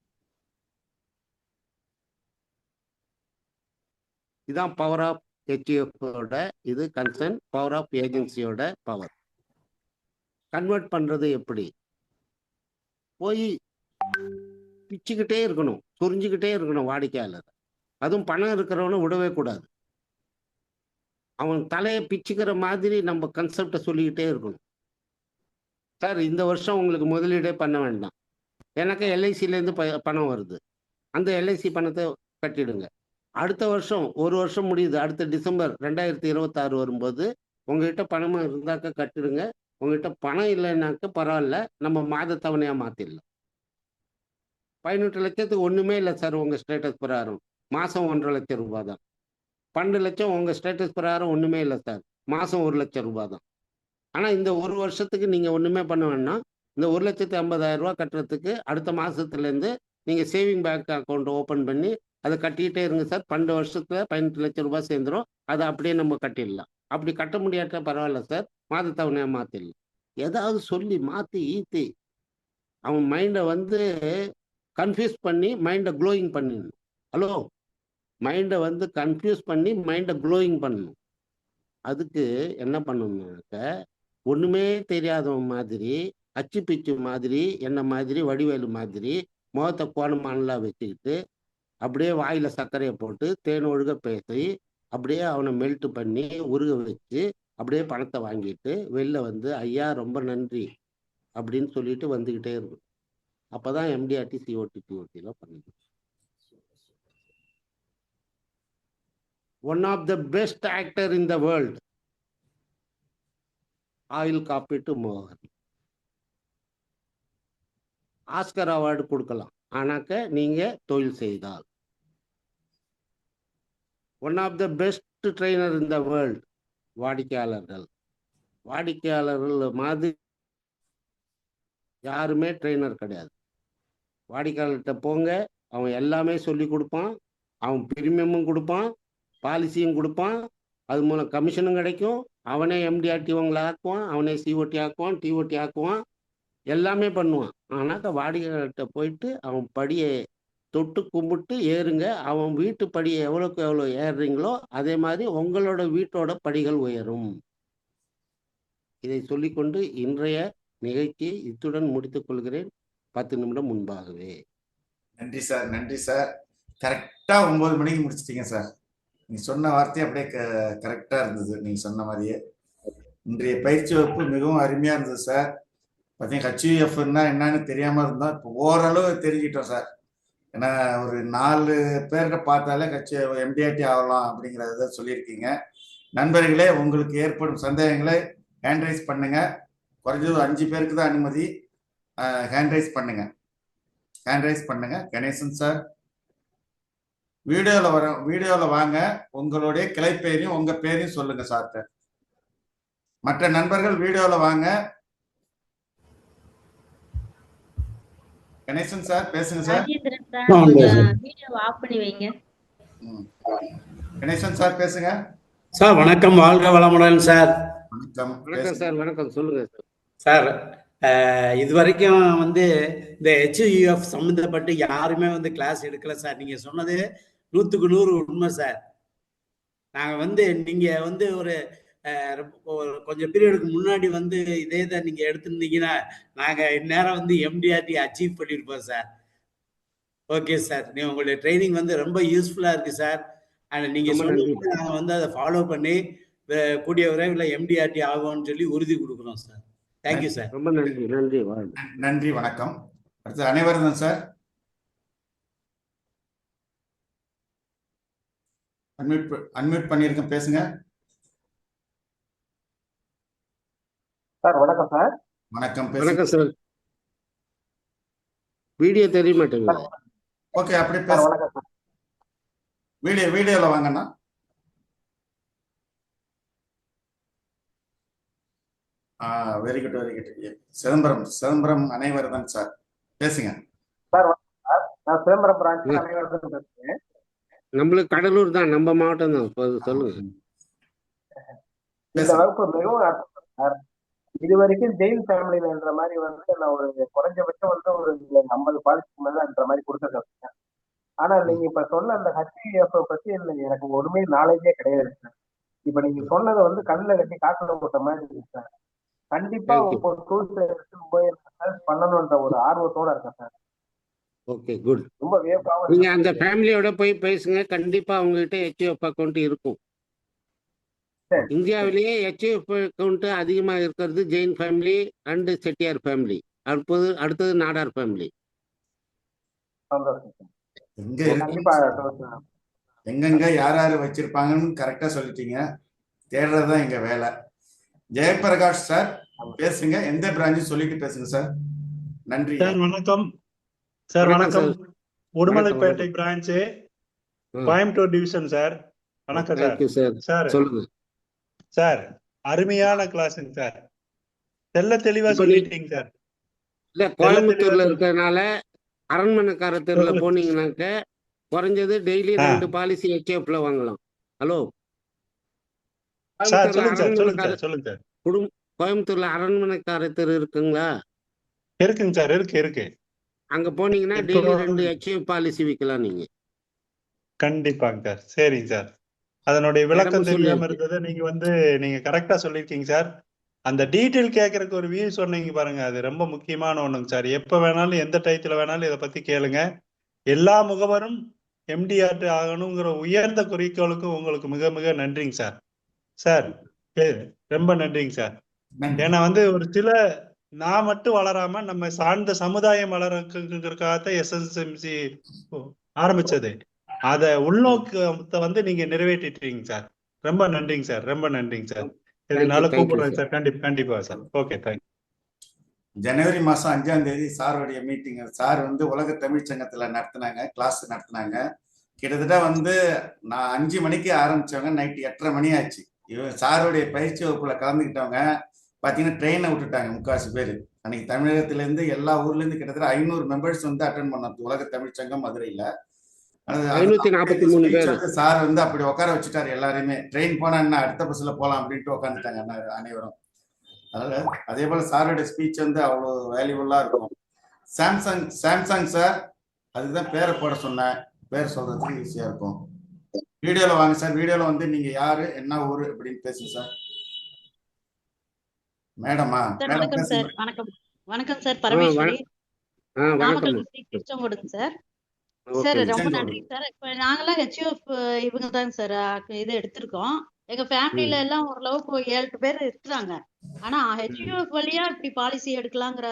இதான் பவர் ஆஃப் HF இது கன்சர்ன், பவர் ஆஃப் ஏஜென்சியோட பவர். கன்வெர்ட் பண்றது எப்படி? போய் பிச்சுக்கிட்டே இருக்கணும், புரிஞ்சுக்கிட்டே இருக்கணும் வாடிக்கையாளர். அதுவும் பணம் இருக்கிறவனை விடவே கூடாது. அவன் தலையை பிச்சுக்கிற மாதிரி நம்ம கன்செப்டை சொல்லிக்கிட்டே இருக்கணும். சார், இந்த வருஷம் உங்களுக்கு முதலீடே பண்ண வேண்டாம், எனக்கு LICலேருந்து பணம் வருது, அந்த LIC பணத்தை கட்டிடுங்க. அடுத்த வருஷம், ஒரு வருஷம் முடியுது, அடுத்த டிசம்பர் 2026 வரும்போது உங்ககிட்ட பணமா இருந்தாக்க கட்டிடுங்க, உங்ககிட்ட பணம் இல்லைன்னாக்க பரவாயில்ல, நம்ம மாத தவணையாக மாற்றிடலாம். 18 லட்சத்துக்கு ஒன்றுமே இல்லை சார் உங்கள் ஸ்டேட்டஸ் பிரகாரம், மாதம் 1.5 லட்சம் ரூபாய் தான். 12 லட்சம் உங்கள் ஸ்டேட்டஸ் பிரகாரம் ஒன்றுமே இல்லை சார், மாதம் 1 லட்சம் ரூபாய் தான். ஆனால் இந்த ஒரு வருஷத்துக்கு நீங்கள் ஒன்றுமே பண்ண வேணாம். இந்த 1,50,000 ரூபா கட்டுறதுக்கு அடுத்த மாதத்துலேருந்து நீங்கள் சேவிங் பேங்க் அக்கௌண்ட் ஓப்பன் பண்ணி அதை கட்டிக்கிட்டே இருங்க சார். 12 வருஷத்துல 18 லட்சம் ரூபாய் சேர்ந்துடும். அதை அப்படியே நம்ம கட்டிடலாம். அப்படி கட்ட முடியாட்டா பரவாயில்ல சார், மாத தவணையாக மாற்றிடலாம். ஏதாவது சொல்லி மாற்றி ஈத்தி அவன் மைண்டை வந்து கன்ஃபியூஸ் பண்ணி மைண்டை க்ளோயிங் பண்ணிடணும். ஹலோ, மைண்டை வந்து கன்ஃபியூஸ் பண்ணி மைண்டை க்ளோயிங் பண்ணணும். அதுக்கு என்ன பண்ணணும்னாக்க, ஒன்றுமே தெரியாதவன் மாதிரி, அச்சு பிச்சு மாதிரி, என்ன மாதிரி, வடிவேலு மாதிரி முகத்தை கோணமானலாம் வச்சுக்கிட்டு அப்படியே வாயில சர்க்கரையை போட்டு தேன் ஒழுக பேசி அப்படியே அவனை மெல்ட் பண்ணி உருக வச்சு அப்படியே பணத்தை வாங்கிட்டு வெளில வந்து ஐயா ரொம்ப நன்றி அப்படின்னு சொல்லிட்டு வந்துக்கிட்டே இருக்கும். அப்போதான் MDRT COT பண்ணுது. One of the best actor in the world, ஆயில் காப்பீட்டு மோகன். ஆஸ்கர் அவார்டு கொடுக்கலாம், ஆனாக்க நீங்க தொழில் செய்தால். One of the best trainer in the world, வாடிக்கையாளர்கள். வாடிக்கையாளர்கள் மாதிரி யாருமே ட்ரெயினர் கிடையாது. வாடிக்கையாளர்கிட்ட போங்க, அவன் எல்லாமே சொல்லி கொடுப்பான், அவன் பிரீமியமும் கொடுப்பான், பாலிசியும் கொடுப்பான், அது மூலம் கமிஷனும் கிடைக்கும். அவனே MDRT உங்களை ஆக்குவான், அவனே COT ஆக்குவான், TOT ஆக்குவான், எல்லாமே பண்ணுவான். ஆனாக்கா வாடிக்கையாளர்கிட்ட போயிட்டு அவன் படியை தொட்டு கும்பிட்டு ஏறுங்க. அவன் வீட்டு படியை எவ்வளோக்கு எவ்வளோ ஏறுறீங்களோ அதே மாதிரி உங்களோட வீட்டோட படிகள் உயரும். இதை சொல்லிக்கொண்டு இன்றைய நிகழ்ச்சியை இத்துடன் முடித்துக் கொள்கிறேன், 10 நிமிடம் முன்பாகவே. நன்றி சார், நன்றி சார். கரெக்டா 9 மணிக்கு முடிச்சிட்டீங்க சார். நீங்க சொன்ன வார்த்தை அப்படியே கரெக்டா இருந்தது, நீங்க சொன்ன மாதிரியே. இன்றைய பயிற்சி வகுப்பு மிகவும் அருமையா இருந்தது சார். பார்த்தீங்கன்னா ஹெச்யூஎஃப்னா என்னன்னு தெரியாம இருந்தோம். இப்போ ஓரளவு தெரிஞ்சிட்டோம் சார். ஏன்னா ஒரு 4 பேர்கிட்ட பார்த்தாலே எம்டிஆர்டி ஆகலாம் அப்படிங்கிறத சொல்லியிருக்கீங்க. நண்பர்களே, உங்களுக்கு ஏற்படும் சந்தேகங்களை ஹேண்ட் ரைஸ் பண்ணுங்க. குறைஞ்சது 5 பேருக்கு தான் அனுமதி. ஹேண்ட் ரைஸ் பண்ணுங்க. கணேசன் சார் வீடியோல வாங்க. உங்களுடைய கிளை பேரையும் உங்க பேரையும் சொல்லுங்க சார்ட்ட. மற்ற நண்பர்கள் வீடியோல வாங்க. கணேசன் சார் பேசுங்க சார். ராஜேந்திரன் சார் கொஞ்சம் வீடியோ ஆஃப் பண்ணி வைங்க. கணேசன் சார் பேசுங்க சார். வணக்கம், வாழ்க வளமுடன் சார். வணக்கம் சார். வணக்கம், சொல்லுங்க சார். இது வரைக்கும் இந்த ஹெச்யூஎஃப் சம்மந்தப்பட்டு யாருமே கிளாஸ் எடுக்கல சார். நீங்க சொன்னது 100க்கு 100 உண்மை சார். நாங்க நீங்க ஒரு கொஞ்சம் பீரியடுக்கு முன்னாடி இதே தான் நீங்க எடுத்திருந்தீங்கன்னா நாங்க இந்நேரம் எம்டிஆர்டி அச்சீவ் பண்ணிருப்போம் சார். ஓகே சார், உங்களுடைய ட்ரைனிங் ரொம்ப யூஸ்ஃபுல்லா இருக்கு சார். அண்ட் நீங்க சொல்லுங்க, நாங்க அதை ஃபாலோ பண்ணி கூடிய விரைவில் எம்டிஆர்டி ஆகும்னு சொல்லி உறுதி கொடுக்குறோம் சார். Thank you sir. ரொம்ப நன்றி. நன்றி. நன்றி. வணக்கம். அடுத்து அனைவரும் சார் அன்மியூட் பண்ணிருக்கேன், பேசுங்க சார். வணக்கம் சார். வணக்கம். வணக்கம் சார். வீடியோ தெரிய மாட்டேங்குது. ஓகே, அப்படி பேச. வணக்கம் சார். வீடியோல வாங்கண்ணா. Very good. சிதம்பரம் அனைவரும் சார் பேசுங்க சார். நான் சிதம்பரம் பிரான்ச் அனைவரும் பேசுறேன். நம்மளுக்கு கடலூர் தான், நம்ம மாவட்டம் தான். சொல்லுங்க. இந்த வகுப்பு மிகவும் அற்புதம் சார். இது வரைக்கும் ஜெயின் ஃபேமிலியில என்ற மாதிரி நான் ஒரு குறைஞ்சபட்சம் ஒரு 50 பாலிசிக்கு மேல மாதிரி கொடுத்துருக்கேன். ஆனா நீங்க இப்ப சொன்ன அந்த ஹெச்யூஎஃப் பத்தி எனக்கு ஒண்ணுமே நாலேஜே கிடையாது சார். இப்ப நீங்க சொன்னதை கண்ணில் கட்டி காட்டுல போட்ட மாதிரி இருக்கு சார். கண்டிப்பா ஒரு டூல்ஸ் பண்ணணும்ன்ற ஒரு ஆர்வத்தோட இருக்கேன் சார். Okay, good. ரொம்ப வியப்பாவும். நீங்க அந்த ஃபேமிலியோட போய் பேசுங்க. கண்டிப்பா அவங்ககிட்ட ஹெச்யூஎஃப் அக்கௌண்ட் இருக்கும். இந்தியாவிலேயே ஹெச்யூஎஃப் அக்கௌண்ட் அதிகமா இருக்கிறது Jain family and Chettiar family. அடுத்தது நாடார் ஃபேமிலி. எங்கெங்க யார் வச்சிருப்பாங்கன்னு கரெக்டா சொல்லிட்டீங்க. தேடுறதுதான் எங்க வேலை. ஜெயபிரகாஷ் சார் பேசுங்க. எந்த பிரான்ச் சொல்லிட்டு பேசுங்க சார். நன்றி சார். வணக்கம் சார். வணக்கம். Udumalaipettai branch, Coimbatore division sir. வணக்கம் சார். சார் சொல்லுங்க சார். அருமையான கிளாஸுங்க சார். தெளிவா சொல்லிட்டீங்க சார். இல்ல, கோயம்புத்தூர்ல இருக்கிறதுனால அரண்மனைக்கார தெருல போனீங்கன்னாக்க குறைஞ்சது டெய்லி 2 பாலிசி ஹெச்எஃப்ல வாங்கலாம். ஹலோ சார், சொல்லுங்க சார். கோயம்புத்தூர்ல அரண்மனைக்கார தெரு இருக்குங்களா? இருக்குங்க சார். இருக்கு. அங்க போனீங்கன்னா டெய்லி 2 ஹெச்எஃப் பாலிசி விற்கலாம் நீங்க. கண்டிப்பாங்க சார். சரிங்க சார். அதனுடைய விளக்கம் தெரியாம இருந்தது. நீங்க கரெக்டா சொல்லிருக்கீங்க சார். அந்த டீட்டெயில் கேட்கறதுக்கு ஒரு வியூ சொன்னீங்க பாருங்க, அது ரொம்ப முக்கியமான ஒண்ணுங்க சார். எப்ப வேணாலும் எந்த டயத்துல வேணாலும் இதை பத்தி கேளுங்க. எல்லா முகவரும் எம்டிஆர்டி ஆகணுங்கிற உயர்ந்த குறிக்கோளுக்கு உங்களுக்கு மிக மிக நன்றிங்க சார். சார் ரொம்ப நன்றிங்க சார். ஏன்னா ஒரு சில நான் மட்டும் வளராம நம்ம சார்ந்த சமுதாயம் வளர்க்கறதுக்காகத்தான் எஸ்எஸ்எம்சி ஆரம்பிச்சது. அத உள்நோக்கத்தை நீங்க நிறைவேற்றிட்டீங்க சார். ரொம்ப நன்றிங்க சார். ரொம்ப நன்றிங்க சார். இதனால கூப்பிடுறேன் சார். கண்டிப்பா சார். Okay, thank you. ஜனவரி மாசம் 5ஆம் தேதி சாருடைய மீட்டிங். சார் உலக தமிழ் சங்கத்துல கிளாஸ் நடத்தினாங்க. கிட்டத்தட்ட நான் 5 மணிக்கு ஆரம்பிச்சவங்க நைட் 8:30 மணி ஆச்சு. சாருடைய பயிற்சி வகுப்புல கலந்துக்கிட்டவங்க பாத்தீங்கன்னா ட்ரெயினை விட்டுட்டாங்க 3/4 பேர். அன்னைக்கு தமிழகத்துல இருந்து எல்லா ஊர்ல இருந்து கிட்டத்தட்ட 500 மெம்பர்ஸ் அட்டென்ட் பண்ணோம். உலக தமிழ் சங்கம் மதுரையில 543 பேர். சார் அப்படி உட்கார வச்சுட்டாரு எல்லாருமே. ட்ரெயின் போனா என்ன, அடுத்த பஸ்ல போலாம் அப்படின்ட்டு உட்காந்துட்டாங்க அனைவரும். அதனால அதே போல சாருடைய ஸ்பீச் அவ்வளவு வேல்யூபுல்லா இருக்கும். சாம்சங் சார், அதுக்குதான் பேரை போட சொன்னேன். பேர் சொல்றதுக்கு ஈஸியா இருக்கும். வீடியோல வாங்க சார். வீடியோல நீங்க யாரு, என்ன ஊரு அப்படின்னு பேசுங்க சார். மேடமா? வணக்கம் சார். வணக்கம் சார். பரமேஸ்வரி, நாமக்கல் டிஸ்ட்ரிக்ட் திருச்செங்கோடுங்க சார். சார் ரொம்ப நன்றி சார். இப்ப நாங்கெல்லாம் ஹெச்யூஎஃப் இவங்க தாங்க சார் இது எடுத்திருக்கோம். எங்க ஃபேமிலில எல்லாம் ஓரளவுக்கு 7 பேர் இருக்கிறாங்க. ஆனா HUF வழியா இப்படி பாலிசி எடுக்கலாங்கிற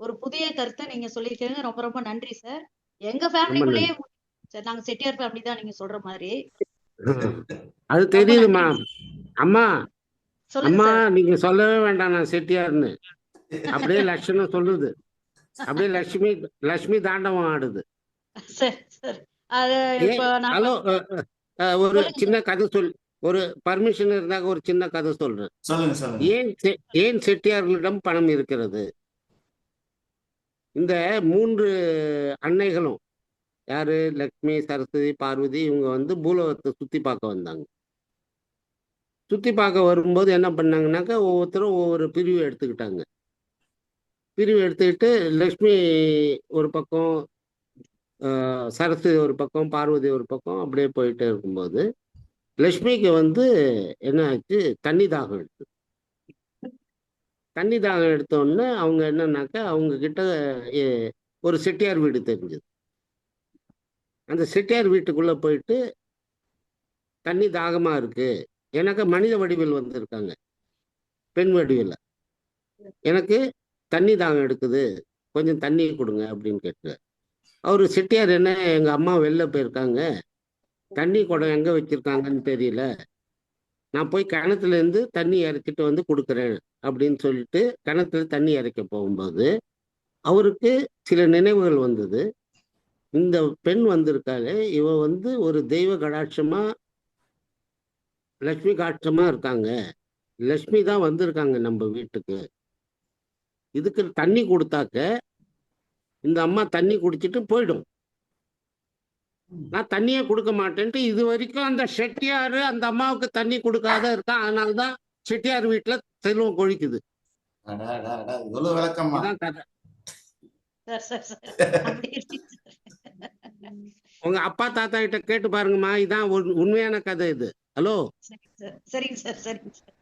ஒரு புதிய கருத்தை நீங்க சொல்லியிருக்கீங்க. ரொம்ப ரொம்ப நன்றி சார். எங்க ஃபேமிலிக்குள்ளேயே சார், நாங்க செட்டியார் ஃபேமிலி தான் நீங்க சொல்ற மாதிரி. அது ரொம்ப தெரியுதுமா. நன்றி. அம்மா சொல்லுங்க அம்மா சார். நீங்க சொல்லவே வேண்டாம் நான் செட்டியார்னு. அப்படியே லட்சணம் சொல்லுது. அப்படியே லட்சுமி தாண்டவம் ஆடுது. சரி சரி. அது இப்போ நான் ஹலோ, ஒரு சொல்லுங்க சின்ன சார். கதை ஒரு பர்மிஷன் இருந்தாக்க ஒரு சின்ன கதை சொல்றேன். சொல்லுங்க சொல்லுங்க. ஏன் செட்டியார்களிடம் பணம் இருக்கிறது? இந்த 3 அன்னைகளும் யாரு, லக்ஷ்மி, சரஸ்வதி, பார்வதி, இவங்க வந்து பூலோகத்தை சுத்தி பார்க்க வந்தாங்க. சுத்தி பார்க்க வரும்போது என்ன பண்ணாங்கன்னாக்கா ஒவ்வொருத்தரும் ஒவ்வொரு பிரிவு எடுத்துக்கிட்டாங்க. பிரிவு எடுத்துக்கிட்டு லக்ஷ்மி ஒரு பக்கம், சரஸ்வதி ஒரு பக்கம், பார்வதி ஒரு பக்கம், அப்படியே போயிட்டே இருக்கும்போது லக்ஷ்மிக்கு வந்து என்ன ஆச்சு, தண்ணி தாகம் எடுத்து. தண்ணி தாகம் எடுத்த உடனே அவங்க என்னன்னாக்கா அவங்க கிட்ட ஒரு செட்டியார் வீடு தெரிஞ்சது. அந்த செட்டியார் வீட்டுக்குள்ள போயிட்டு தண்ணி தாகமா இருக்கு, எனக்கு மனித வடிவில் வந்திருக்காங்க, பெண் வடிவில், எனக்கு தண்ணி தாகம் எடுக்குது, கொஞ்சம் தண்ணி கொடுங்க அப்படின்னு கேட்டு. அவரு செட்டியார் என்ன, எங்க அம்மா வெளில போயிருக்காங்க, தண்ணி குடம் எங்க வச்சிருக்காங்கன்னு தெரியல, நான் போய் கிணத்துல இருந்து தண்ணி இறக்கிட்டு வந்து கொடுக்குறேன் அப்படின்னு சொல்லிட்டு கிணத்துல தண்ணி இறைக்க போகும்போது அவருக்கு சில நினைவுகள் வந்தது. இந்த பெண் வந்திருக்காளே, இவ வந்து ஒரு தெய்வ கடாட்சமா, லட்சுமி கடாட்சமா இருக்காங்க, லட்சுமி தான் வந்திருக்காங்க நம்ம வீட்டுக்கு, இதுக்கு தண்ணி கொடுத்தாக்க இந்த அம்மா தண்ணி குடிச்சிட்டு போயிடும், நான் தண்ணியே கொடுக்க மாட்டேன்ட்டு இது வரைக்கும் அந்த செட்டியாரு அந்த அம்மாவுக்கு தண்ணி கொடுக்காத இருக்கான். அதனாலதான் செட்டியார் வீட்டுல செல்வம் கொழிக்குது. இவ்வளவு விளக்கமா? இதான் கதை. சார் சார் சார் அப்படி இருக்கு. உங்க அப்பா தாத்தா கிட்ட கேட்டு பாருங்கம்மா, இதான் உண்மையான கதை இது. ஹலோ, சரிங்க சார் சரிங்க சார் சரிங்க சார்.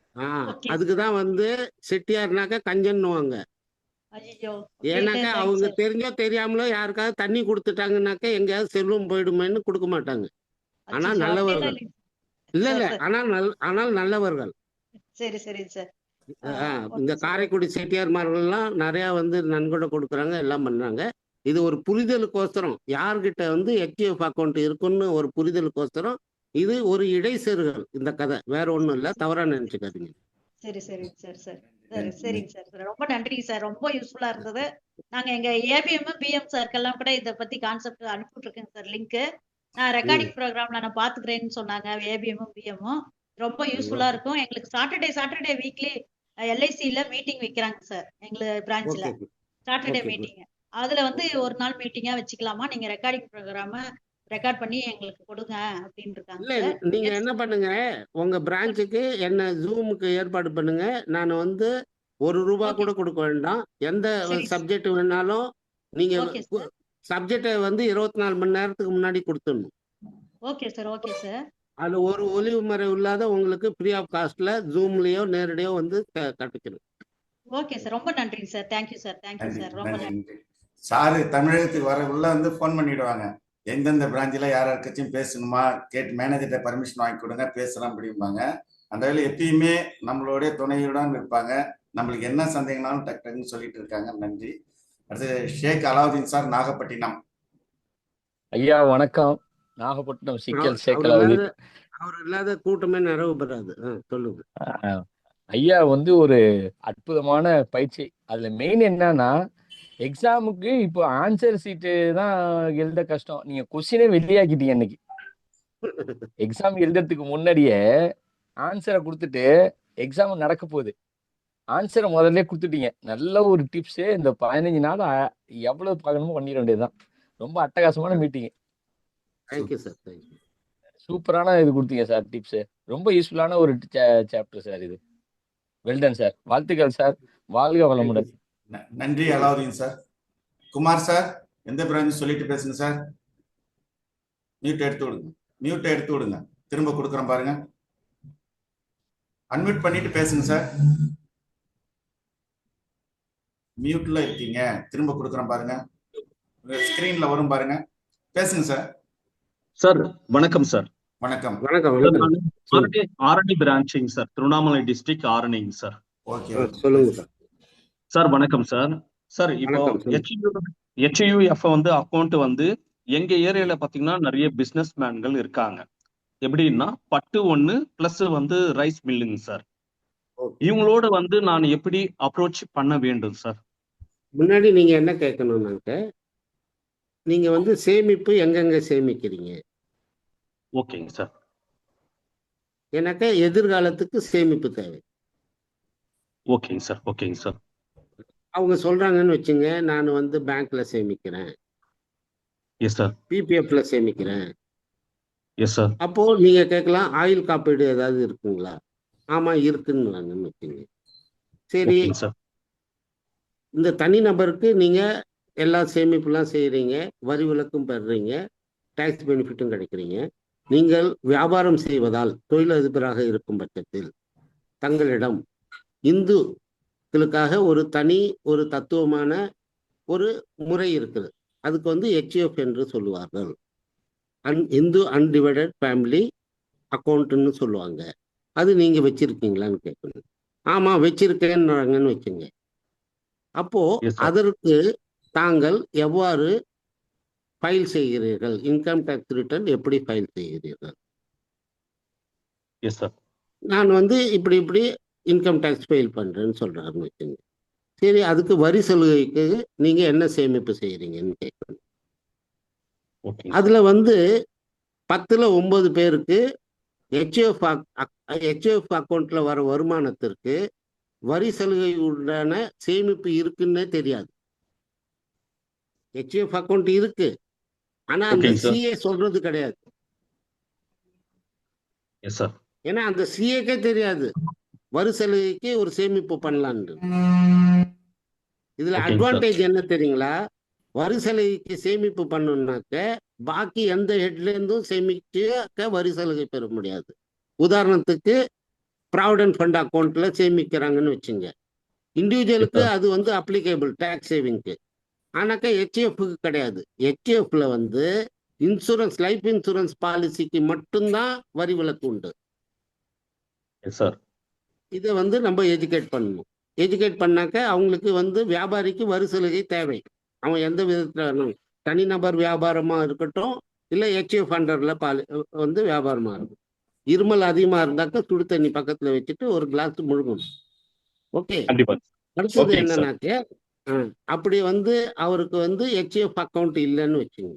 ஓகே. அதுக்குதான் வந்து செட்டியார்னாக்க கஞ்சன்னுவாங்க. ஐயோ. ஏன்னாக்கா அவங்க தெரிஞ்சோ தெரியாமலோ யாருக்காவது தண்ணி கொடுத்துட்டாங்கன்னாக்க எங்கேயாவது செல்வம் போயிடுமேன்னு கொடுக்க மாட்டாங்க. ஆனா நல்லவர்கள். இல்ல இல்ல, ஆனால் நல்லவர்கள். சரி சரி சார். இந்த காரைக்குடி செட்டியார்மார்கள்லாம் நிறைய வந்து நன்கொடை கொடுக்குறாங்க, எல்லாம் பண்றாங்க. இது ஒரு புரிதலுக்கோசரம், யார்கிட்ட வந்து HUF அக்கௌண்ட் இருக்குன்னு ஒரு புரிதலுக்கோசரம், இது ஒரு இடைசெருகள் இந்த கதை, வேற ஒண்ணும் இல்ல, தவறா நினைச்சுக்காதீங்க. சரி சரி சார் சார் சரி சரிங்க சார். ரொம்ப நன்றி சார். ரொம்ப யூஸ்ஃபுல்லா இருந்தது. நாங்க எங்க ABM BM சார்க்கெல்லாம் கூட இதை பத்தி கான்செப்ட் அனுப்பிட்டு இருக்கேன் சார் லிங்க். நான் ரெக்கார்டிங் ப்ரோக்ராம்ல நான் பாத்துக்கிறேன்னு சொன்னாங்க ABM BM. ரொம்ப யூஸ்ஃபுல்லா இருக்கும். எங்களுக்கு சாட்டர்டே வீக்லி LICல மீட்டிங் வைக்கிறாங்க சார் எங்களுக்கு பிரான்ச்ல. Saturday meeting. அதுல வந்து ஒரு நாள் மீட்டிங்கா வச்சுக்கலாமா, நீங்க ரெக்கார்டிங் ப்ரோக்ராம ரெக்கார்ட் பண்ணி எங்களுக்கு கொடுங்க அப்படின்னு இருக்காங்க. இல்ல, நீங்க என்ன பண்ணுங்க, உங்க பிரான்ச்சுக்கு என்ன ஜூமுக்கு ஏற்பாடு பண்ணுங்க. நான் வந்து ₹1 கூட கொடுக்க வேண்டாம். எந்த சப்ஜெக்ட் வேணாலும் நீங்க சப்ஜெக்டை வந்து 24 மணி நேரத்துக்கு முன்னாடி கொடுத்துடணும். Okay sir okay sir. அதுல ஒரு ஒளிவு மறை இல்லாத உங்களுக்கு ஃப்ரீ ஆஃப் காஸ்ட்ல ஜூம்லயோ நேரடியோ வந்து கட்டுக்கணும். Okay sir. ரொம்ப நன்றி sir. Thank you sir. Thank you sir. ரொம்ப நன்றி சார். தமிழகத்துக்கு வர உள்ள வந்து ஃபோன் பண்ணிடுவாங்க, எந்தெந்த பிரான்ச்சில் யார் யாருக்காச்சும் பேசணுமா கேட்டு மேனேஜர்கிட்ட பர்மிஷன் வாங்கி கொடுங்க பேசலாம் அப்படிம்பாங்க. அந்த வேலை எப்பயுமே நம்மளுடைய துணையுடன் இருப்பாங்க. நம்மளுக்கு என்ன சந்தேகம்னாலும் டக்கு டக்குன்னு சொல்லிட்டு இருக்காங்க. நன்றி. அடுத்து ஷேக் அலாவுதீன் சார், நாகப்பட்டினம். ஐயா வணக்கம். நாகப்பட்டினம் சிக்கல் ஷேக் அலாவுதீன். அவர் இல்லாத கூட்டமே நிறைவு பெறாது. சொல்லுங்க ஐயா. வந்து ஒரு அற்புதமான பயிற்சி. அதுல மெயின் என்னன்னா, எக்ஸாமுக்கு இப்போ ஆன்சர் சீட்டு தான் எழுத கஷ்டம். நீங்க கொஸ்டினே வெளியாக்கிட்டீங்க. இன்னைக்கு எக்ஸாம் எழுதுறதுக்கு முன்னாடியே ஆன்சரை கொடுத்துட்டு எக்ஸாம் நடக்க போகுது, ஆன்சரை முதல்ல கொடுத்துட்டீங்க. நல்ல ஒரு டிப்ஸ். இந்த 15 நாள் எவ்வளவு பார்க்கணுமோ பண்ணிட வேண்டியதுதான். ரொம்ப அட்டகாசமான மீட்டிங். Thank you sir. சூப்பரான இது கொடுத்தீங்க சார் டிப்ஸ். ரொம்ப யூஸ்ஃபுல்லான ஒரு சாப்டர் சார் இது. Well done sir. வாழ்த்துக்கள் சார். வாழ்க வளமுடன். நன்றி அலாவுதீன் சார். குமார் சார், எந்த பிரான்ச் சொல்லிட்டு பேசுங்க சார். மியூட் எடுத்து விடுங்க. திரும்ப கொடுக்குறேன் பாருங்க. அன்மியூட் பண்ணிட்டு பேசுங்க சார். மியூட்ல இருக்கீங்க. திரும்ப கொடுக்குறேன் பாருங்க. ஸ்கிரீன்ல வரும் பாருங்க. பேசுங்க சார். சார் வணக்கம் சார். வணக்கம். வணக்கம் சார் வணக்கம் நான் சொல்லுங்க. Arani branching sir, Tiruvannamalai district ஆரணிங்க சார். ஓகே ஓகே சொல்லுங்க சார். சார் வணக்கம் சார். சார் இப்போ வணக்கம் சொல்லுங்க. HUF வந்து அக்கௌண்ட் வந்து எங்க ஏரியால பாத்தீங்கன்னா நிறைய பிசினஸ் மேன்கள் இருக்காங்க. எப்படின்னா பட்டு ஒண்ணு பிளஸ் வந்து ரைஸ் மில்லுங்க சார். ஓகே. இவங்களோட வந்து நான் எப்படி அப்ரோச் பண்ண வேண்டும் சார்? முன்னாடி நீங்க என்ன கேட்கணும்னாக்க, நீங்க வந்து சேமிப்பு எங்கெங்க சேமிக்கிறீங்க? ஓகேங்க சார். ஏன்னாக்கா எதிர்காலத்துக்கு சேமிப்பு தேவை. ஓகேங்க சார். ஓகேங்க சார். அவங்க சொல்றாங்கன்னு வச்சுங்க, நான் வந்து பேங்க்ல சேமிக்கிறேன், எஸ் சார். பிபிஎஃப்ல சேமிக்கிறேன். Yes sir. அப்போ நீங்க கேட்கலாம், ஆயுள் காப்பீடு ஏதாவது இருக்குங்களா? ஆமா இருக்குன்னு வச்சுங்க. சரி, ஓகேங்க சார். இந்த தனிநபருக்கு நீங்க எல்லா சேமிப்புலாம் செய்றீங்க, வரி விலக்கும் பெறுறீங்க, டாக்ஸ் பெனிஃபிட்டும் கிடைக்கிறீங்க. நீங்கள் வியாபாரம் செய்வதால் தொழிலதிபராக இருக்கும் பட்சத்தில் தங்களிடம் இந்துக்களுக்காக ஒரு தத்துவமான ஒரு முறை இருக்குது. அதுக்கு வந்து HUF என்று சொல்லுவார்கள். இந்து அன்டிவைடட் ஃபேமிலி அக்கௌண்ட்னு சொல்லுவாங்க. அது நீங்க வச்சிருக்கீங்களான்னு கேட்கணும். ஆமா வச்சிருக்கேன்னு வச்சுங்க. அப்போ எஸ் சார். அதற்கு தாங்கள் எவ்வாறு ஃபைல் செய்கிறீர்கள்? இன்கம் டேக்ஸ் ரிட்டர்ன் எப்படி ஃபைல் செய்கிறீர்கள்? Yes sir. நான் வந்து இப்படி இன்கம் டேக்ஸ் ஃபைல் பண்றேன்னு சொல்றாருன்னு வச்சுங்க. சரி, அதுக்கு வரி சலுகைக்கு நீங்க என்ன சேமிப்பு செய்யறீங்கன்னு கேட்கணும். ஓகேங்க சார். அதுல வந்து 10ல் 9 பேருக்கு HUF அக்கௌண்ட்ல வர வருமானத்திற்கு வரி சலுகை உண்டான சேமிப்பு இருக்குன்னே தெரியாது. HUF அக்கௌண்ட் இருக்கு, ஆனா அந்த ஓகேங்க சார். CA சொல்றது கிடையாது. Yes sir. ஏன்னா அந்த CAக்கே தெரியாது வரி சலுகைக்கு ஒரு சேமிப்பு பண்ணலான்னு. இதுல ஓகேங்க சார். அட்வான்டேஜ் என்ன தெரியுங்களா? வரி சலுகைக்கு சேமிப்பு பண்ணணும்னாக்க பாக்கி எந்த ஹெட்ல இருந்தும் சேமிக்க வரி சலுகை பெற முடியாது. உதாரணத்துக்கு ப்ராவிடன்ட் ஃபண்ட் அக்கௌண்ட்ல சேமிக்கிறாங்கன்னு வச்சுங்க. எஸ் இண்டிவிஜுவலுக்கு சார். அது வந்து அப்ளிகேபிள் டேக்ஸ் சேவிங்க்கு. ஆனாக்கா HUFக்கு கிடையாது. HUFல வந்து இன்சூரன்ஸ், லைஃப் இன்சூரன்ஸ் பாலிசிக்கு மட்டும்தான் வரி விலக்கு உண்டு. Yes sir. இதை வந்து நம்ம எஜுகேட் பண்ணணும். எஜுகேட் பண்ணாக்க அவங்களுக்கு வந்து வியாபாரிக்கு வரி சலுகை தேவை. அவன் எந்த விதத்துல தனிநபர் வியாபாரமா இருக்கட்டும், இல்லை HUF அண்டர்ல வந்து வியாபாரமா இருக்கும். இருமல் அதிகமா இருந்தாக்க சுடு தண்ணி பக்கத்துல வச்சுட்டு ஒரு கிளாஸ் முழுங்கணும். ஓகே. கண்டிப்பா. அடுத்தது ஓகேங்க சார். என்னன்னாக்க, அப்படி வந்து அவருக்கு வந்து HUF அக்கௌண்ட் இல்லைன்னு வச்சுங்க,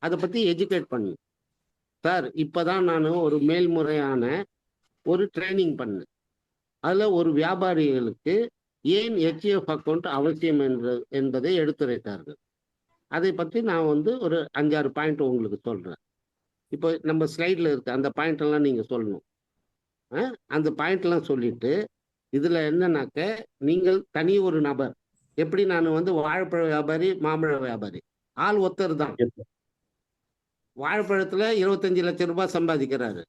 அதை பத்தி எஜுகேட் பண்ணணும். சார், இப்பதான் நான் ஒரு மேல்முறையான ஒரு ட்ரைனிங் பண்ணேன். அதுல ஒரு வியாபாரிகளுக்கு ஏன் HUF அக்கௌண்ட் அவசியம் என்பதை எடுத்துரைத்தார்கள். அதை பற்றி நான் வந்து ஒரு 5-6 பாயிண்ட் உங்களுக்கு சொல்றேன். இப்போ நம்ம ஸ்லைட்ல இருக்கு, அந்த பாயிண்ட் எல்லாம் நீங்க சொல்லணும். அந்த பாயிண்ட் எல்லாம் சொல்லிட்டு, இதுல என்னன்னாக்க, நீங்கள் தனி ஒரு நபர், எப்படி நான் வந்து வாழைப்பழ வியாபாரி, மாம்பழ வியாபாரி, ஆள் ஒத்தர் தான். Yes sir. வாழைப்பழத்துல 25 லட்சம் ரூபாய் சம்பாதிக்கிறாரு,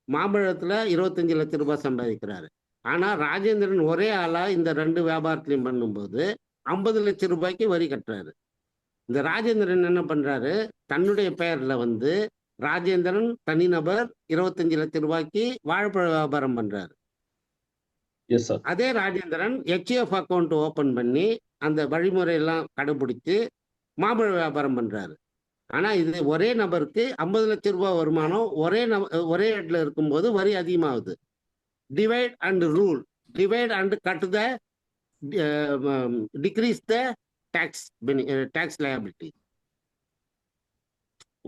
மாம்பழத்துல 25 லட்சம் ரூபாய் சம்பாதிக்கிறாரு. ஆனா ராஜேந்திரன் ஒரே ஆளா இந்த 2 வியாபாரத்திலையும் பண்ணும்போது 50 லட்சம் ரூபாய்க்கு வரி கட்டுறாரு. இந்த ராஜேந்திரன் என்ன பண்றாரு, தன்னுடைய பெயர்ல வந்து ராஜேந்திரன் தனிநபர் 25 லட்சம் ரூபாய்க்கு வாழைப்பழ வியாபாரம் பண்றாரு. Yes sir. அதே ராஜேந்திரன் HUF அக்கௌண்ட் ஓபன் பண்ணி அந்த வழிமுறையெல்லாம் கடைபிடிச்சு மாம்பழ வியாபாரம் பண்றாரு. ஆனா இது ஒரே நபருக்கு 50 லட்சம் ரூபாய் வருமானம் ஒரே இடத்துல இருக்கும்போது வரி அதிகமாகுது. Divide and rule, divide and cut the decrease the tax liability.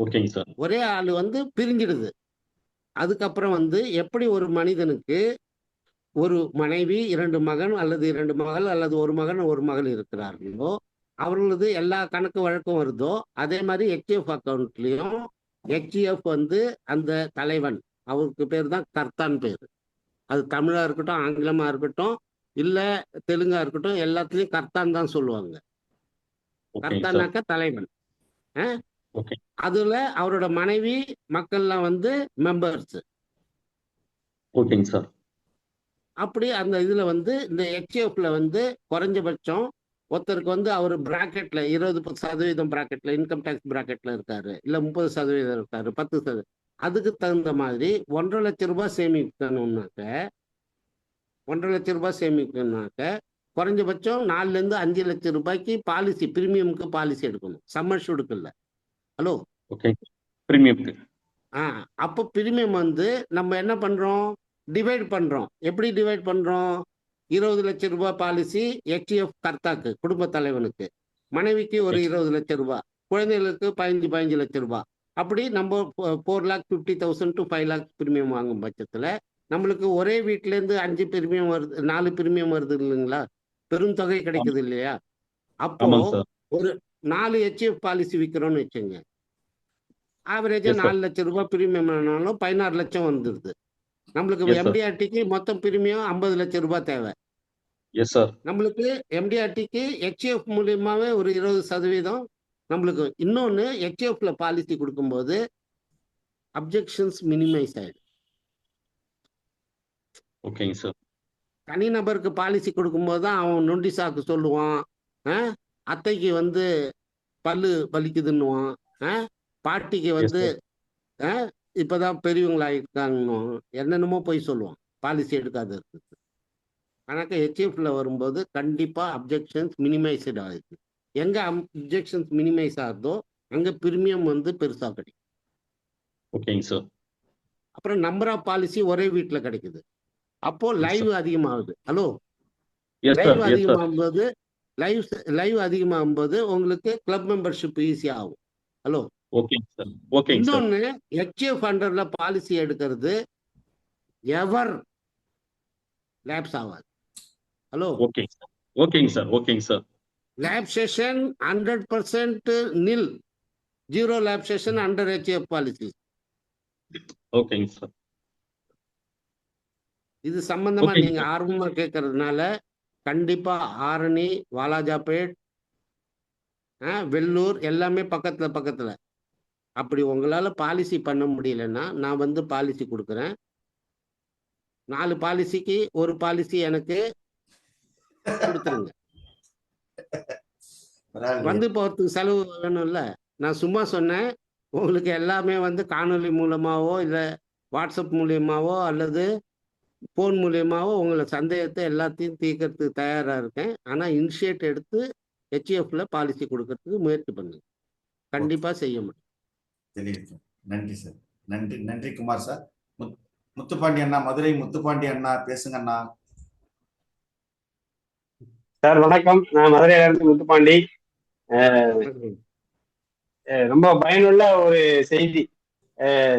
ஓகேங்க சார். ஒரே ஆள் வந்து பிரிஞ்சிடுது. அதுக்கப்புறம் வந்து எப்படி ஒரு மனிதனுக்கு ஒரு மனைவி, 2 மகன் அல்லது 2 மகள் அல்லது ஒரு மகன் ஒரு மகள் இருக்கிறார்களோ, அவர்களது எல்லா கணக்கு வழக்கம் வருதோ, அதே மாதிரி HUF அக்கௌண்ட்லயும் HUF வந்து அந்த தலைவன், அவருக்கு பேர் தான் கர்த்தான் பேர். அது தமிழா இருக்கட்டும், ஆங்கிலமா இருக்கட்டும், இல்ல தெலுங்கா இருக்கட்டும், எல்லாத்துலயும் கர்த்தான் தான் சொல்லுவாங்க. ஓகேங்க சார். கர்த்தானாக்க தலைவன். ஓகே. அதுல அவரோட மனைவி, மக்கள்லாம் வந்து மெம்பர்ஸ். ஓகேங்க சார். அப்படி அந்த இதுல வந்து இந்த HUFல வந்து குறைஞ்சபட்சம் ஒருத்தருக்கு வந்து அவர் பிராக்கெட்ல 20% பிராக்கெட்ல, இன்கம் டேக்ஸ் பிராக்கெட்ல இருக்காரு, இல்ல 30% இருக்காரு, 10%, அதுக்கு தகுந்த மாதிரி 1.5 லட்சம் ரூபாய் சேமிக்கணும்னாக்க 1.5 லட்சம் ரூபாய் சேமிக்கணும்னாக்க குறைஞ்சபட்சம் 4லேருந்து 5 லட்சம் ரூபாய்க்கு பாலிசி பிரீமியமுக்கு பாலிசி எடுக்கணும். சம்மர்ஷூடுக்கு இல்லை. ஹலோ, ஓகே, பிரீமியம்க்கு. அப்போ பிரீமியம் வந்து நம்ம என்ன பண்றோம், டிவைட் பண்றோம். எப்படி டிவைட் பண்றோம்? 20 லட்சம் ரூபாய் பாலிசி HF கர்த்தாக்கு, குடும்ப தலைவனுக்கு, மனைவிக்கு ஒரு 20 லட்சம் ரூபாய், குழந்தைகளுக்கு 15 லட்சம் ரூபாய். அப்படி நம்ம 4,50,000 to 5 lakhs பிரீமியம் வாங்கும் பட்சத்துல நம்மளுக்கு ஒரே வீட்டுல இருந்து 5 பிரீமியம் வருது, 4 பிரீமியம் வருது இல்லைங்களா? பெரும் தொகை கிடைக்குது இல்லையா? அப்போ ஆமாங்க சார். ஒரு 4 HF பாலிசி விற்கிறோம்னு வச்சுங்க, ஆவரேஜா எஸ் சார். 4 லட்சம் ரூபாய் பிரீமியம் ஆனாலும் 16 லட்சம் வந்துருது. நம்மளுக்கு எஸ் சார். MDRTக்கு மொத்தம் பிரீமியம் 50 லட்சம் ரூபாய் தேவை. Yes sir. நம்மளுக்கு MDRTக்கு HF மூலியமாவே ஒரு 20% நம்மளுக்கு. இன்னொன்னு, HFல பாலிசி கொடுக்கும்போது அப்ஜெக்ஷன்ஸ் மினிமைஸ் ஆயிடும். ஓகேங்க சார். தனிநபருக்கு பாலிசி கொடுக்கும்போது தான் அவன் நொண்டி சாக்கு சொல்லுவான், அத்தைக்கு வந்து பல்லு வலிக்குதுன்னுவான், பாட்டிக்கு எஸ் வந்து சார். இப்பதான் பெரியவங்களாயிருக்காங்கன்னு என்னென்னமோ போய் சொல்லுவான் பாலிசி எடுக்காத இருக்கு. ஆனாக்கா HFல வரும்போது கண்டிப்பா அப்ஜெக்ஷன்ஸ் மினிமைஸ்ட் ஆகுது. எங்க அப்ஜெக்ஷன்ஸ் மினிமைஸ் ஆகுதோ அங்க பிரீமியம் வந்து பெருசா கிடைக்கும். ஓகேங்க சார். அப்புறம் நம்பர் ஆஃப் பாலிசி ஒரே வீட்டுல கிடைக்குது. அப்போ எஸ் லைவ் சார். அதிகமாகுது. Hello, yes live sir. Yes sir. அதிகமாகும்போது லைவ் அதிகமாகும்போது உங்களுக்கு கிளப் மெம்பர்ஷிப் ஈஸியா ஆகும். ஹலோ, ஓகேங்க சார். ஓகேங்க சார். இன்னொன்னு, HF அண்டர்ல பாலிசி எடுக்கிறது எவர் லேப்ஸ் ஆகாது. ஹலோ, ஓகேங்க சார். ஓகேங்க சார். ஓகேங்க சார். லேப் செஷன் 100% நில், 0 lab session under HF policy. ஓகேங்க சார். இது சம்பந்தமா ஓகேங்க நீங்க சார். ஆர்வமா கேட்கறதுனால கண்டிப்பா ஆரணி, வாலாஜாபேட், வெள்ளூர் எல்லாமே பக்கத்துல. அப்படி உங்களால பாலிசி பண்ண முடியலன்னா நான் வந்து பாலிசி கொடுக்குறேன். 4 பாலிசிக்கு ஒரு பாலிசி எனக்கு கொடுத்துருங்க. வந்து போறதுக்கு செலவு வேணும்ல. நான் சும்மா சொன்னேன். உங்களுக்கு எல்லாமே வந்து காணொலி மூலமாவோ இல்லை வாட்ஸ்அப் மூலியமாவோ அல்லது போன் மூலியமாவோ உங்களை சந்தேகத்தை எல்லாத்தையும் தீர்க்கறதுக்கு தயாரா இருக்கேன். ஆனா இனிஷியேட் எடுத்து HFல பாலிசி கொடுக்கறதுக்கு முயற்சி பண்ணுங்க. கண்டிப்பா செய்ய முடியும். தெரியுது. நன்றி சார். நன்றி நன்றி குமார் சார். முத்துப்பாண்டி அண்ணா, மதுரை முத்துப்பாண்டி அண்ணா பேசுங்க அண்ணா. சார் வணக்கம், நான் மதுரையில இருந்து முத்துப்பாண்டி. ரொம்ப பயனுள்ள ஒரு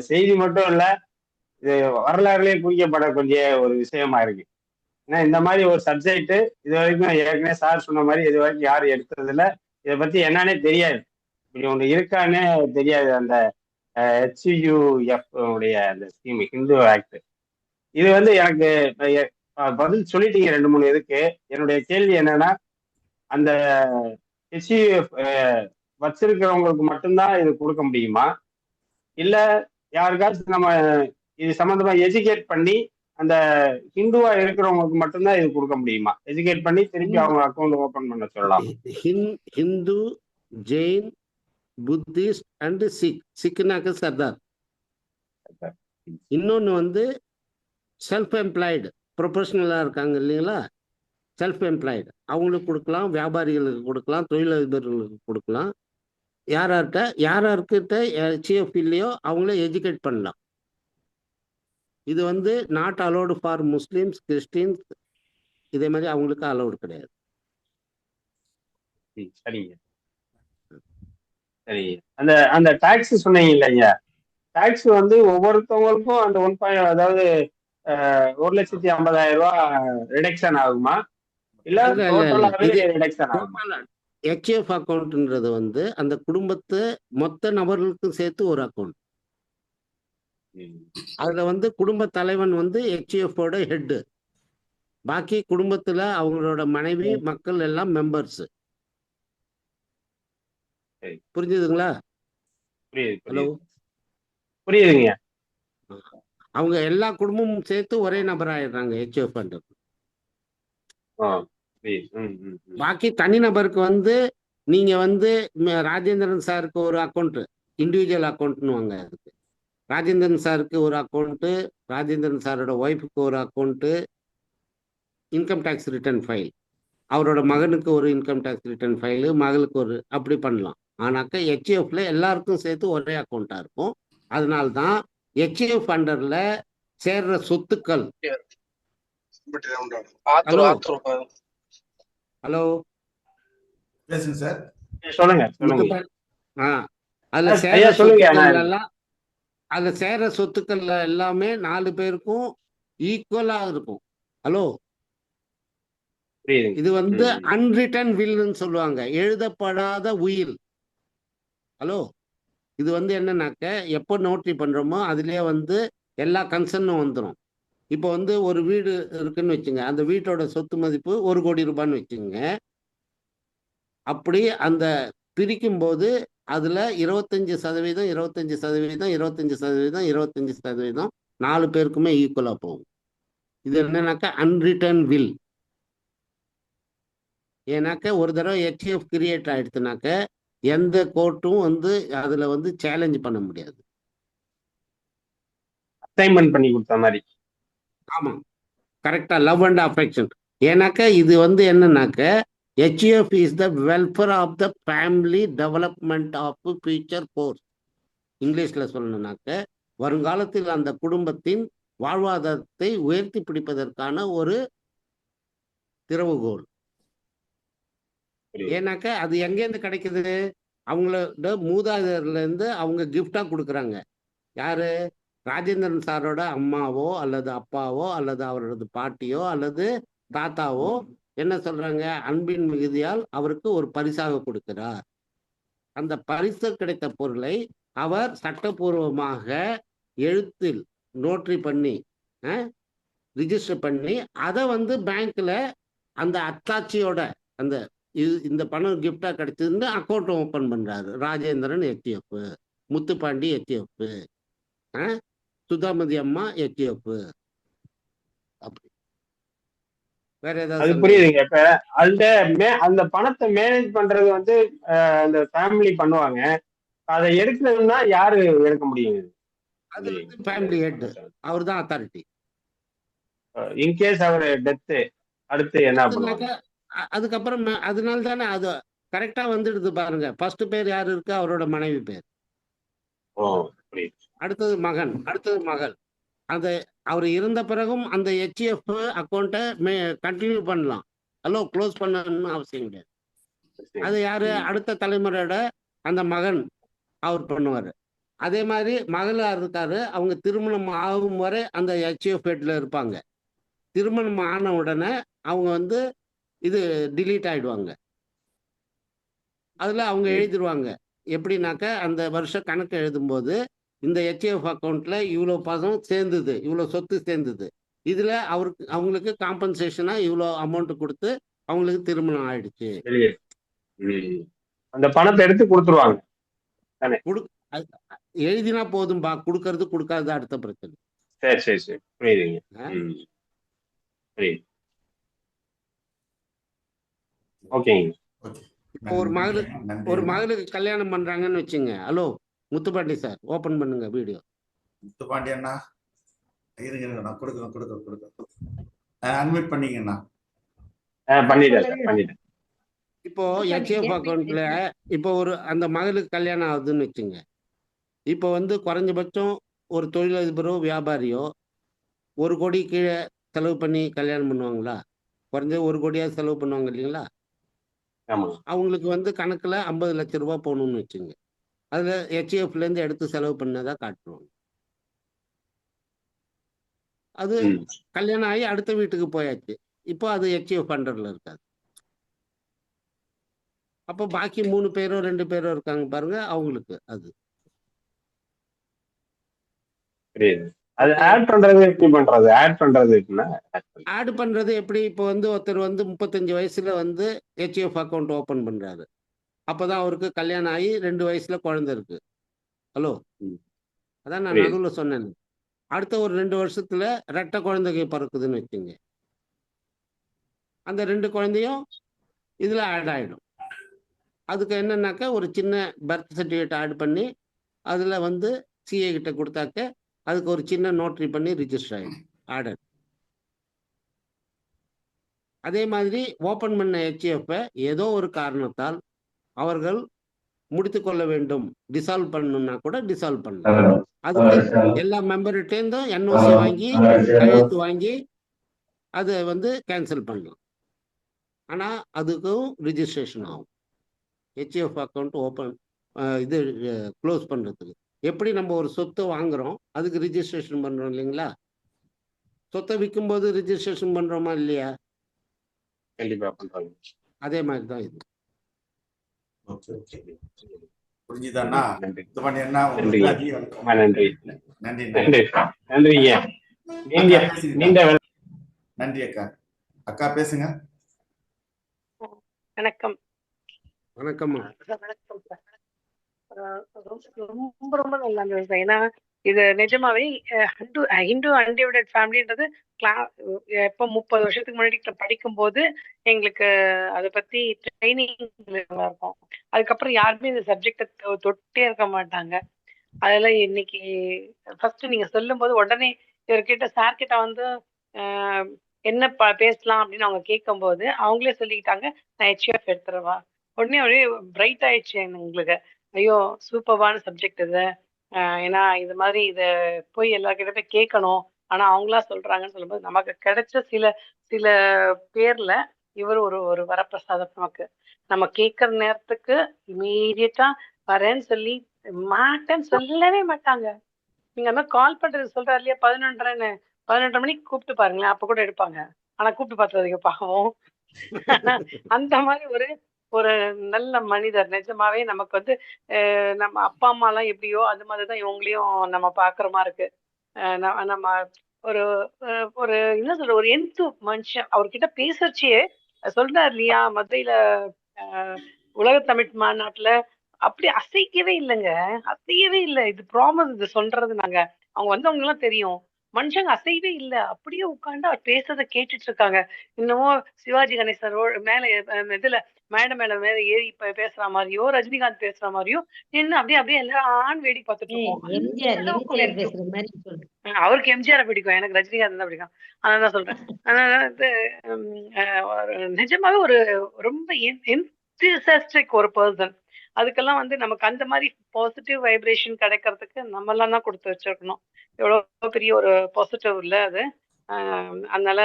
செய்தி மட்டும் இல்ல, இது வரலாறுலயே குறிக்கப்படக்கூடிய ஒரு விஷயமா இருக்கு. ஏன்னா இந்த மாதிரி ஒரு சப்ஜெக்ட் இது வரைக்கும் ஏற்கனவே சார் சொன்ன மாதிரி இது வரைக்கும் யாரும் எடுத்ததில்ல. இதை பத்தி என்னன்னே தெரியாது, இப்படி ஒன்று இருக்கான்னே தெரியாது. அந்த HUF உடைய அந்த ஸ்கீம், ஹிந்து ஆக்ட், இது வந்து எனக்கு பதில் சொல்லிட்டீங்க 2-3 இதுக்கு. என்னுடைய கேள்வி என்னன்னா, அந்த HUF வச்சிருக்கிறவங்களுக்கு மட்டும்தான் இது கொடுக்க முடியுமா, இல்ல யாருக்காச்சும் நம்ம இது சம்பந்தமா எஜுகேட் பண்ணி அந்த ஹிந்துவா இருக்கிறவங்களுக்கு மட்டும்தான் இது கொடுக்க முடியுமா? எஜுகேட் பண்ணி திருப்பி அவங்க அக்கௌண்ட் ஓபன் பண்ண சொல்லலாம். ஹிந்து, ஜெயின், புத்திஸ்ட் அண்ட் சிக்னாக்கு சர்தார். இன்னொன்னு வந்து செல்ஃப் எம்ப்ளாய்டு ப்ரொஃபஷனலா இருக்காங்க இல்லைங்களா, செல்ஃப் எம்ப்ளாய்டு அவங்களுக்கு கொடுக்கலாம், வியாபாரிகளுக்கு கொடுக்கலாம், தொழிலதிபர்களுக்கு கொடுக்கலாம். யார்கிட்ட HF இல்லையோ அவங்கள எஜுகேட் பண்ணலாம். இது வந்து not allowed for Muslims, Christians, இதே மாதிரி அவங்களுக்கு அலோடு கிடையாது. சரிங்க சரி. அந்த டாக்ஸ் சொன்னீங்க இல்லைங்க, டாக்ஸ் வந்து ஒவ்வொருத்தவங்களுக்கும் அந்த 1. அதாவது 1,50,000 ரூபாய் ரிடக்ஷன் ஆகுமா, இல்ல டோட்டலாவே ரிடக்ஷன் ஆகுமா? HF அக்கௌண்ட்ன்றது வந்து அந்த குடும்பத்தை மொத்த நபர்களுக்கும் சேர்த்து ஒரு அக்கௌண்ட். அதுல வந்து குடும்ப தலைவன் வந்து HF-ஓட ஹெட், பாக்கி குடும்பத்துல அவங்களோட மனைவி மக்கள் எல்லாம் மெம்பர்ஸ். புரிஞ்சுதுங்களா? ஹலோ, புரியுதுங்க. அவங்க எல்லா குடும்பமும் சேர்த்து ஒரே நபர் ஆயிடுறாங்க HF பண்றது. பாக்கி தனிநபருக்கு வந்து நீங்க வந்து ராஜேந்திரன் சாருக்கு ஒரு அக்கௌண்ட், இண்டிவிஜுவல் அக்கௌண்ட்னு வாங்க. அதுக்கு ராஜேந்திரன் சாருக்கு ஒரு அக்கௌண்ட்டு, ராஜேந்திரன் சாரோட ஒய்ஃபுக்கு ஒரு account, income tax return file, அவரோட மகனுக்கு ஒரு இன்கம் டேக்ஸ் ரிட்டர்ன் ஃபைலு, மகளுக்கு ஒரு, அப்படி பண்ணலாம். ஆனாக்க ஹெச்எஃப்ல எல்லாருக்கும் சேர்த்து ஒரே அக்கௌண்ட்டாக இருக்கும். அதனால்தான் ஹெச்எஃப் அண்டரில் சேர்ற சொத்துக்கள். ஹலோ ஹலோ பேசுங்க சார். சொல்லுங்க அதுல சேர்ற சொத்துக்கள் எல்லாம், அதுல சேர்ற சொத்துக்கள்ல எல்லாமே 4 பேருக்கும் ஈக்குவலா இருக்கும். ஹலோ, இது வந்து அன்ரிட்டன் வில்னு சொல்லுவாங்க, எழுதப்படாத உயில். ஹலோ, இது வந்து என்னன்னாக்க எப்போ நோட்டரி பண்றோமோ அதுலயே வந்து எல்லா கன்சர்னும் வந்துடும். இப்போ வந்து ஒரு வீடு இருக்குன்னு வச்சுங்க, அந்த வீட்டோட சொத்து மதிப்பு 1 கோடி ரூபான்னு வச்சுங்க. அப்படி அந்த பிரிக்கும் போது அதுல 25%, 25%, 25%, 25% 4 பேருக்குமே ஈக்குவலா போகும். இது என்னன்னாக்கா அன்ரிட்டன் வில். ஏன்னாக்க ஒரு தடவை ஹெச்எஃப் கிரியேட் ஆயிடுச்சுனாக்க எந்த கோர்ட்டும் வந்து அதுல வந்து சேலஞ்ச் பண்ண முடியாது. அசைன்மெண்ட் பண்ணி கொடுத்த மாதிரி. ஆமா, கரெக்டா, லவ் அண்ட் அஃபெக்ஷன். ஏன்னாக்க இது வந்து என்னன்னாக்க HUF is the welfare of the family development of future force. இங்கிலீஷ்ல சொல்லணும்னாக்க வருங்காலத்தில் அந்த குடும்பத்தின் வாழ்வாதாரத்தை உயர்த்தி பிடிப்பதற்கான ஒரு திறவுகோல். ஏன்னாக்க அது எங்கேருந்து கிடைக்குது? அவங்களோட மூதாதையர்ல இருந்து அவங்க கிஃப்டா கொடுக்குறாங்க. யாரு? ராஜேந்திரன் சாரோட அம்மாவோ அல்லது அப்பாவோ அல்லது அவரது பாட்டியோ அல்லது தாத்தாவோ என்ன சொல்றாங்க? அன்பின் மிகுதியால் அவருக்கு ஒரு பரிசாக கொடுக்கிறார். அந்த பரிசு கிடைத்த பொருளை அவர் சட்டபூர்வமாக எழுத்தில் நோட்டரி பண்ணி ரிஜிஸ்டர் பண்ணி அதை வந்து பேங்க்ல அந்த அத்தாட்சியோட அந்த இந்த பணம் கிஃப்டா கிடைச்சதுன்னு அக்கௌண்ட் ஓபன் பண்றாரு. ராஜேந்திரன் HUF, முத்துப்பாண்டி HUF, சுதாமதி அம்மா HUF. அப்படி வேற ஏதாவது புரியுதுங்க. இப்ப அந்த பணத்தை மேனேஜ் பண்றது வந்து அந்த ஃபேமிலி பண்ணுவாங்க. அதை எடுக்கிறதுனா யாரு எடுக்க முடியும்? அது வந்து ஃபேமிலி ஹெட், அவர் தான் அத்தாரிட்டி. இன்கேஸ் அவர் டெத் அடுத்து என்ன பண்ணுவாங்க? அதுக்கப்புறம் அதனால தானே அது கரெக்டா வந்துடுது பாருங்க. ஃபர்ஸ்ட் பேர் யாரு இருக்கு? அவரோட மனைவி பேர். அடுத்தது மகன், அடுத்தது மகள். அந்த அவர் இருந்த பிறகும் அந்த HUF அக்கௌண்ட்டை கண்டினியூ பண்ணலாம். ஹலோ, க்ளோஸ் பண்ணணும்னு அவசியம் கிடையாது. அது யாரு? அடுத்த தலைமுறையோட அந்த மகன் அவர் பண்ணுவாரு. அதே மாதிரி மகளார் இருக்காரு, அவங்க திருமணம் ஆகும் வரை அந்த HUF ஹெட்ல இருப்பாங்க. திருமணம் ஆன உடனே அவங்க வந்து இது டிலீட் ஆயிடுவாங்க. அதுல அவங்க எழுதிடுவாங்க. எப்படின்னாக்க அந்த வருஷ கணக்கு எழுதும்போது இந்த HUF அக்கௌண்ட்ல இவ்வளவு பணம் சேர்ந்தது, இவ்வளவு சொத்து சேர்ந்தது, இதுல அவங்களுக்கு காம்பன்சேஷனா இவ்வளவு அமௌண்ட் கொடுத்து அவங்களுக்கு திருமணம் ஆயிடுச்சு. அந்த பணத்தை எடுத்து கொடுத்துருவாங்க. எழுதினா போதும்பா, கொடுக்கறது கொடுக்காது அடுத்த பிரச்சனை. சரி சரி சரி, புரியுதுங்க. ஓகேங்க. இப்போ ஒரு மகளுக்கு கல்யாணம் பண்றாங்கன்னு வச்சுங்க. ஹலோ முத்துப்பாண்டி சார், ஓபன் பண்ணுங்க வீடியோ. முத்துப்பாண்டி அண்ணா இருங்க, நான் கொடுக்குறேன். அன்மியூட் பண்ணீங்கண்ணா. பண்ணிட்டேன். இப்போ HUF அக்கௌண்ட்ல இப்போ ஒரு அந்த மகளுக்கு கல்யாணம் ஆகுதுன்னு வச்சுங்க. இப்போ வந்து குறைஞ்சபட்சம் ஒரு தொழிலதிபரோ வியாபாரியோ 1 கோடி கீழே செலவு பண்ணி கல்யாணம் பண்ணுவாங்களா? குறைஞ்ச 1 கோடியாவது செலவு பண்ணுவாங்க இல்லைங்களா? அவங்களுக்கு வந்து கணக்குல 50 லட்சம் ரூபாய் போகணும்னு வச்சுங்க. அதுல HUFல இருந்து எடுத்து செலவு பண்ணதா காட்டுவாங்க. அது கல்யாணம் ஆகி அடுத்த வீட்டுக்கு போயாச்சு. இப்போ அது HUF அண்டர்ல இருக்காது. அப்போ பாக்கி 3 பேரோ 2 பேரோ இருக்காங்க பாருங்க, அவங்களுக்கு அது அது ஆட் பண்றது எப்படி பண்றது? ஆட் பண்றது எப்படி? இப்போ வந்து ஒருத்தர் வந்து 35 வயசுல வந்து HUF அக்கௌண்ட் ஓபன் பண்றாரு. அப்பதான் அவருக்கு கல்யாணம் ஆகி 2 வயசுல குழந்தை இருக்கு. ஹலோ, அதான் நான் நடுவில் சொன்னேன். அடுத்த ஒரு 2 வருஷத்துல ரெட்டை குழந்தைக்கு பிறக்குதுன்னு வச்சுங்க. அந்த 2 குழந்தையும் இதுல ஆட் ஆயிடும். அதுக்கு என்னன்னாக்கா ஒரு சின்ன பர்த் சர்டிஃபிகேட் ஆட் பண்ணி அதுல வந்து சிஏ கிட்ட கொடுத்தாக்க அதுக்கு ஒரு சின்ன நோட்ரி பண்ணி ரிஜிஸ்டர் ஆகிடும் ஆர்டர். அதே மாதிரி ஓப்பன் பண்ண HUF ஏதோ ஒரு காரணத்தால் அவர்கள் முடித்து கொள்ள வேண்டும், டிசால்வ் பண்ணணும்னா கூட டிசால்வ் பண்ணலாம். அதுக்கு எல்லா மெம்பர்கிட்டேருந்தும் NOC வாங்கி கையெழுத்து வாங்கி அதை வந்து கேன்சல் பண்ணலாம். ஆனால் அதுக்கும் ரிஜிஸ்ட்ரேஷன் ஆகும். HUF அக்கௌண்ட் ஓப்பன் இது க்ளோஸ் பண்ணுறதுக்கு எப்படி நம்ம ஒரு சொத்தை வாங்குறோம் அதுக்கு ரிஜிஸ்ட்ரேஷன் பண்ணுறோம் இல்லைங்களா? சொத்தை விற்கும்போது ரிஜிஸ்ட்ரேஷன் பண்ணுறோமா இல்லையா? கண்டிப்பா பண்றாங்க. அதே மாதிரி தான் இது. ஓகே ஓகே, புரிஞ்சுதாண்ணா? நன்றி இது பண்ணி என்ன நன்றி உங்களுக்கு அதிக வணக்கம். நன்றி நன்றி நன்றி நன்றிங்க. நீங்க அக்கா பேசுங்க. நீண்ட நன்றி அக்கா. அக்கா பேசுங்க. வணக்கம். வணக்கம்மா. வணக்கம் சார். ரொம்ப ரொம்ப நல்லா இருந்தது சார். ஏன்னா இது நிஜமாவே ஹிந்து அன்டிவைடட் ஃபேமிலின்றது எப்போ 30 வருஷத்துக்கு முன்னாடி படிக்கும்போது எங்களுக்கு அதை பத்தி ட்ரைனிங் இருக்கும். அதுக்கப்புறம் யாருமே இந்த சப்ஜெக்டை தொட்டே இருக்க மாட்டாங்க. அதெல்லாம் இன்னைக்கு ஃபர்ஸ்ட் நீங்க சொல்லும் போது உடனே இவர்கிட்ட சார் கிட்ட வந்து என்ன பேசலாம் அப்படின்னு அவங்க கேட்கும்போது அவங்களே சொல்லிக்கிட்டாங்க, நான் HUF எடுத்துருவா. உடனே ஒரே பிரைட் ஆயிடுச்சு எங்களுக்கு. ஐயோ சூப்பர்வான சப்ஜெக்ட் இது. ஏன்னா இது மாதிரி இதை போய் எல்லாருக்கிட்ட போய் கேட்கணும், ஆனா அவங்களா சொல்றாங்கன்னு சொல்லும்போது நமக்கு கிடைச்ச சில பேர்ல இவர் ஒரு வரப்பிரசாதம். நமக்கு நம்ம கேட்கற நேரத்துக்கு இமீடியட்டா வரேன்னு சொல்லி மாட்டேன்னு சொல்லவே மாட்டாங்க. நீங்க அந்த கால் பண்றது சொல்றாரு இல்லையா 11:30 மணிக்கு கூப்பிட்டு பாருங்களேன், அப்ப கூட எடுப்பாங்க. ஆனா கூப்பிட்டு பார்த்ததுக்கு பாவம். அந்த மாதிரி ஒரு நல்ல மனிதர். நிஜமாவே நமக்கு வந்து நம்ம அப்பா அம்மா எல்லாம் எப்படியோ அது மாதிரிதான் இவங்களையும் நம்ம பாக்குற மாதிரி இருக்கு. நம்ம ஒரு ஒரு என்ன சொல்ற ஒரு மனுஷன். அவர்கிட்ட பேசுறச்சே சொல்றாரு இல்லையா, மதுரையில உலக தமிழ் மாநாட்டுல அப்படி அசைக்கவே இல்லைங்க, அசையவே இல்லை. இது ப்ராமிஸ், இது சொல்றது நாங்க. அவங்க வந்தவங்க எல்லாம் தெரியும், மனுஷங்க அசைவே இல்லை. அப்படியே உட்காந்து அவர் பேசுறத கேட்டுட்டு இருக்காங்க. இன்னமும் சிவாஜி கணேசன் மேல இதுல மேல ஏறி இப்ப பேசுற மாதிரியோ ரஜினிகாந்த் பேசுற மாதிரியோ நின்று அப்படியே எல்லாம் வேடி பார்த்துட்டு இருக்கோம். அவருக்கு எம்ஜிஆர் பிடிக்கும், எனக்கு ரஜினிகாந்த் தான் பிடிக்கும். அதான் சொல்றேன். அதனால நிஜமாவே ஒரு ரொம்ப என்தூசியாஸ்டிக் ஒரு பர்சன். அதுக்கெல்லாம் வந்து நமக்கு அந்த மாதிரி பாசிட்டிவ் வைப்ரேஷன் கிடைக்கிறதுக்கு நம்ம எல்லாம் தான் கொடுத்து வச்சிருக்கணும். எவ்வளவு பெரிய ஒரு பாசிட்டிவ் இல்ல அது. அதனால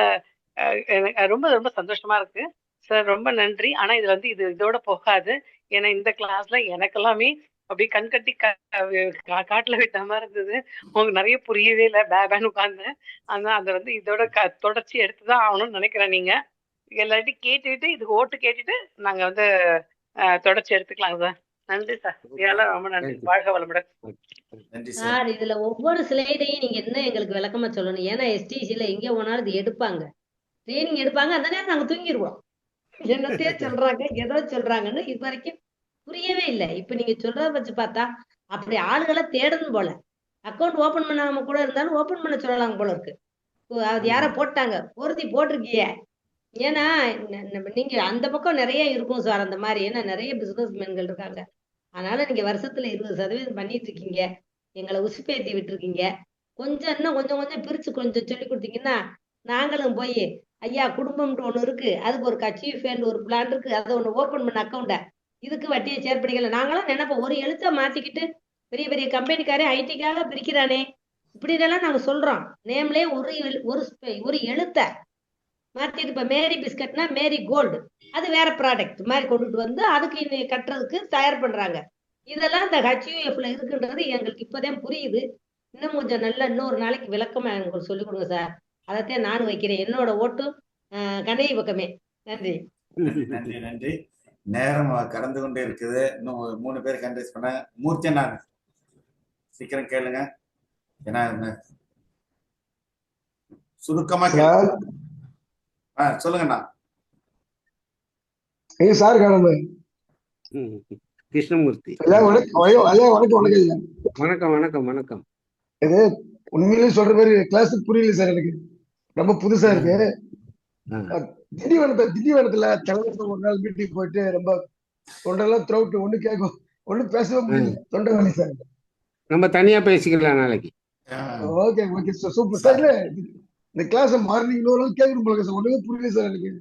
எனக்கு ரொம்ப ரொம்ப சந்தோஷமா இருக்கு சார். ரொம்ப நன்றி. ஆனா இதுல வந்து இதோட போகாது. ஏன்னா இந்த கிளாஸ்ல எனக்கு எல்லாமே அப்படியே கண்கட்டி காட்டுல விட்ட மாதிரி இருந்தது. உங்களுக்கு நிறைய புரியவே இல்லை, பேபேன்னு உட்கார்ந்தேன். ஆனா அதை வந்து இதோட தொடர்ச்சி எடுத்துதான் ஆகணும்னு நினைக்கிறேன். நீங்க எல்லார்ட்டையும் கேட்டுட்டு இதுக்கு ஓட்டு கேட்டுட்டு நாங்க வந்து தொடர்ச்சி எடுத்துக்கலாம் சார். நன்றி சார். இதெல்லாம் ரொம்ப நன்றி. வாழ்க வளமுடன். சார் இதுல ஒவ்வொரு ஸ்லைடையும் நீங்க என்ன எங்களுக்கு விளக்கமா சொல்லணும். ஏன்னா STCல எங்க போனாலும் இது எடுப்பாங்க, ட்ரைனிங் எடுப்பாங்க. அந்த நேரம் நாங்க தூங்கிடுவோம். என்னத்தையே சொல்றாங்க, ஏதோ சொல்றாங்கன்னு இது வரைக்கும் புரியவே இல்லை. இப்ப நீங்க சொல்றத வச்சு பார்த்தா அப்படி ஆளுகளை தேடணும் போல. அக்கௌண்ட் ஓபன் பண்ணாம கூட இருந்தாலும் ஓபன் பண்ண சொல்லலாம் போல இருக்கு. அது யார போட்டாங்க, பொருத்தி போட்டிருக்கிய. ஏன்னா நீங்க அந்த பக்கம் நிறைய இருக்கும் சார் அந்த மாதிரி. ஏன்னா நிறைய பிசினஸ் மேன்கள் இருக்காங்க. அதனால நீங்க வருஷத்துல 20% பண்ணிட்டு இருக்கீங்க, எங்களை உசுப்பேத்தி விட்டுருக்கீங்க. இன்னும் கொஞ்சம் பிரிச்சு கொஞ்சம் சொல்லி கொடுத்தீங்கன்னா நாங்களும் போய் ஐயா குடும்பம்னு ஒண்ணு இருக்கு, அதுக்கு ஒரு கட்சி ஃபேண்ட் ஒரு பிளான் இருக்கு, அதை ஒண்ணு ஓபன் பண்ண அக்கௌண்ட இதுக்கு வட்டியை சேர்ப்படிக்கல. நாங்களாம் நினைப்போம் ஒரு எழுத்த மாத்திக்கிட்டு பெரிய பெரிய கம்பெனிக்காரே ஐடிக்காக பிரிக்கிறானே இப்படி எல்லாம் நாங்க சொல்றோம். நேம்லயே ஒரு எழுத்த மாத்திட்டு இப்ப மேரி பிஸ்கட்னா மேரி கோல்டு, அது வேற ப்ராடக்ட் மாதிரி கொண்டுட்டு வந்து அதுக்கு கட்டுறதுக்கு தயார் பண்றாங்க. இதெல்லாம் இந்த HUFல இருக்குன்றது எங்களுக்கு இப்பதான் புரியுது. இன்னும் கொஞ்சம் நல்ல இன்னொரு நாளைக்கு விளக்கமா எங்களுக்கு சொல்லிக் கொடுங்க சார். அதைத்தான் நானும் வைக்கிறேன். என்னோட ஓட்டும் கதை பக்கமே. நன்றி நன்றி நன்றி. நேரம் கடந்து கொண்டே இருக்குது. இன்னும் 3 பேர் கண்டெஸ்ட் பண்ண. மூர்த்தி அண்ணா சீக்கிரம் கேளுங்க. ஏன்னா சுருக்கமா சொல்லுங்கண்ணா. சார் கிருஷ்ணமூர்த்தி வணக்கம் வணக்கம் வணக்கம். இது உண்மையிலேயே சொல்ற மாதிரி கிளாஸுக்கு புரியல சார். எனக்கு ரொம்ப புதுசா இருக்கு. திண்டிவனத்துல தலைவர் ஒரு நாள் மீட்டிங் போயிட்டு ரொம்ப தொண்டெல்லாம் த்ரோட் ஒண்ணு கேட்கும், ஒண்ணு பேசவே முடியல, தொண்டை வலி சார். நம்ம தனியா பேசிக்கலாம் நாளைக்கு. Okay okay sir, super sir. இல்ல இந்த கிளாஸ் மார்னிங் இன்னொரு நாள் கேட்கணும் போல சார், ஒண்ணுமே புரியல சார் எனக்கு.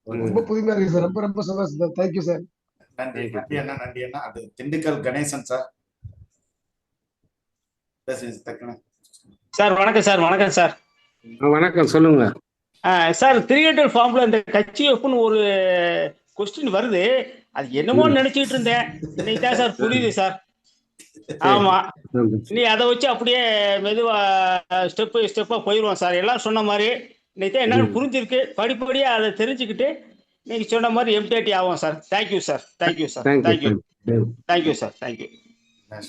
ரொம்ப புதுமையா இருக்கு சார், ரொம்ப ரொம்ப சந்தோஷம் சார். Thank you sir. நன்றி நன்றி அண்ணா, நன்றி அண்ணா. அது திண்டுக்கல் கணேசன் சார், பேசுங்க டக்குனு. சார் வணக்கம் சார். வணக்கம் சார். வணக்கம், சொல்லுங்க சார். 300 ஃபார்ம்ல இந்த கட்சிஎஃப்னு ஒரு கொஸ்டின் வருது, அது என்னமோ நினைச்சிட்டு இருந்தேன், இன்னைக்கு தான் சார் புரியுது சார். ஆமா, நீ அதை வச்சு அப்படியே மெதுவா ஸ்டெப்பா போயிடுவோம் சார். எல்லாம் சொன்ன மாதிரி இன்னைக்கு தான் என்னன்னு புரிஞ்சிருக்கு, படிப்படியா அதை தெரிஞ்சுக்கிட்டு நீங்க சொன்ன மாதிரி எம்டிஆர்டி ஆகும் sir. Thank you sir, thank you sir, thank you, thank you sir, thank you.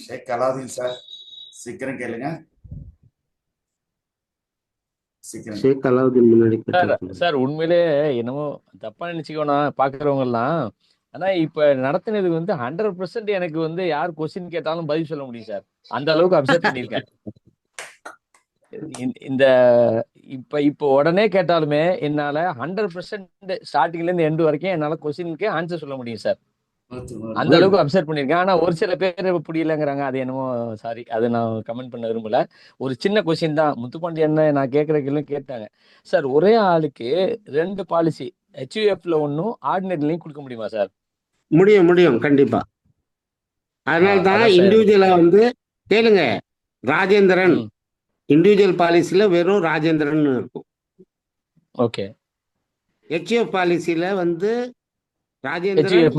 Sheikh Alauddin sir, சீக்கிரம் கேளுங்க. ஷேக் அலாவுதீன் முன்னாடி சார் உண்மையிலே என்னமோ தப்பா நினைச்சுக்கணும் பாக்குறவங்க எல்லாம். ஆனா இப்ப நடத்தினது வந்து 100% எனக்கு வந்து யார் கொஸ்டின் கேட்டாலும் பதில் சொல்ல முடியும் சார். அந்த அளவுக்கு அப்சர்வ் பண்ணிருக்கேன். இந்த இப்ப உடனே கேட்டாலுமே என்னால 100% ஸ்டார்டிங்ல இருந்து எண்டு வரைக்கும் என்னால கொஸ்டினுக்கு ஆன்சர் சொல்ல முடியும் சார். அந்த அளவுக்கு அப்சர்வ் பண்ணிருக்கேன். ஆனா ஒரு சில பேர் புரியலங்கிறாங்க, அது என்னமோ சாரி, அது நான் கமெண்ட் பண்ண விரும்பல. ஒரு சின்ன கொஸ்டின் தான், முத்துப்பாண்டி என்ன நான் கேட்கற கேள்வி கேட்டாங்க சார். ஒரே ஆளுக்கு 2 பாலிசி HUF-ல ஒன்னும் ஆர்டினரிலையும் கொடுக்க முடியுமா சார்? முடியும் கண்டிப்பா. அதனால்தான் இண்டிவிஜுவலா வந்து கேளுங்க, ராஜேந்திரன் இண்டிவிஜுவல் பாலிசில வெறும் ராஜேந்திரன் இருக்கும். ஓகே. HUF பாலிசில வந்து ராஜேந்திரன்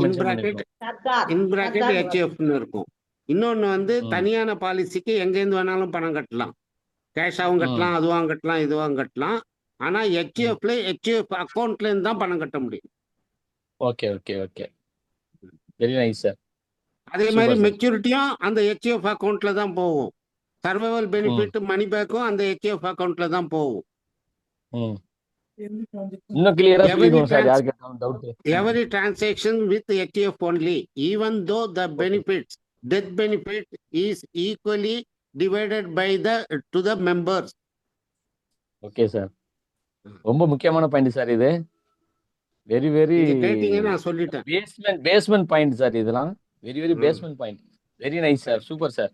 இன் பிராக்கெட் HUFன்னு இருக்கும். இன்னொன்னு வந்து தனியான பாலிசிக்கு எங்கேருந்து வேணாலும் பணம் கட்டலாம், கேஷாவும் கட்டலாம், அதுவாங்க கட்டலாம், இதுவாங்க கட்டலாம். ஆனா HUFல HUF அக்கௌண்ட்ல இருந்து தான் பணம் கட்ட முடியும். Okay okay okay, very nice sir. அதே மாதிரி மெச்சூரிட்டியும் அந்த HUF அக்கௌண்ட்ல தான் போகும். சர்வைவல் பெனிஃபிட் மணி பேக்கும் அந்த HUF அக்கௌண்ட்ல தான் போகும். இன்னும் கிளியரா புரியும் சார், யார் கேட்டாலும் doubt. Every transaction with HUF only, even though the benefits, death benefit is equally divided by to the members. Okay sir, ரொம்ப முக்கியமான பாயிண்ட் சார் இது. வெரி வெரி நான் சொல்லிட்டேன், பேஸ்மென்ட் பாயிண்ட் சார் இதெல்லாம். Very basement point. Very nice sir, super sir.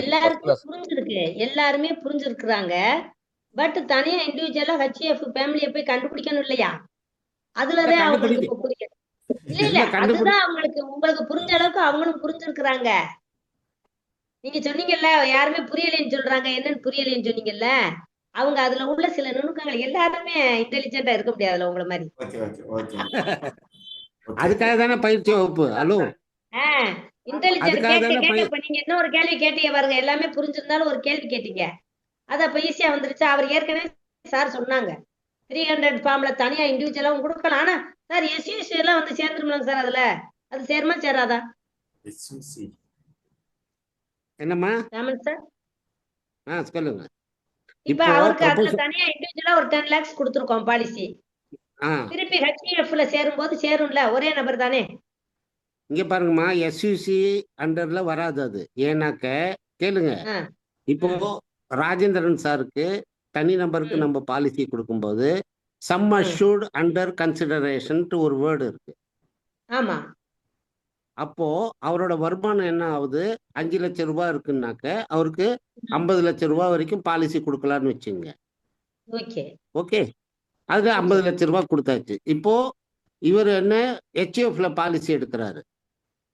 எல்லாருக்கும் புரிஞ்சிருக்கு, எல்லாருமே புரிஞ்சிருக்கிறாங்க. But தனியா இண்டிவிஜுவலா HUF ஃபேமிலியை போய் கண்டுபிடிக்கணும் இல்லையா? அதுலதான் அவங்களுக்கு புரியுது. இல்ல அதுதான் அவங்களுக்கு, உங்களுக்கு புரிஞ்ச அளவுக்கு அவங்களும் புரிஞ்சிருக்கிறாங்க. நீங்க சொன்னீங்கல்ல யாருமே புரியலைன்னு சொல்றாங்க, என்னன்னு புரியலைன்னு சொன்னீங்கல்ல, அவங்க அதுல உள்ள சில நுணுக்கங்கள், எல்லாருமே இன்டெலிஜென்டா இருக்க முடியாதுல்ல உங்களை மாதிரி. அதுக்காக தானே பயிற்சி வகுப்பு. ஹலோ, இன்டெலிஜென்ட் கேட்ட இப்ப நீங்க என்ன ஒரு கேள்வி கேட்டீங்க பாருங்க, எல்லாமே புரிஞ்சிருந்தாலும் ஒரு கேள்வி கேட்டீங்க, அது அப்ப ஈஸியா வந்துருச்சு. அவர் ஏற்கனவே சார் சொன்னாங்க 300 ஃபார்ம்ல தனியா இண்டிவிஜுவலாவும் கொடுக்கலாம். ஆனா சார் SUC எல்லாம் வந்து சேர்ந்துருமாங்க சார், அதுல அது சேருமா சேராதா? என்னம்மா சார் சொல்லுங்க. இப்ப அவருக்கு அதுல தனியா இண்டிவிஜுவலா ஒரு 10 lakhs கொடுத்துருக்கோம் பாலிசி, திருப்பி HUF-ல சேரும்போது சேரும்ல, ஒரே நபர் தானே. இங்க பாருங்கம்மா, SUC அண்டர்ல வராது அது. ஏன்னாக்க கேளுங்க, இப்போ ராஜேந்திரன் சாருக்கு தனி நபருக்கு நம்ம பாலிசி கொடுக்கும்போது சம் அஷ்யூர்ட் அண்டர் கன்சிடரேஷன் ஒரு வேர்டு இருக்கு. ஆமா. அப்போ அவரோட வருமானம் என்ன ஆகுது, 5 லட்சம் ரூபாய் இருக்குன்னாக்க அவருக்கு 50 லட்சம் ரூபாய் வரைக்கும் பாலிசி கொடுக்கலான்னு வச்சுங்க. ஓகே, அது 50 லட்சம் ரூபாய் கொடுத்தாச்சு. இப்போ இவர் என்ன HUF-ல பாலிசி எடுக்கிறாரு,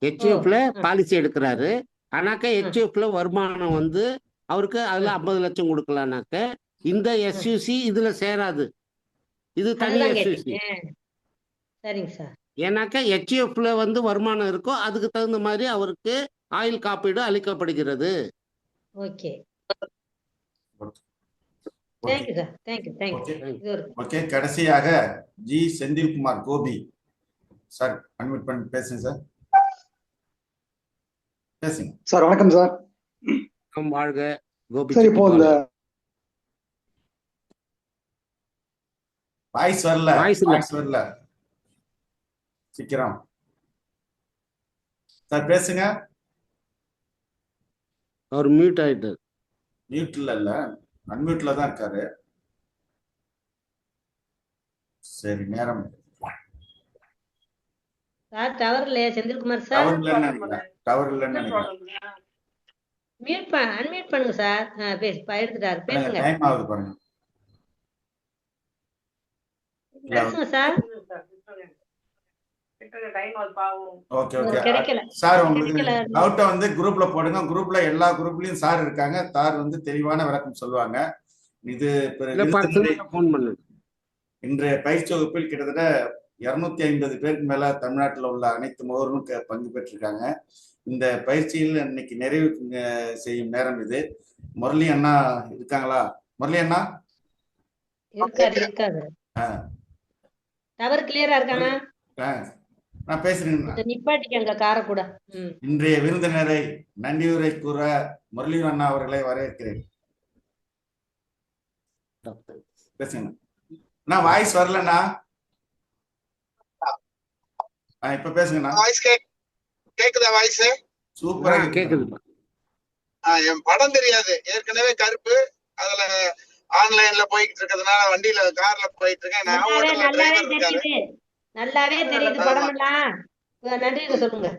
HUF-ல பாலிசி எடுக்கிறாரு. ஆனாக்க HUF-ல வருமானம் வந்து அவருக்கு அதுல 50 லட்சம் கொடுக்கலான்னாக்க இந்த SUC இதுல சேராது, இது தனி SUC. சரிங்க சார். ஏன்னாக்க HUF-ல வந்து வருமானம் இருக்கோ அதுக்கு தகுந்த மாதிரி அவருக்கு ஆயுள் காப்பீடு அளிக்கப்படுகிறது. Okay, thank you sir, thank you. Okay, கடைசியாக G Senthilkumar Gopi sir, unmute பண்ணி பேசுங்க சார். பேசுங்க சார். வணக்கம் சார். வாழ்க கோபி. சார் இப்போ இந்த வாய்ஸ் வரல, சீக்கிரம் சார் பேசுங்க. அவர் மியூட் ஆயிட்டார். மியூட்ல இல்ல, அன்மியூட்ல தான் இருக்காரு. சரி, நேரம் சார் டவர் இல்லையா செந்தில்குமார் சார்? டவர் இல்லைன்னு நினைக்கிறேன். அன்மியூட் பண்ணுங்க சார். எடுத்துட்டாரு, பேசுங்க டைம் ஆகுது பாருங்க. பேசுங்க சார். ஓகே ஓகே கிடைக்கல சார், உங்களுக்கு கிடைக்கல. டவுட்டை வந்து குரூப்ல போடுங்க. குரூப்ல எல்லா குரூப்லயும் சார் இருக்காங்க. சார் வந்து தெளிவான விளக்கம் சொல்லுவாங்க. இது ஃபோன் பண்ணு. இன்றைய பயிற்சி வகுப்பில் கிட்டத்தட்ட 250 பேருக்கு மேல தமிழ்நாட்டில் உள்ள அனைத்து முகவரும் பங்கு பெற்றிருக்காங்க. இந்த பயிற்சியில் இன்னைக்கு நிறைவு செய்யும் நேரம் இது. முரளி அண்ணா இருக்காங்களா? முரளி அண்ணா இருக்காரு. டவர் கிளியரா இருக்கானா? நான் பேசுறேன். நிப்பாட்டிக்கங்க கார கூட. இன்றைய விருந்தினரை நன்றியுரை கூற முரளி அண்ணா அவர்களை வரவேற்கிறேன். பேசுங்க. நான் வாய்ஸ் வரலண்ணா. இப்ப பேசுங்கண்ணா. வாய்ஸ் கேக்குதா? வாய்ஸ் சூப்பரா கேக்குது. என் படம் தெரியாது, ஏற்கனவே கருப்பு. அதுல ஆன்லைன்ல போயிட்டு இருக்கிறதுனால வண்டியில கார்ல போயிட்டு இருக்கேன். நல்லாவே தெரியுது படம் எல்லாம். நன்றி சொல்லுங்க.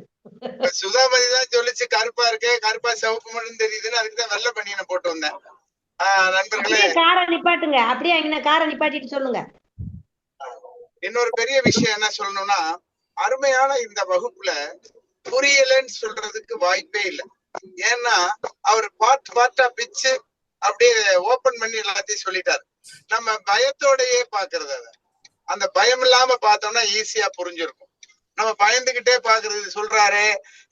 சுதாமதி தான் சொல்லிச்சு கருப்பா இருக்கு, கருப்பா சிவப்பு மட்டும் தெரியுதுன்னு. அதுக்கு தான் வெள்ளை பனியனை போட்டு வந்தேன். நண்பர்களே, காரை நிப்பாட்டுங்க. அப்படியே அங்க காரை நிப்பாட்டிட்டு சொல்லுங்க. இன்னொரு பெரிய விஷயம் என்ன சொல்லணும்னா, அருமையான இந்த வகுப்புல புரியலன்னு சொல்றதுக்கு வாய்ப்பே இல்லை. ஏன்னா அவர் பார்ட்டா பிச்சு அப்படியே ஓபன் பண்ணி எல்லாத்தையும் சொல்லிட்டாரு. நம்ம பயத்தோடயே பாக்குறது, அந்த பயம் இல்லாம பார்த்தோம்னா ஈஸியா புரிஞ்சிருக்கும். நம்ம பயந்துகிட்டே பாக்குறது, சொல்றாரு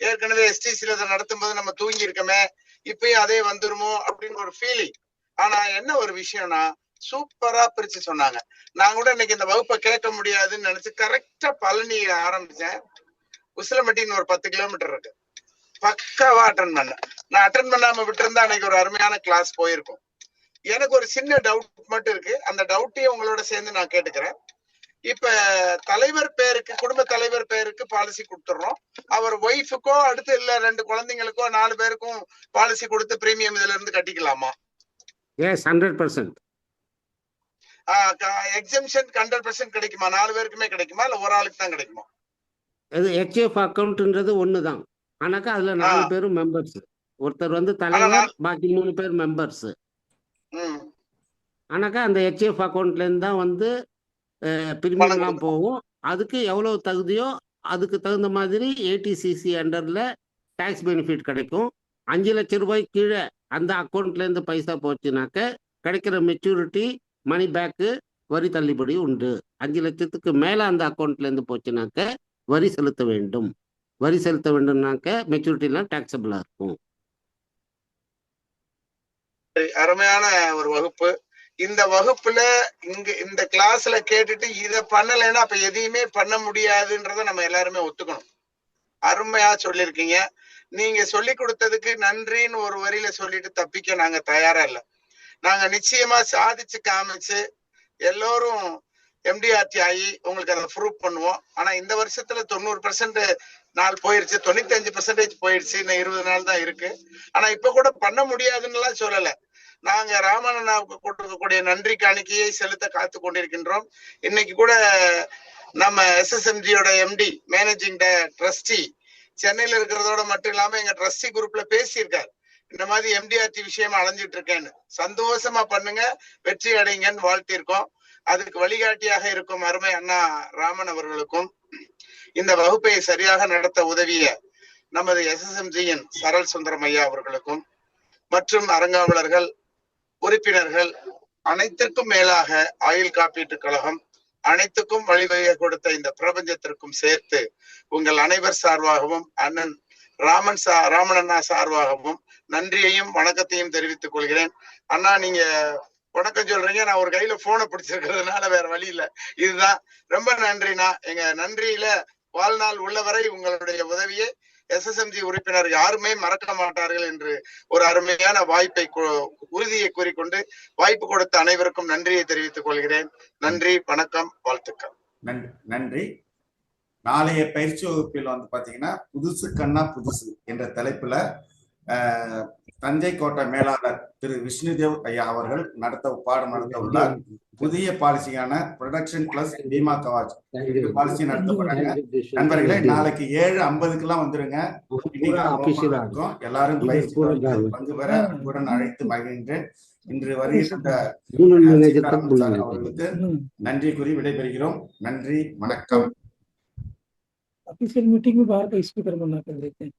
ஏற்கனவே எஸ்டிசில நடத்தும் போது நம்ம தூங்கி இருக்கமே, இப்பயும் அதே வந்துருமோ அப்படின்னு ஒரு ஃபீலிங். ஆனா என்ன ஒரு விஷயம்னா, சூப்பரா பிரிச்சு சொன்னாங்க. நான் கூட இன்னைக்கு இந்த வகுப்பை கேட்க முடியாதுன்னு நினைச்சு கரெக்டா பழனி ஆரம்பிச்சேன். உசிலம்பட்டின்னு ஒரு 10 கிலோமீட்டர் இருக்கு, பக்காவா அட்டன் பண்ணேன். நான் அட்டன் பண்ணாம விட்டு இருந்தா அன்னைக்கு ஒரு அருமையான கிளாஸ் போயிருக்கும். எனக்கு ஒரு சின்ன டவுட் மட்டும் இருக்கு. அந்த டவுட்டையும் உங்களோட சேர்ந்து நான் கேட்டுக்கிறேன். இப்ப தலைவர் பேருக்கு, குடும்ப தலைவர் பேருக்கு பாலிசி கொடுத்துடுறோம். அவர் ஒய்ஃபுக்கோ அடுத்து இல்ல 2 குழந்தைங்களுக்கோ 4 பேருக்கும் பாலிசி கொடுத்து பிரீமியம் இதுல இருந்து கட்டிக்கலாமா? எஸ், 100%. எக்ஸம்ஷன் 100% கிடைக்குமா? 4 பேருக்குமே கிடைக்குமா, இல்ல ஒரு ஆளுக்கு தான் கிடைக்குமா? அது HF அக்கௌண்ட்ன்றது ஒண்ணுதான். ஆனாக்கா அதுல 4 பேரும் மெம்பர்ஸ். ஒருத்தர் வந்து தலைவர், பாக்கி 3 பேர் மெம்பர்ஸ். ஆனாக்கா அந்த HF அக்கௌண்ட்ல இருந்து தான் வந்து பிரீமியம்லாம் போகும். அதுக்கு எவ்வளவு தகுதியோ அதுக்கு தகுந்த மாதிரி ATCC அண்டர்ல டாக்ஸ் பெனிஃபிட் கிடைக்கும். 5 லட்சம் ரூபாய் கீழே அந்த அக்கௌண்ட்ல இருந்து பைசா போச்சுனாக்க கிடைக்கிற மெச்சூரிட்டி மணி பேக்கு வரி தள்ளுபடி உண்டு. 5 லட்சத்துக்கு மேல அந்த அக்கௌண்ட்ல இருந்து போச்சுனாக்க வரி செலுத்த வேண்டும். வரி செலுத்த வேண்டும்னாக்க மெச்சூரிட்டிலாம் டாக்ஸபிளா இருக்கும். அருமையான ஒரு வகுப்பு. இந்த வகுப்புல இந்த கிளாஸ்ல கேட்டுட்டு இத பண்ணலைன்னா அப்ப எதையுமே பண்ண முடியாதுன்றத நம்ம எல்லாருமே ஒத்துக்கணும். அருமையா சொல்லியிருக்கீங்க. நீங்க சொல்லி கொடுத்ததுக்கு நன்றின்னு ஒரு வரியில சொல்லிட்டு தப்பிக்க நாங்க தயாரா இல்லை. நாங்க நிச்சயமா சாதிச்சு காமிச்சு எல்லோரும் MDRT ஆகி உங்களுக்கு அதை ப்ரூவ் பண்ணுவோம். ஆனா இந்த வருஷத்துல 90% நாள் போயிருச்சு, 95% போயிடுச்சு. இன்னும் 20 நாள் தான் இருக்கு. ஆனா இப்ப கூட பண்ண முடியாதுன்னு எல்லாம் சொல்லல. நாங்க ராமண்ணாவுக்கு கொடுக்கக்கூடிய நன்றி காணிக்கையை செலுத்த காத்து கொண்டிருக்கின்றோம். இன்னைக்கு கூட நம்ம SSMGயோட MD மேனேஜிங் ட்ரஸ்டி சென்னையில இருக்கிறதோட மட்டும் இல்லாம எங்க ட்ரஸ்டி குரூப்ல பேசியிருக்காரு. இந்த மாதிரி MDRT விஷயமா அலைஞ்சிட்டு இருக்கேன்னு. சந்தோஷமா பண்ணுங்க, வெற்றி அடைங்கன்னு வாழ்த்திருக்கோம். அதுக்கு வழிகாட்டியாக இருக்கும் அருமை அண்ணா ராமன் அவர்களுக்கும், இந்த வகுப்பை சரியாக நடத்த உதவிய நமது SSMGயின் சரல் சுந்தரம் ஐயா அவர்களுக்கும், மற்றும் அரங்காவலர்கள், உறுப்பினர்கள், அனைத்திற்கும் மேலாக ஆயுள் காப்பீட்டு கழகம், அனைத்துக்கும் வழிவகை கொடுத்த இந்த பிரபஞ்சத்திற்கும் சேர்த்து உங்கள் அனைவர் சார்பாகவும் அண்ணன் ராமன் அண்ணா சார்பாகவும் நன்றியையும் வணக்கத்தையும் தெரிவித்துக் கொள்கிறேன். அண்ணா, நீங்க வணக்கம் சொல்றீங்க, நான் ஒரு கையில போனை பிடிச்சிருக்கிறதுனால வேற வழி இல்லை. இதுதான். ரொம்ப நன்றிண்ணா. எங்க நன்றியில வாழ்நாள் உள்ளவரை உங்களுடைய உதவியை SSMG உறுப்பினர் யாருமே மறக்க மாட்டார்கள் என்று ஒரு அருமையான வாய்ப்பை, உறுதியை கூறிக்கொண்டு வாய்ப்பு கொடுத்த அனைவருக்கும் நன்றியை தெரிவித்துக் கொள்கிறேன். நன்றி, வணக்கம், வாழ்த்துக்கள். நன்றி. நாளைய பயிற்சி வகுப்பில் வந்து பாத்தீங்கன்னா புதுசு கண்ணா புதுசு என்ற தலைப்புல தஞ்சை கோட்டை மேலாளர் திரு விஷ்ணுதேவ் ஐயா அவர்கள் பாடம் நடத்த உள்ளார். புதிய பாலிசியான protection plus Bima Kavach policy நடத்தப்படுறாங்க. நண்பர்களே, நாளைக்கு 7:50 வந்துருங்க. எல்லாரும் பங்கு பெற அன்புடன் அழைத்து மகிழ்கின்றேன். இன்று வருகின்ற அவர்களுக்கு நன்றி கூறி விடைபெறுகிறோம். நன்றி, வணக்கம். ऑफिशियल मीटिंग में बाहर का स्पीकर बनना कर देते हैं।